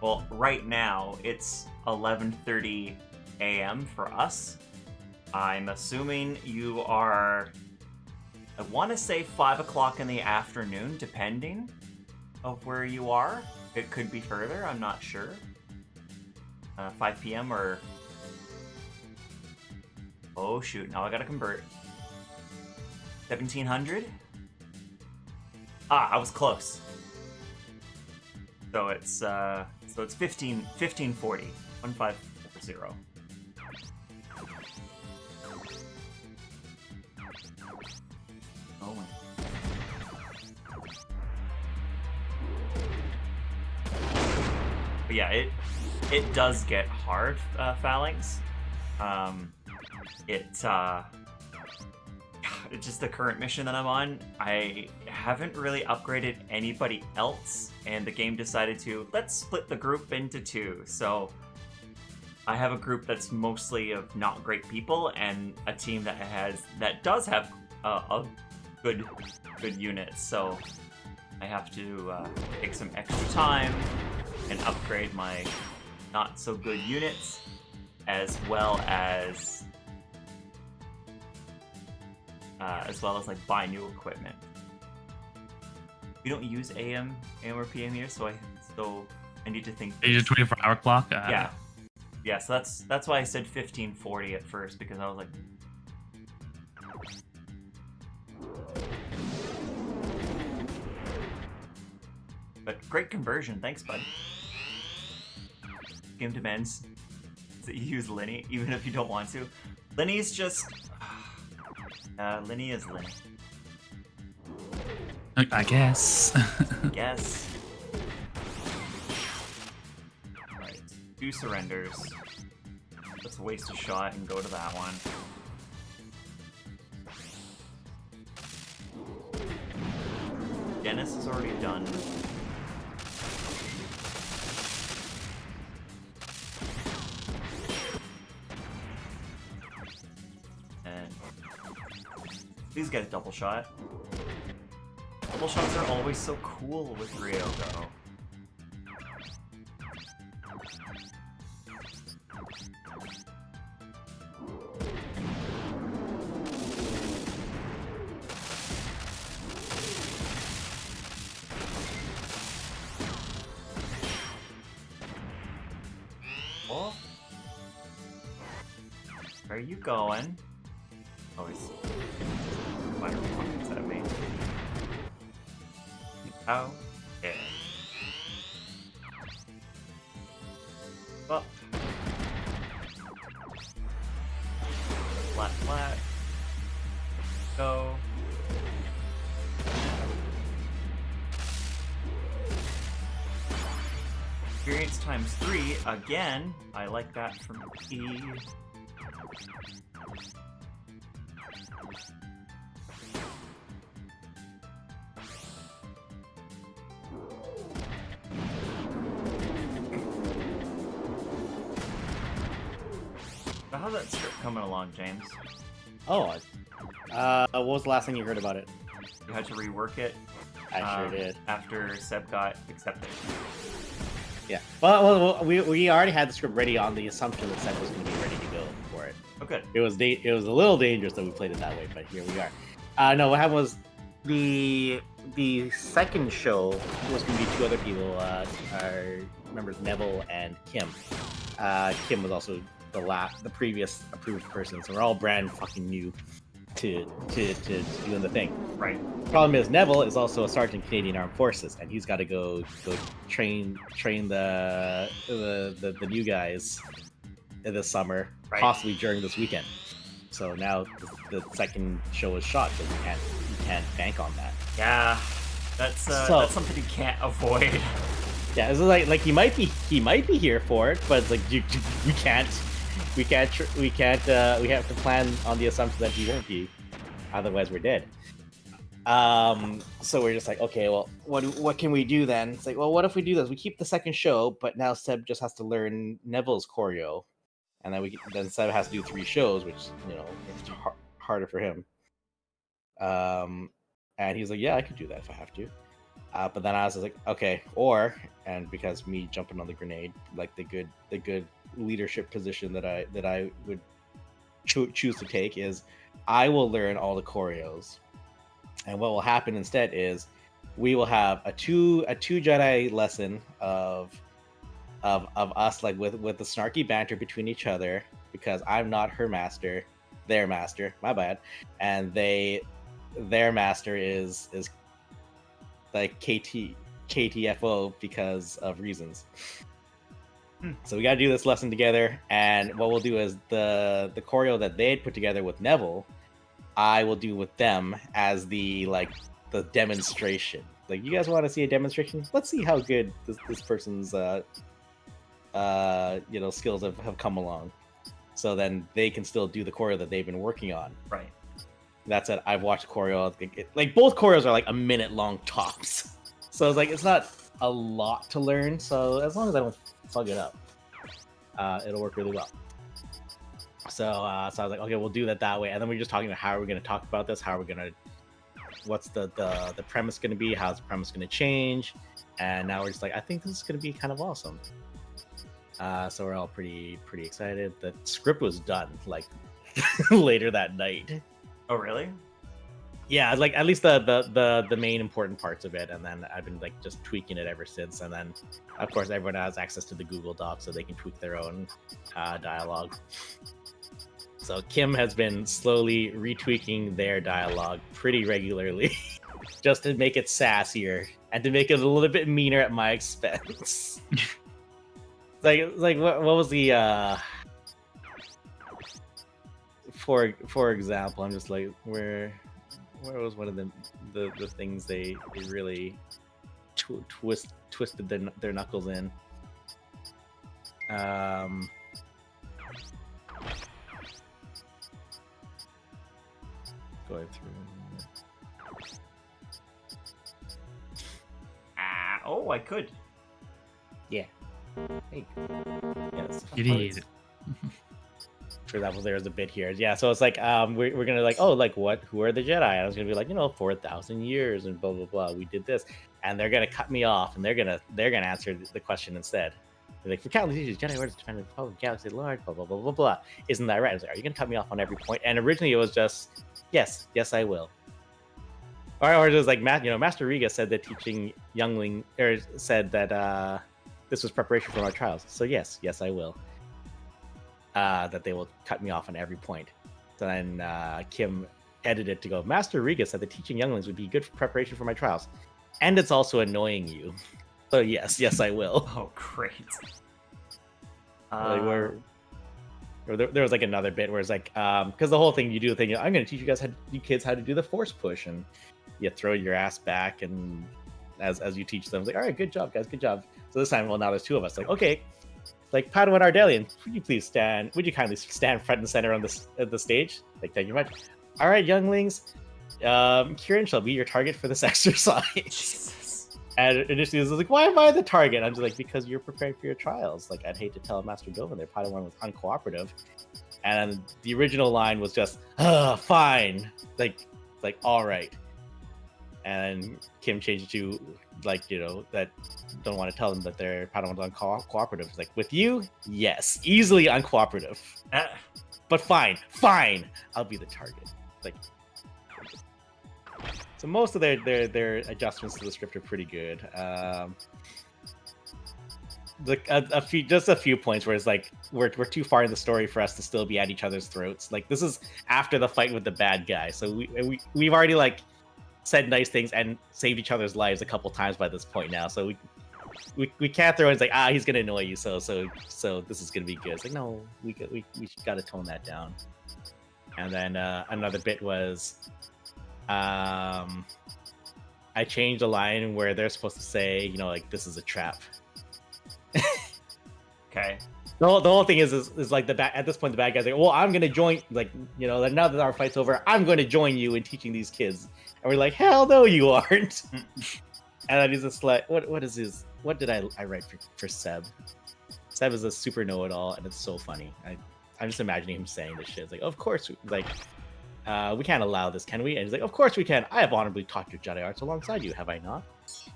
well, right now it's 11:30 a.m. for us. I'm assuming you are, I want to say 5 o'clock in the afternoon, depending of where you are. It could be further, I'm not sure. 5 p.m. or... Oh shoot, now I gotta convert. 1700? Ah, I was close. So it's So it's 1540. 1540. Oh my. But yeah, it does get hard, Phalanx. It's just the current mission that I'm on. I haven't really upgraded anybody else, and the game decided to let's split the group into two. So I have a group that's mostly of not great people, and a team that does have a good units. So I have to take some extra time and upgrade my not so good units, as well as like buy new equipment. We don't use AM or PM here, so I need to think. Is it 24-hour clock? Yeah. So that's why I said 1540 at first, because I was like. But great conversion, thanks, bud. Game demands that you use Linny, even if you don't want to. Linny's just. Linny is Linny. I guess. Guess. Right. 2 surrenders. Let's waste a shot and go to that one. Dennis is already done. And these guys double shot. Double shots are always so cool with Ryogo. Oh. Where are you going? Oh, he's firing rockets at me. Oh, yeah. Up. Flat. Go. Experience times 3 again. I like that from P. So how's that script coming along, James? Oh, what was the last thing you heard about it? You had to rework it. I sure did. After Seb got accepted. Yeah. Well, we already had the script ready on the assumption that Seb was going to be ready to go for it. Oh, good. It was a little dangerous that we played it that way, but here we are. No, what happened was the second show was going to be 2 other people. Our members Neville and Kim. Kim was also the previous approved person, so we're all brand fucking new to doing the thing. Right. Problem is Neville is also a sergeant in Canadian Armed Forces, and he's got to go train the new guys this summer, right, possibly during this weekend. So now the second show is shot because you can't bank on that. Yeah, that's something you can't avoid. Yeah, it's like he might be here for it, but it's like we can't. We have to plan on the assumption that he won't be, otherwise we're dead. So we're just like, okay, well, what can we do then? It's like, well, what if we do this? We keep the second show, but now Seb just has to learn Neville's choreo, and then Seb has to do 3 shows, which it's harder for him. And he's like, yeah, I could do that if I have to. But then I was like, okay, and because me jumping on the grenade, like the good leadership position that I would choose to take is, I will learn all the choreos, and what will happen instead is we will have a two Jedi lesson of us, like with the snarky banter between each other, because I'm not her master, their master, my bad, and their master is like KTFO because of reasons. So we got to do this lesson together, and what we'll do is the choreo that they had put together with Neville, I will do with them as the demonstration. Like, you guys want to see a demonstration? Let's see how good this person's skills have come along. So then they can still do the choreo that they've been working on. Right. That said, I've watched choreo. Like, both choreos are like a minute long tops. So it's like, it's not a lot to learn. So as long as I don't fuck it up, it'll work really well. So I was like, okay, we'll do that way. And then we're just talking about how are we going to talk about this? How are we going to, what's the premise going to be? How's the premise going to change? And now we're just like, I think this is going to be kind of awesome. So we're all pretty excited. The script was done like later that night. Oh, really? Yeah, like at least the main important parts of it, and then I've been like just tweaking it ever since. And then, of course, everyone has access to the Google Doc, so they can tweak their own dialogue. So Kim has been slowly retweaking their dialogue pretty regularly, just to make it sassier and to make it a little bit meaner at my expense. like what was the for example, I'm just like, where was one of the things they really twisted their knuckles in? Going through. Oh, I could. Yeah. Hey. Yes. Idiot. For example, there's a bit here. Yeah, so it's like we're gonna like, oh, like what? Who are the Jedi? And I was gonna be like, 4,000 years and blah blah blah. We did this, and they're gonna cut me off, and they're gonna answer the question instead. They're like, for countless ages, Jedi orders to defend the Republic, galaxy at large, blah blah blah blah blah. Isn't that right? I was like, are you gonna cut me off on every point? And originally it was just, yes, I will. Or it was like, Master Riga said that teaching youngling, or said that this was preparation for our trials. So yes, I will. That they will cut me off on every point. So then Kim edited to go, Master Riga said that teaching younglings would be good for preparation for my trials. And it's also annoying you. So yes, I will. Oh, great. Like there was like another bit where it's like, because the whole thing, you do the thing, I'm going to teach you kids how to do the force push, and you throw your ass back, and as you teach them, it's like, all right, good job, guys, good job. So this time, well, now there's two of us. Like, okay, like Padawan Ardelian, would you kindly stand front and center on the stage? Like, thank you very much. All right, younglings, Kieran shall be your target for this exercise. Jesus. And initially, it was like, why am I the target? I'm just like, because you're preparing for your trials. Like, I'd hate to tell Master Govan their Padawan was uncooperative. And the original line was just, fine. Like, all right. And Kim changed it to, like, that don't want to tell them that their Padawan's uncooperative. It's like, with you, yes, easily uncooperative. But fine, I'll be the target. Like, so most of their adjustments to the script are pretty good. A few points where it's like we're too far in the story for us to still be at each other's throats. Like, this is after the fight with the bad guy, so we've already like said nice things and saved each other's lives a couple times by this point now. So we can't throw in, it's like, he's gonna annoy you, so this is gonna be good. It's like, no, we gotta tone that down. And then another bit was, I changed a line where they're supposed to say, like, this is a trap. Okay. The whole thing is like at this point the bad guy's like, well, I'm gonna join, like, now that our fight's over, I'm going to join you in teaching these kids. And we're like, hell no, you aren't. And then he's just like, what did I write for Seb? Seb is a super know-it-all, and it's so funny. I'm just imagining him saying this shit. It's like, of course, like, we can't allow this, can we? And he's like, of course we can. I have honorably taught your Jedi arts alongside you, have I not?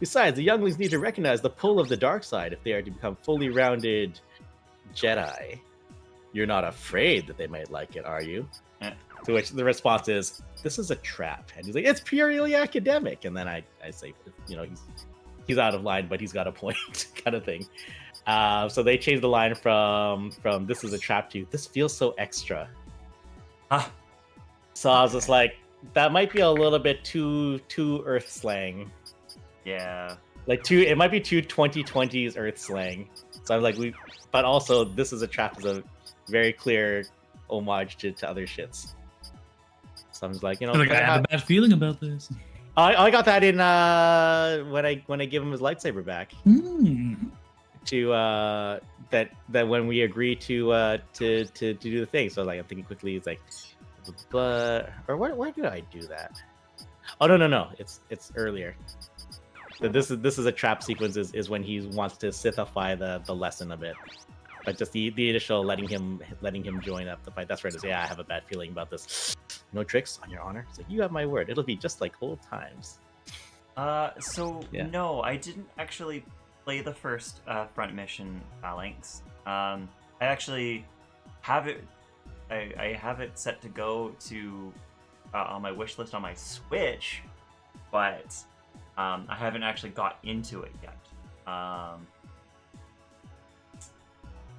Besides, the younglings need to recognize the pull of the dark side if they are to become fully rounded Jedi. You're not afraid that they might like it, are you? To which the response is, this is a trap. And he's like, it's purely academic. And then I say, he's out of line, but he's got a point, kind of thing. So they changed the line from this is a trap to this feels so extra. So I was just like, that might be a little bit too Earth slang. Yeah. Like, it might be too 2020s Earth slang. So I'm like, but also this is a trap is a very clear homage to other shits. So I'm just like, Like, I have a bad feeling about this. I got that in when I give him his lightsaber back. To that when we agree to do the thing. So like I'm thinking quickly, it's like, but or where did I do that? Oh no, it's earlier. So this is a trap sequence is when he wants to Sithify the lesson a bit. But just the initial letting him join up the fight. That's right to say, I have a bad feeling about this. No tricks on your honor. It's like, you have my word. It'll be just like old times. No, I didn't actually play the first front mission Phalanx. I actually have it. I have it set to go to on my wish list on my Switch, but I haven't actually got into it yet.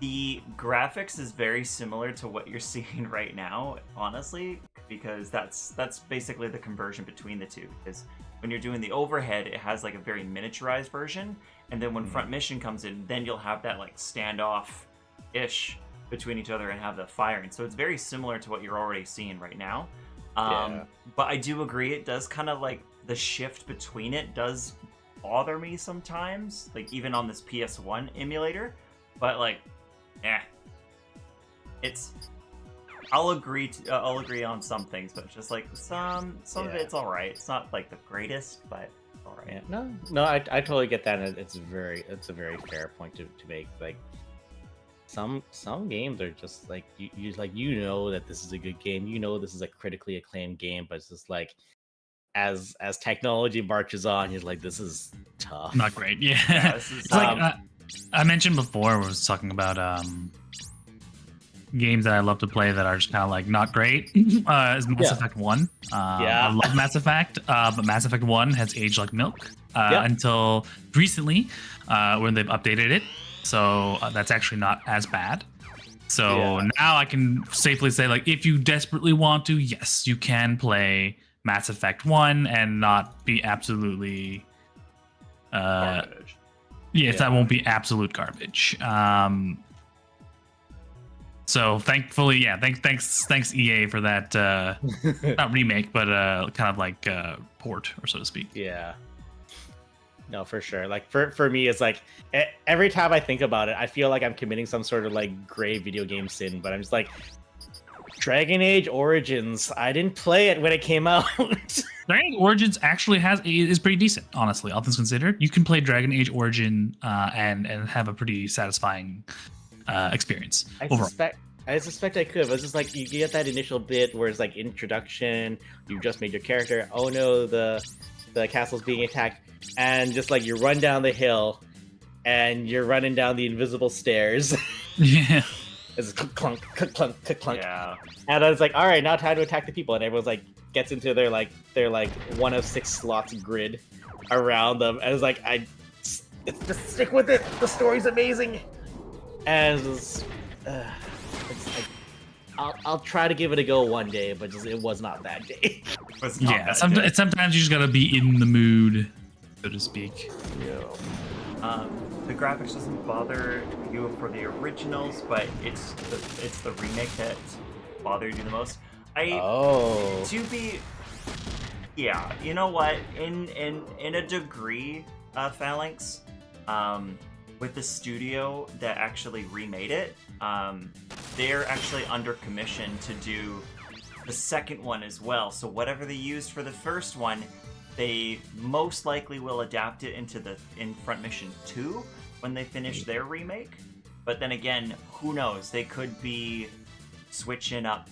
The graphics is very similar to what you're seeing right now, honestly, because that's basically the conversion between the two. Because when you're doing the overhead, it has like a very miniaturized version, and then when front mission comes in, then you'll have that like standoff-ish between each other and have the firing. So it's very similar to what you're already seeing right now. But I do agree, it does kind of like the shift between it does bother me sometimes, like even on this PS1 emulator. But like, I'll agree on some things, but just like some of it's all right. It's not like the greatest, but all right. Yeah, no, I totally get that, and it's a very fair point to make. Like some games are just like you know that this is a good game, you know this is a critically acclaimed game, but it's just like as technology marches on, you're like, this is tough. Not great. Yeah. This is, it's like I mentioned before, we was talking about games that I love to play that are just kind of like not great. Is Mass Effect 1. I love Mass Effect, but Mass Effect 1 has aged like milk until recently when they've updated it. So that's actually not as bad. So now I can safely say, like, if you desperately want to, yes, you can play Mass Effect 1 and not be absolutely garbage. Yes, that won't be absolute garbage. So thankfully, thanks EA for that not remake, but kind of like port, or so to speak. Yeah. No, for sure. Like for me, it's like every time I think about it, I feel like I'm committing some sort of like gray video game sin. But I'm just like, Dragon Age Origins. I didn't play it when it came out. Dragon Age Origins actually is pretty decent, honestly, all things considered. You can play Dragon Age Origin and have a pretty satisfying experience. I suspect I could. But it's just like you get that initial bit where it's like introduction. You just made your character. Oh no, the castle's being attacked, and just like you run down the hill, and you're running down the invisible stairs. Yeah. It's clunk, clunk, clunk. Yeah. And I was like, all right, now time to attack the people. And everyone's like, gets into their 1 of 6 slots grid around them. And it's like, just stick with it. The story's amazing. And it's like, I'll try to give it a go one day, but just it was not that day. Sometimes you just gotta be in the mood, so to speak. Yeah. The graphics doesn't bother you for the originals, but it's the remake that bothered you the most. You know what? In a degree, Phalanx, with the studio that actually remade it, they're actually under commission to do the second one as well. So whatever they used for the first one, they most likely will adapt it in Front Mission 2 when they finish their remake. But then again, who knows? They could be switching up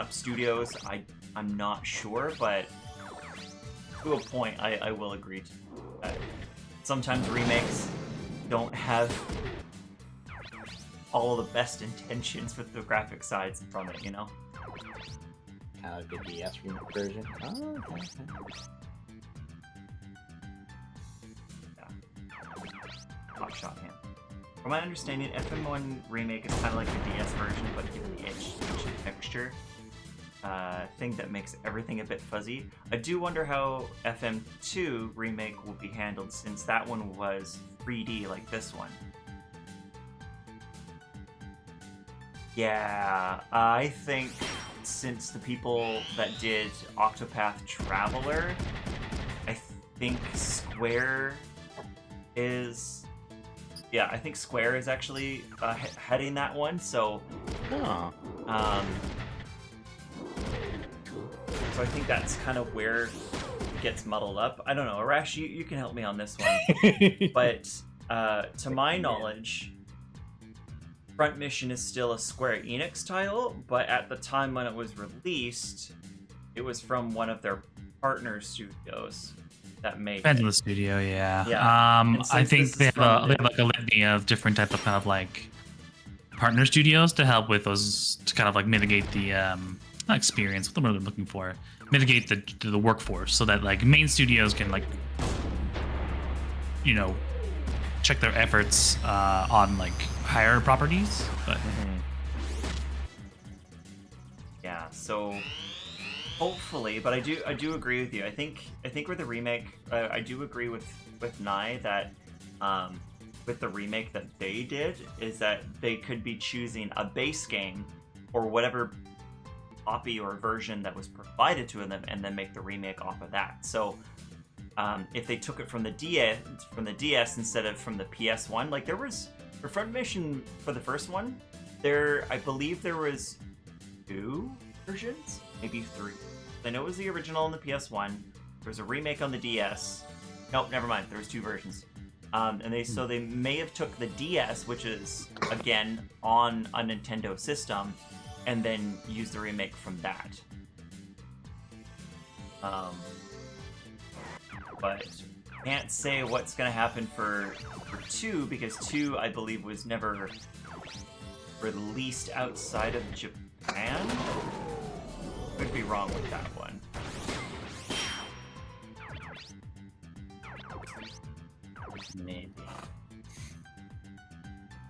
studios. I'm not sure, but to a point, I will agree to that. Sometimes remakes don't have all the best intentions with the graphic sides from it, you know? The DS version. Oh, okay. Hot shot him. From my understanding, FM1 remake is kind of like the DS version, but given the edge texture. thing that makes everything a bit fuzzy. I do wonder how FM2 remake will be handled, since that one was 3D like this one. Yeah, I think since the people that did Octopath Traveler, I think Square is... Yeah, I think Square is actually heading that one, so... Oh. So I think that's kind of where it gets muddled up. I don't know, Arash, you can help me on this one. But to my knowledge, Front Mission is still a Square Enix title, but at the time when it was released, it was from one of their partner studios that made Depends it. on the studio, yeah. Yeah. I think they have like a litany of different type of kind of like partner studios to help with those, to kind of like mitigate the not experience, what the word they're looking for, mitigate the workforce, so that like main studios can like, you know, check their efforts on like higher properties. But yeah, so hopefully, but I do agree with you. I think with the remake, I do agree with Nye that with the remake that they did, is that they could be choosing a base game or whatever copy or version that was provided to them, and then make the remake off of that. So if they took it from the DS instead of from the PS1, like there was for Front Mission for the first one, I believe there was 2 versions, maybe 3. I know it was the original on the PS1. There was a remake on the DS. Nope, never mind. There was 2 versions. So they may have took the DS, which is again on a Nintendo system, and then use the remake from that. But can't say what's gonna happen for 2, because 2, I believe, was never released outside of Japan. Could be wrong with that one. Maybe.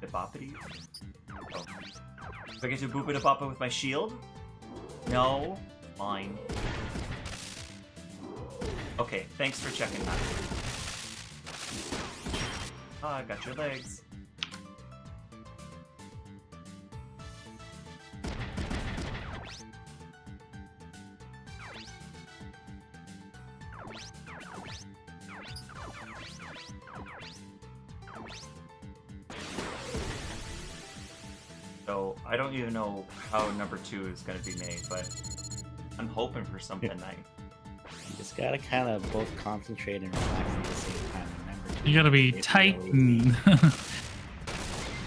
The boppity? Oh. Do I get to boop it a boppa with my shield? No? Fine. Okay, thanks for checking that. Ah, I got your legs. So, I don't even know how number 2 is going to be made, but I'm hoping for something nice. You just gotta kind of both concentrate and relax at the same time. Remember, you gotta be tight and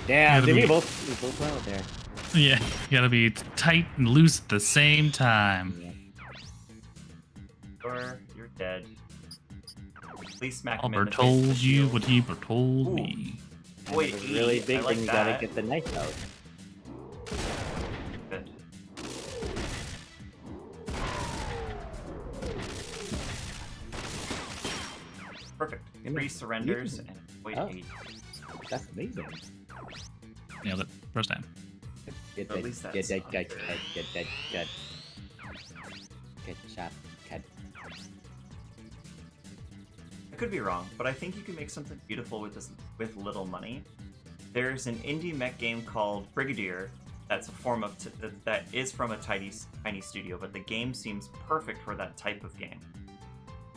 yeah, we both well there. yeah, you gotta be tight and loose at the same time. Yeah. Or you're dead. Please smack him in Albert the face with told the you shield. what he told Ooh. me. And Wait, if it's really big, I like then you that. gotta get the knife out. Good. Perfect. 3 surrenders and wait Oh. 8. That's amazing. Nailed it. First time. Get At that, least that's get that, not get good. that, get that, get. Get shot, cut. I could be wrong, but I think you can make something beautiful with this with little money. There's an indie mech game called Brigadier that's a form of that is from a tiny studio, but the game seems perfect for that type of game.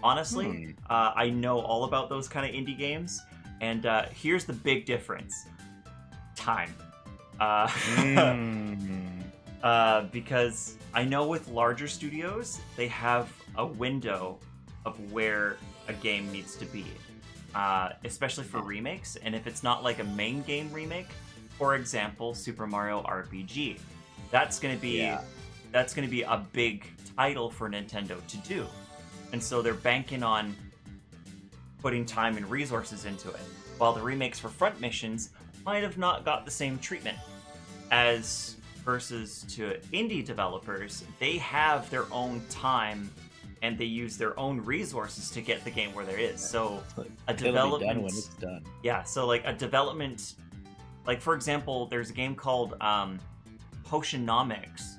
Honestly, I know all about those kind of indie games, and here's the big difference: time. Because I know with larger studios, they have a window of where a game needs to be, especially for remakes. And if it's not like a main game remake, for example, Super Mario RPG, that's gonna be a big title for Nintendo to do, and so they're banking on putting time and resources into it. While the remakes for Front Missions might have not got the same treatment as versus to indie developers. They have their own time and they use their own resources to get the game where there is. So a development, done when it's done. yeah. So like a development, like for example, there's a game called Potionomics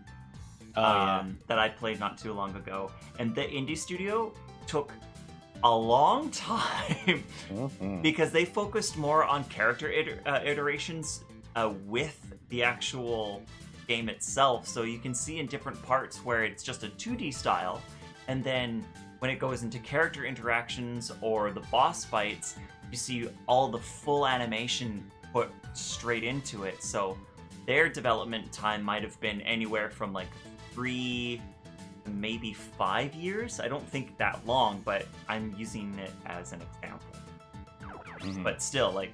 that I played not too long ago, and the indie studio took a long time because they focused more on character iterations with the actual game itself. So you can see in different parts where it's just a 2D style, and then when it goes into character interactions or the boss fights, you see all the full animation put straight into it. So their development time might have been anywhere from like 3 to maybe 5 years. I don't think that long, but I'm using it as an example. But still, like,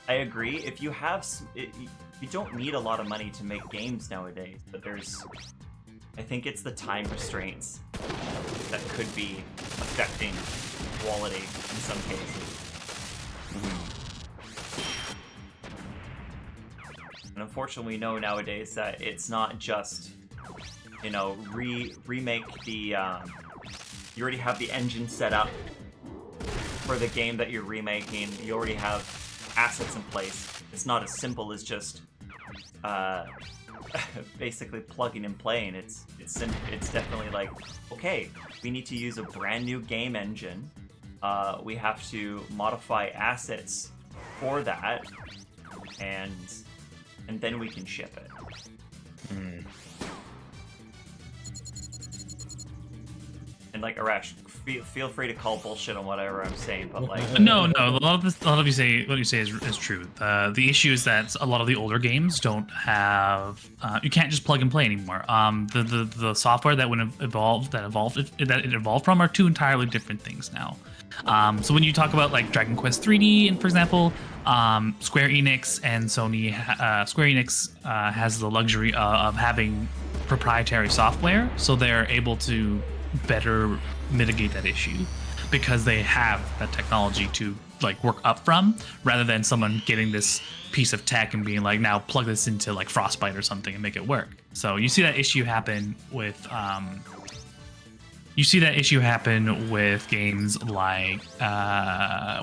I agree. If you have, you don't need a lot of money to make games nowadays, but I think it's the time restraints that could be affecting quality in some cases. And unfortunately, we know nowadays that it's not just, you know, remake the, you already have the engine set up for the game that you're remaking. You already have assets in place. It's not as simple as just basically plugging and playing. It's definitely like, okay, we need to use a brand new game engine. We have to modify assets for that, and then we can ship it. And like, Arash, feel free to call bullshit on whatever I'm saying, but like, no, a lot of you say what you say is true. The issue is that a lot of the older games don't have you can't just plug and play anymore. The software that it evolved from are two entirely different things now. So when you talk about like Dragon Quest 3D, and for example, Square Enix and Sony, Square Enix has the luxury of having proprietary software, so they're able to better mitigate that issue because they have that technology to like work up from, rather than someone getting this piece of tech and being like, now plug this into like Frostbite or something and make it work. So you see that issue happen with games like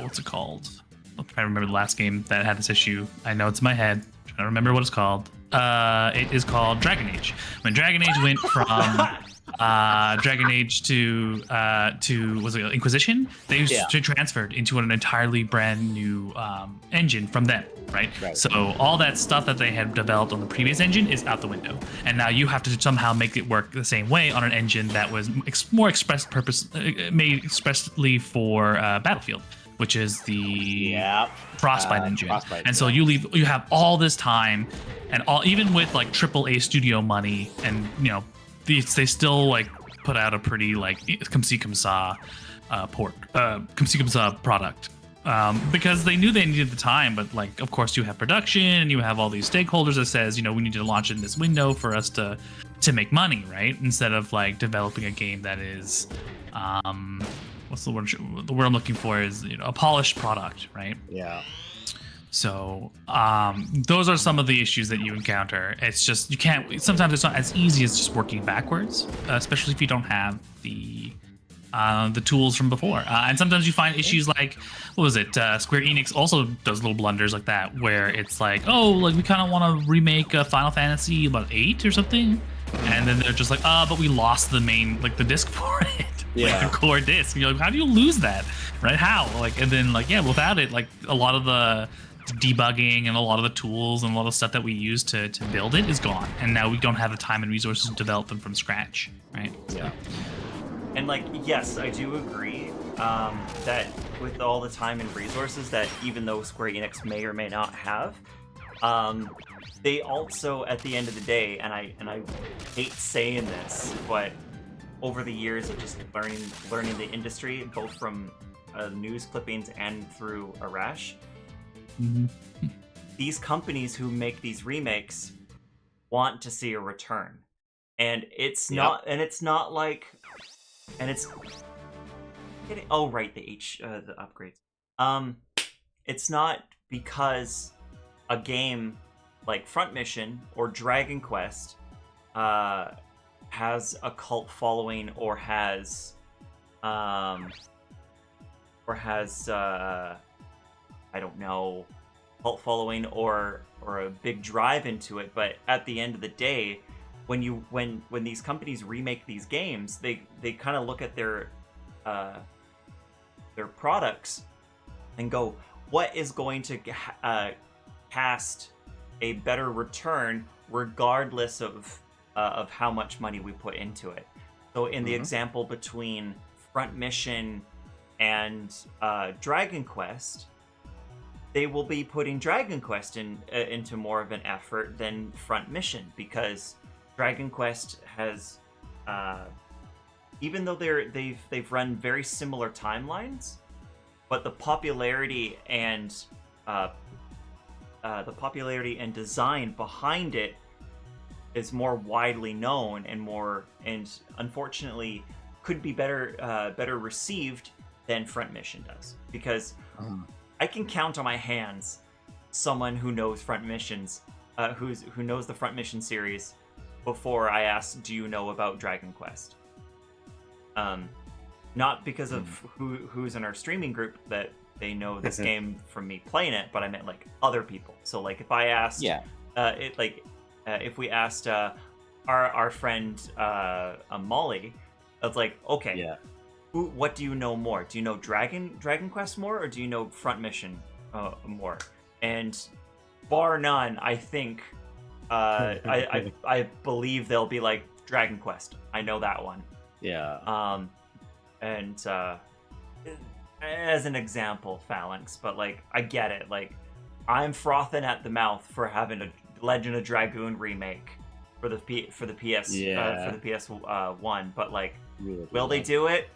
what's it called? I'm trying to remember the last game that had this issue. I know it's in my head. I'm trying to remember what it's called. It is called Dragon Age. When Dragon Age went from Dragon Age to was it Inquisition? They transferred into an entirely brand new engine from them, right? So all that stuff that they had developed on the previous engine is out the window, and now you have to somehow make it work the same way on an engine that was made expressly for Battlefield, which is the Frostbite engine. So you have all this time, and even with like AAA studio money, and you know, they still like put out a pretty like come see product, because they knew they needed the time. But like, of course, you have production, and you have all these stakeholders that says, you know, we need to launch it in this window for us to make money, right? Instead of like developing a game that is what's the word I'm looking for is, you know, a polished product, right? So those are some of the issues that you encounter. It's just, you can't, sometimes it's not as easy as just working backwards, especially if you don't have the tools from before. And sometimes you find issues like, what was it? Square Enix also does little blunders like that, where it's like, oh, like we kind of want to remake Final Fantasy about 8 or something. And then they're just like, but we lost the main, like the disc for it. Like the core disc. And you're like, how do you lose that? Right? How? Like, and then like, without it, like a lot of the debugging and a lot of the tools and a lot of stuff that we use to build it is gone, and now we don't have the time and resources to develop them from scratch, right? And like, yes, I do agree that with all the time and resources that even though Square Enix may or may not have, they also, at the end of the day, and I hate saying this, but over the years of just learning the industry, both from news clippings and through Arash, these companies who make these remakes want to see a return, and it's not like, and it's getting, oh right, the upgrades. It's not because a game like Front Mission or Dragon Quest has a cult following or has I don't know, cult following or a big drive into it, but at the end of the day, when these companies remake these games, they kind of look at their products and go, what is going to cast a better return regardless of how much money we put into it. So in the example between Front Mission and Dragon Quest, they will be putting Dragon Quest into more of an effort than Front Mission, because Dragon Quest has, even though they've run very similar timelines, but the popularity and design behind it is more widely known and unfortunately could be better received than Front Mission does, because I can count on my hands someone who knows Front Missions, who knows the Front Mission series before I ask, do you know about Dragon Quest? Not because of who's in our streaming group that they know this game from me playing it, but I meant like other people. So like if I asked, if we asked our friend Molly, it's like, okay, what do you know more? Do you know Dragon Quest more, or do you know Front Mission more? And bar none, I think I believe they'll be like, Dragon Quest, I know that one. And as an example, Phalanx, but like I get it. Like I'm frothing at the mouth for having a Legend of Dragoon remake for the PS1, but like, will they do it?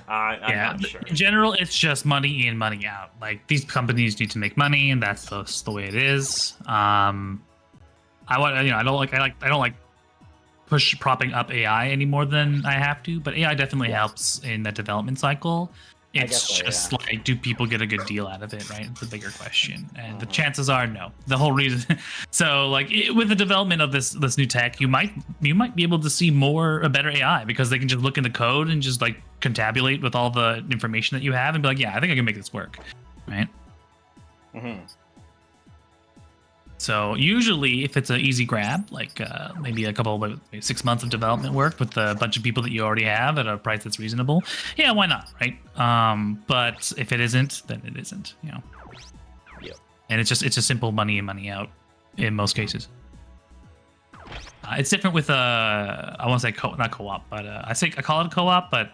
I'm not sure. In general, it's just money in, money out. Like these companies need to make money, and that's just the way it is. I don't like propping up AI any more than I have to, but AI definitely helps in the development cycle. It's just like, do people get a good deal out of it, right? It's a bigger question, and the chances are no. The whole reason, so like with the development of this new tech, you might be able to see a better AI, because they can just look in the code and just like contabulate with all the information that you have and be like, yeah, I think I can make this work, right? So usually, if it's an easy grab, like maybe maybe 6 months of development work with a bunch of people that you already have at a price that's reasonable, yeah, why not, right? But if it isn't, then it isn't, you know. And it's a simple money in, money out in most cases. It's different with I won't say not co-op, but I call it a co-op, but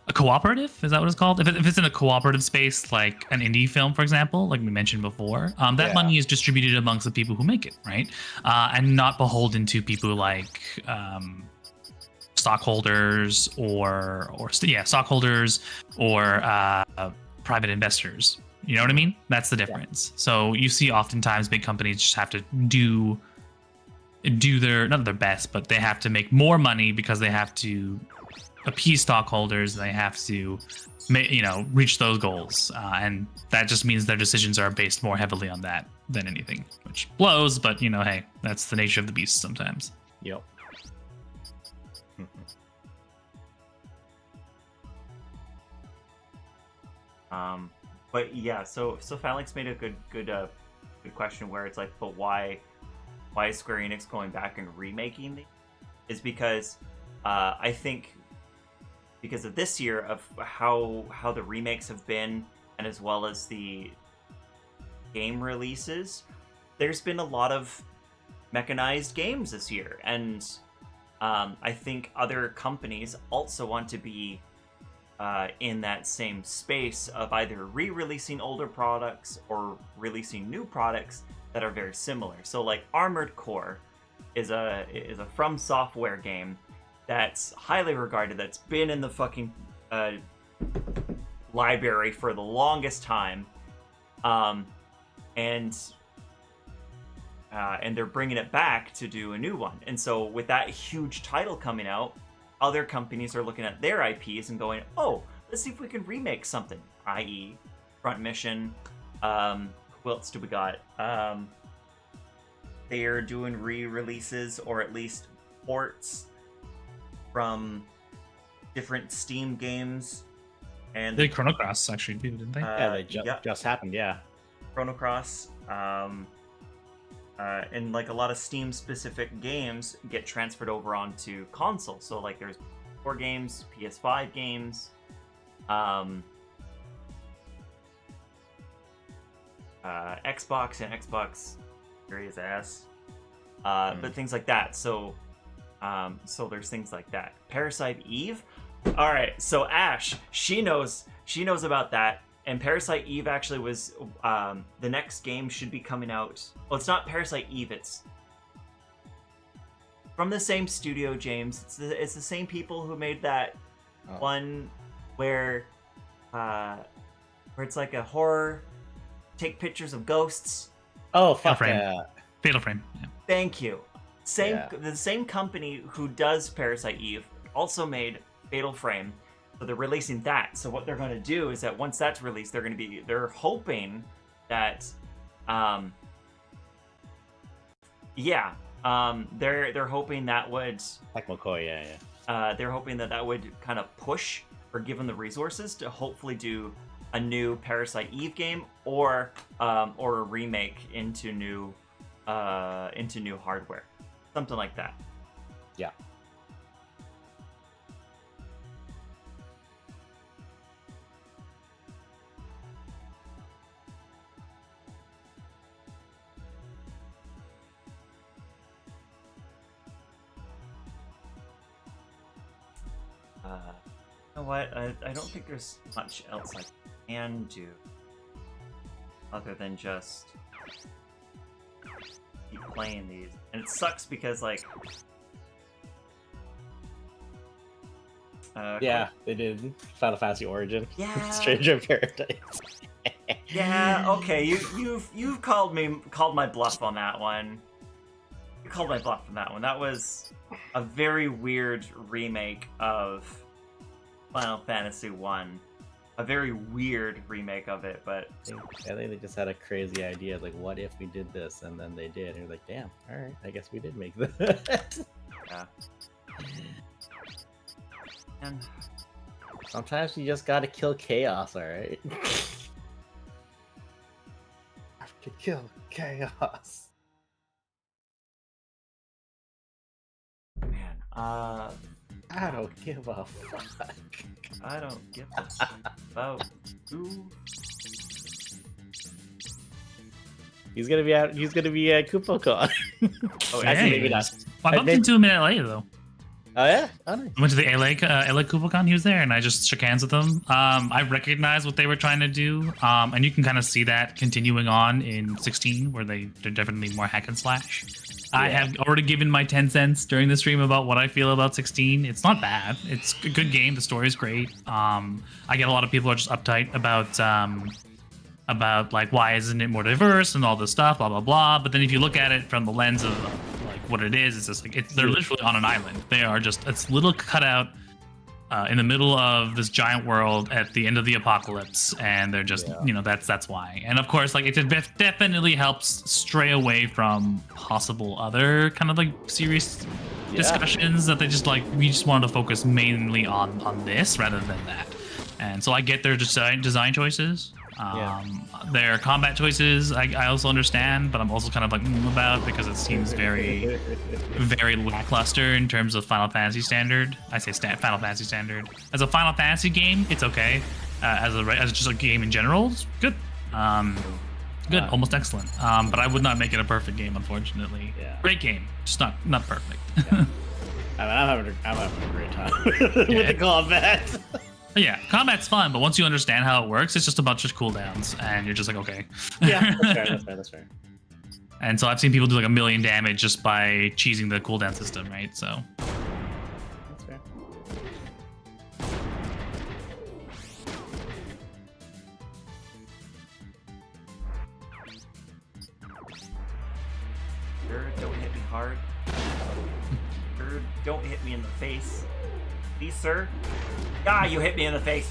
a cooperative, is that what it's called? If it's in a cooperative space, like an indie film, for example, like we mentioned before, that money is distributed amongst the people who make it, right? And not beholden to people like stockholders or private investors. You know what I mean? That's the difference. So you see oftentimes big companies just have to do their, not their best, but they have to make more money because they have to appease stockholders. They have to reach those goals, and that just means their decisions are based more heavily on that than anything, which blows, but hey, that's the nature of the beast sometimes. But yeah, so Phalanx made a good question, where it's like, but why is Square Enix going back and remaking these? Is because I think because of this year, of how the remakes have been, and as well as the game releases, there's been a lot of mechanized games this year, and I think other companies also want to be in that same space of either re-releasing older products or releasing new products that are very similar. So like Armored Core is a From Software game that's highly regarded, that's been in the fucking library for the longest time, and they're bringing it back to do a new one. And so with that huge title coming out, other companies are looking at their IPs and going, oh, let's see if we can remake something, i.e. Front Mission. Who else do we got? They're doing re-releases, or at least ports from different Steam games. And they did Chrono Cross actually too, didn't they? They just happened, yeah. Chrono Cross. and like a lot of Steam specific games get transferred over onto console. So like there's PS4 games, PS5 games, Xbox and Xbox Series S, but things like that. So there's things like that. Parasite Eve. All right, so Ash, she knows about that. And Parasite Eve actually was the next game should be coming out. Well, it's not Parasite Eve. It's from the same studio, James. It's the same people who made that one where it's like a horror, take pictures of ghosts. Oh, fuck Frame. yeah. Fatal Frame. Yeah. Thank you. The same company who does Parasite Eve also made Fatal Frame. So they're releasing that. So what they're going to do is that once that's released, they're hoping that, they're hoping that would, Like McCoy, yeah. they're hoping that would kind of push or give them the resources to hopefully do a new Parasite Eve game or a remake into new hardware, something like that. Yeah. You know what? I don't think there's much else I can do other than just keep playing these. And it sucks because, like... Yeah, they did Final Fantasy Origin. Yeah. Stranger of Paradise. Yeah, okay, you've called my bluff on that one. You called my bluff on that one. That was a very weird remake of Final Fantasy 1. A very weird remake of it, but I think they just had a crazy idea, like, what if we did this? And then they did, and you're like, damn, alright, I guess we did make that. yeah. And Sometimes you just gotta kill chaos, alright? I have to kill chaos. man, I don't give a fuck. I don't give a shit about who. He's gonna be at KupoCon. Oh, Actually, Hey. maybe not. Well, I bumped into him in LA though. Oh yeah? Oh, nice. I went to the LA KupoCon. He was there, and I just shook hands with him. I recognized what they were trying to do, and you can kind of see that continuing on in 16, where they're definitely more hack and slash. I have already given my 10 cents during the stream about what I feel about 16. It's not bad. It's a good game. The story is great. I get a lot of people who are just uptight about like why isn't it more diverse and all this stuff, blah blah blah. But then if you look at it from the lens of like what it is, it's just like they're literally on an island. They are just it's little cutout in the middle of this giant world at the end of the apocalypse, and they're just that's why. And of course, like it definitely helps stray away from possible other kind of like serious discussions that they just like we just wanted to focus mainly on this rather than that. And so I get their design choices. Their combat choices I also understand, but I'm also kind of like about because it seems very very lackluster in terms of Final Fantasy standard. I say Final Fantasy standard. As a Final Fantasy game, it's okay. As just a game in general, it's good. Good, almost excellent. But I would not make it a perfect game, unfortunately. Yeah. Great game, just not perfect. Yeah. I'm having a great time with the combat. Yeah, combat's fun, but once you understand how it works, it's just a bunch of cooldowns, and you're just like, okay. Yeah, that's fair. And so I've seen people do like 1 million damage just by cheesing the cooldown system, right? So. That's fair. Sure, don't hit me hard. Sure, don't hit me in the face. Please, sir. Ah, you hit me in the face.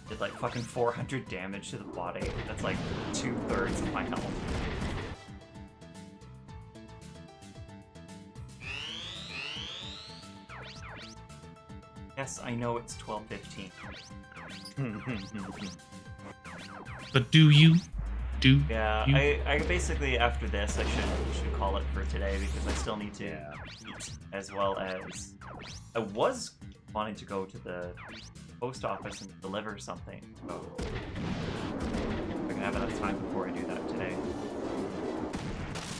Did like fucking 400 damage to the body. That's like 2/3 of my health. Yes, I know it's 12:15. But do you? Yeah, you? I basically after this I should call it for today because I still need to eat, as well as I was wanting to go to the post office and deliver something. So I can have enough time before I do that today.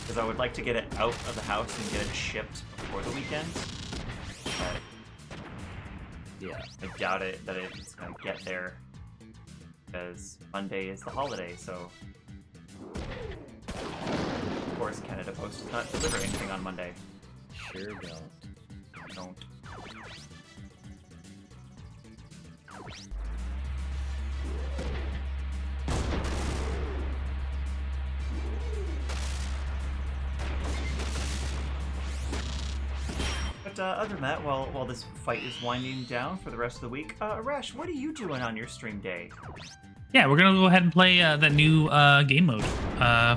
Because I would like to get it out of the house and get it shipped before the weekend. But Yeah. I doubt it that it's gonna get there because Monday is the holiday, so of course Canada Post does not deliver anything on Monday. Sure don't. But other than that, while this fight is winding down for the rest of the week, Arash, what are you doing on your stream day? Yeah, we're gonna go ahead and play that new game mode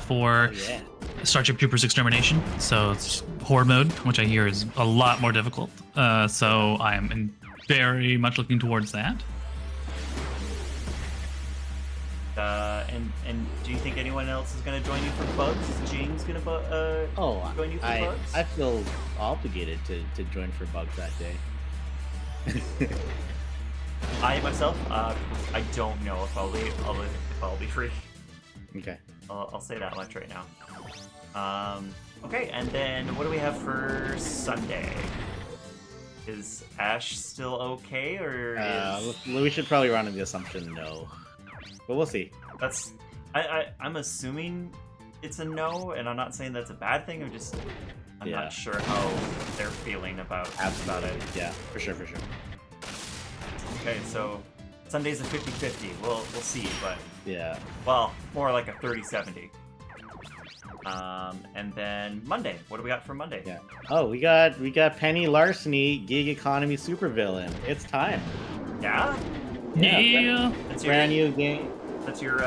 for Oh, yeah. Starship Troopers Extermination. So it's horde mode, which I hear is a lot more difficult. So I am very much looking towards that. And do you think anyone else is gonna join you for bugs? Is James gonna join you for bugs? I feel obligated to join for bugs that day. I myself, I don't know if I'll be free. Okay. I'll say that much right now. Okay, and then what do we have for Sunday? Is Ash still okay, or is... We should probably run on the assumption no, but we'll see. That's I'm assuming it's a no, and I'm not saying that's a bad thing. I'm Yeah. not sure how they're feeling about it. Yeah, for sure. Okay, so Sunday's a 50-50. We'll see, but Yeah. well, more like a 30-70. And then Monday. What do we got for Monday? Yeah. Oh, we got Penny Larceny, gig economy supervillain. It's time. Yeah? Yeah. That's Brand new game. That's your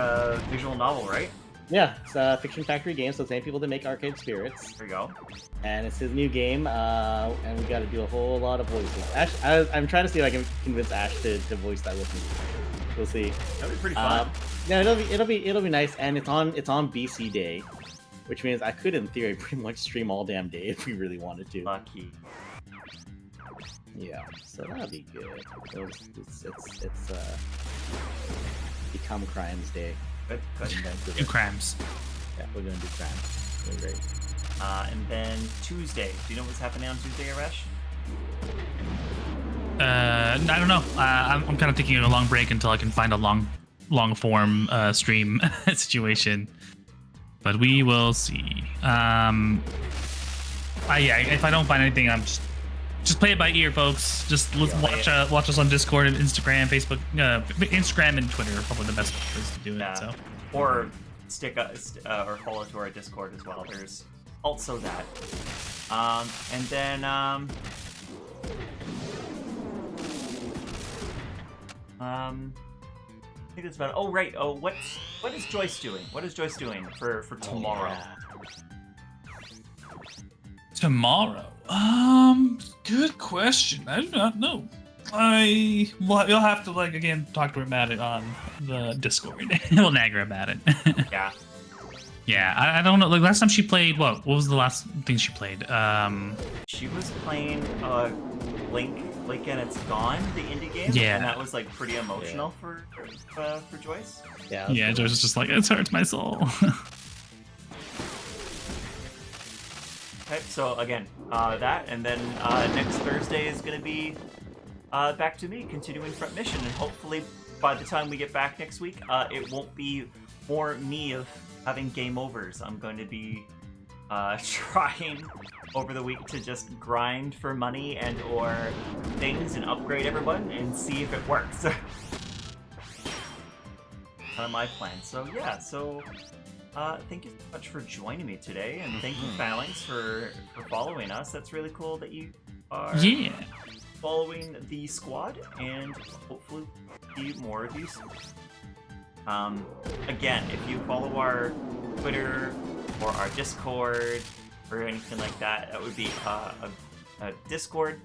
visual novel, right? Yeah, it's a Fiction Factory game, so the same people that make Arcade Spirits. There you go. And it's his new game, and we got to do a whole lot of voices. Ash, I'm trying to see if I can convince Ash to voice that with me. We'll see. That'd be pretty fun. Yeah, it'll be nice, and it's on BC Day, which means I could, in theory, pretty much stream all damn day if we really wanted to. Lucky. Yeah, so that'd be good. So it's Become Crimes Day. Good. Two crimes. Yeah, we're gonna do crimes. Really great. And then Tuesday. Do you know what's happening on Tuesday, Arash? I don't know. I'm kind of taking a long break until I can find a long form stream situation. But we will see. Yeah, if I don't find anything, I'm just play it by ear, folks. Just let's watch us on Discord and Instagram, Facebook, Instagram and Twitter are probably the best places to do it. Yeah. So, Or or follow to our Discord as well. There's also that. And then I think that's about it. Oh right. Oh, what is Joyce doing? What is Joyce doing for tomorrow? Yeah. tomorrow. Good question. I do not know. You'll have to again talk to her about it on the Discord. We'll nag her about it. Yeah. Yeah, I don't know. Last time she played, what was the last thing she played? She was playing Link and It's Gone, the indie game. Yeah. And that was pretty emotional for Joyce. Yeah. Yeah, Joyce was just like, it hurts my soul. Okay, so again, that, and then next Thursday is going to be back to me, continuing Front Mission, and hopefully by the time we get back next week, it won't be more me of having game overs. I'm going to be trying over the week to just grind for money and or things and upgrade everyone and see if it works. Kind of my plan. So yeah, thank you so much for joining me today, and thank you, Phalanx, for following us. That's really cool that you are following the squad, and hopefully see more of you soon. Again, if you follow our Twitter or our Discord or anything like that, that would be a Discord,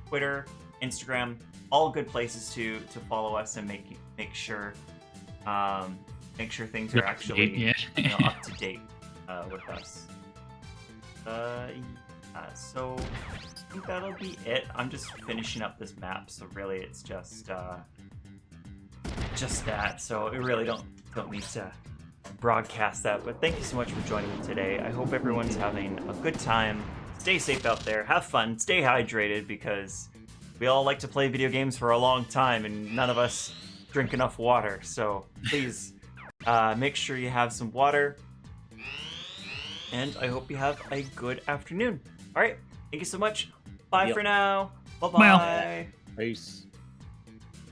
Twitter, Instagram, all good places to follow us and make sure make sure things are actually Yeah. up to date with us. So I think that'll be it. I'm just finishing up this map, so really it's just that. So we really don't need to broadcast that. But thank you so much for joining me today. I hope everyone's having a good time. Stay safe out there. Have fun. Stay hydrated because we all like to play video games for a long time, and none of us drink enough water. So please make sure you have some water. And I hope you have a good afternoon. All right. Thank you so much. Bye for now. Bye-bye. Peace.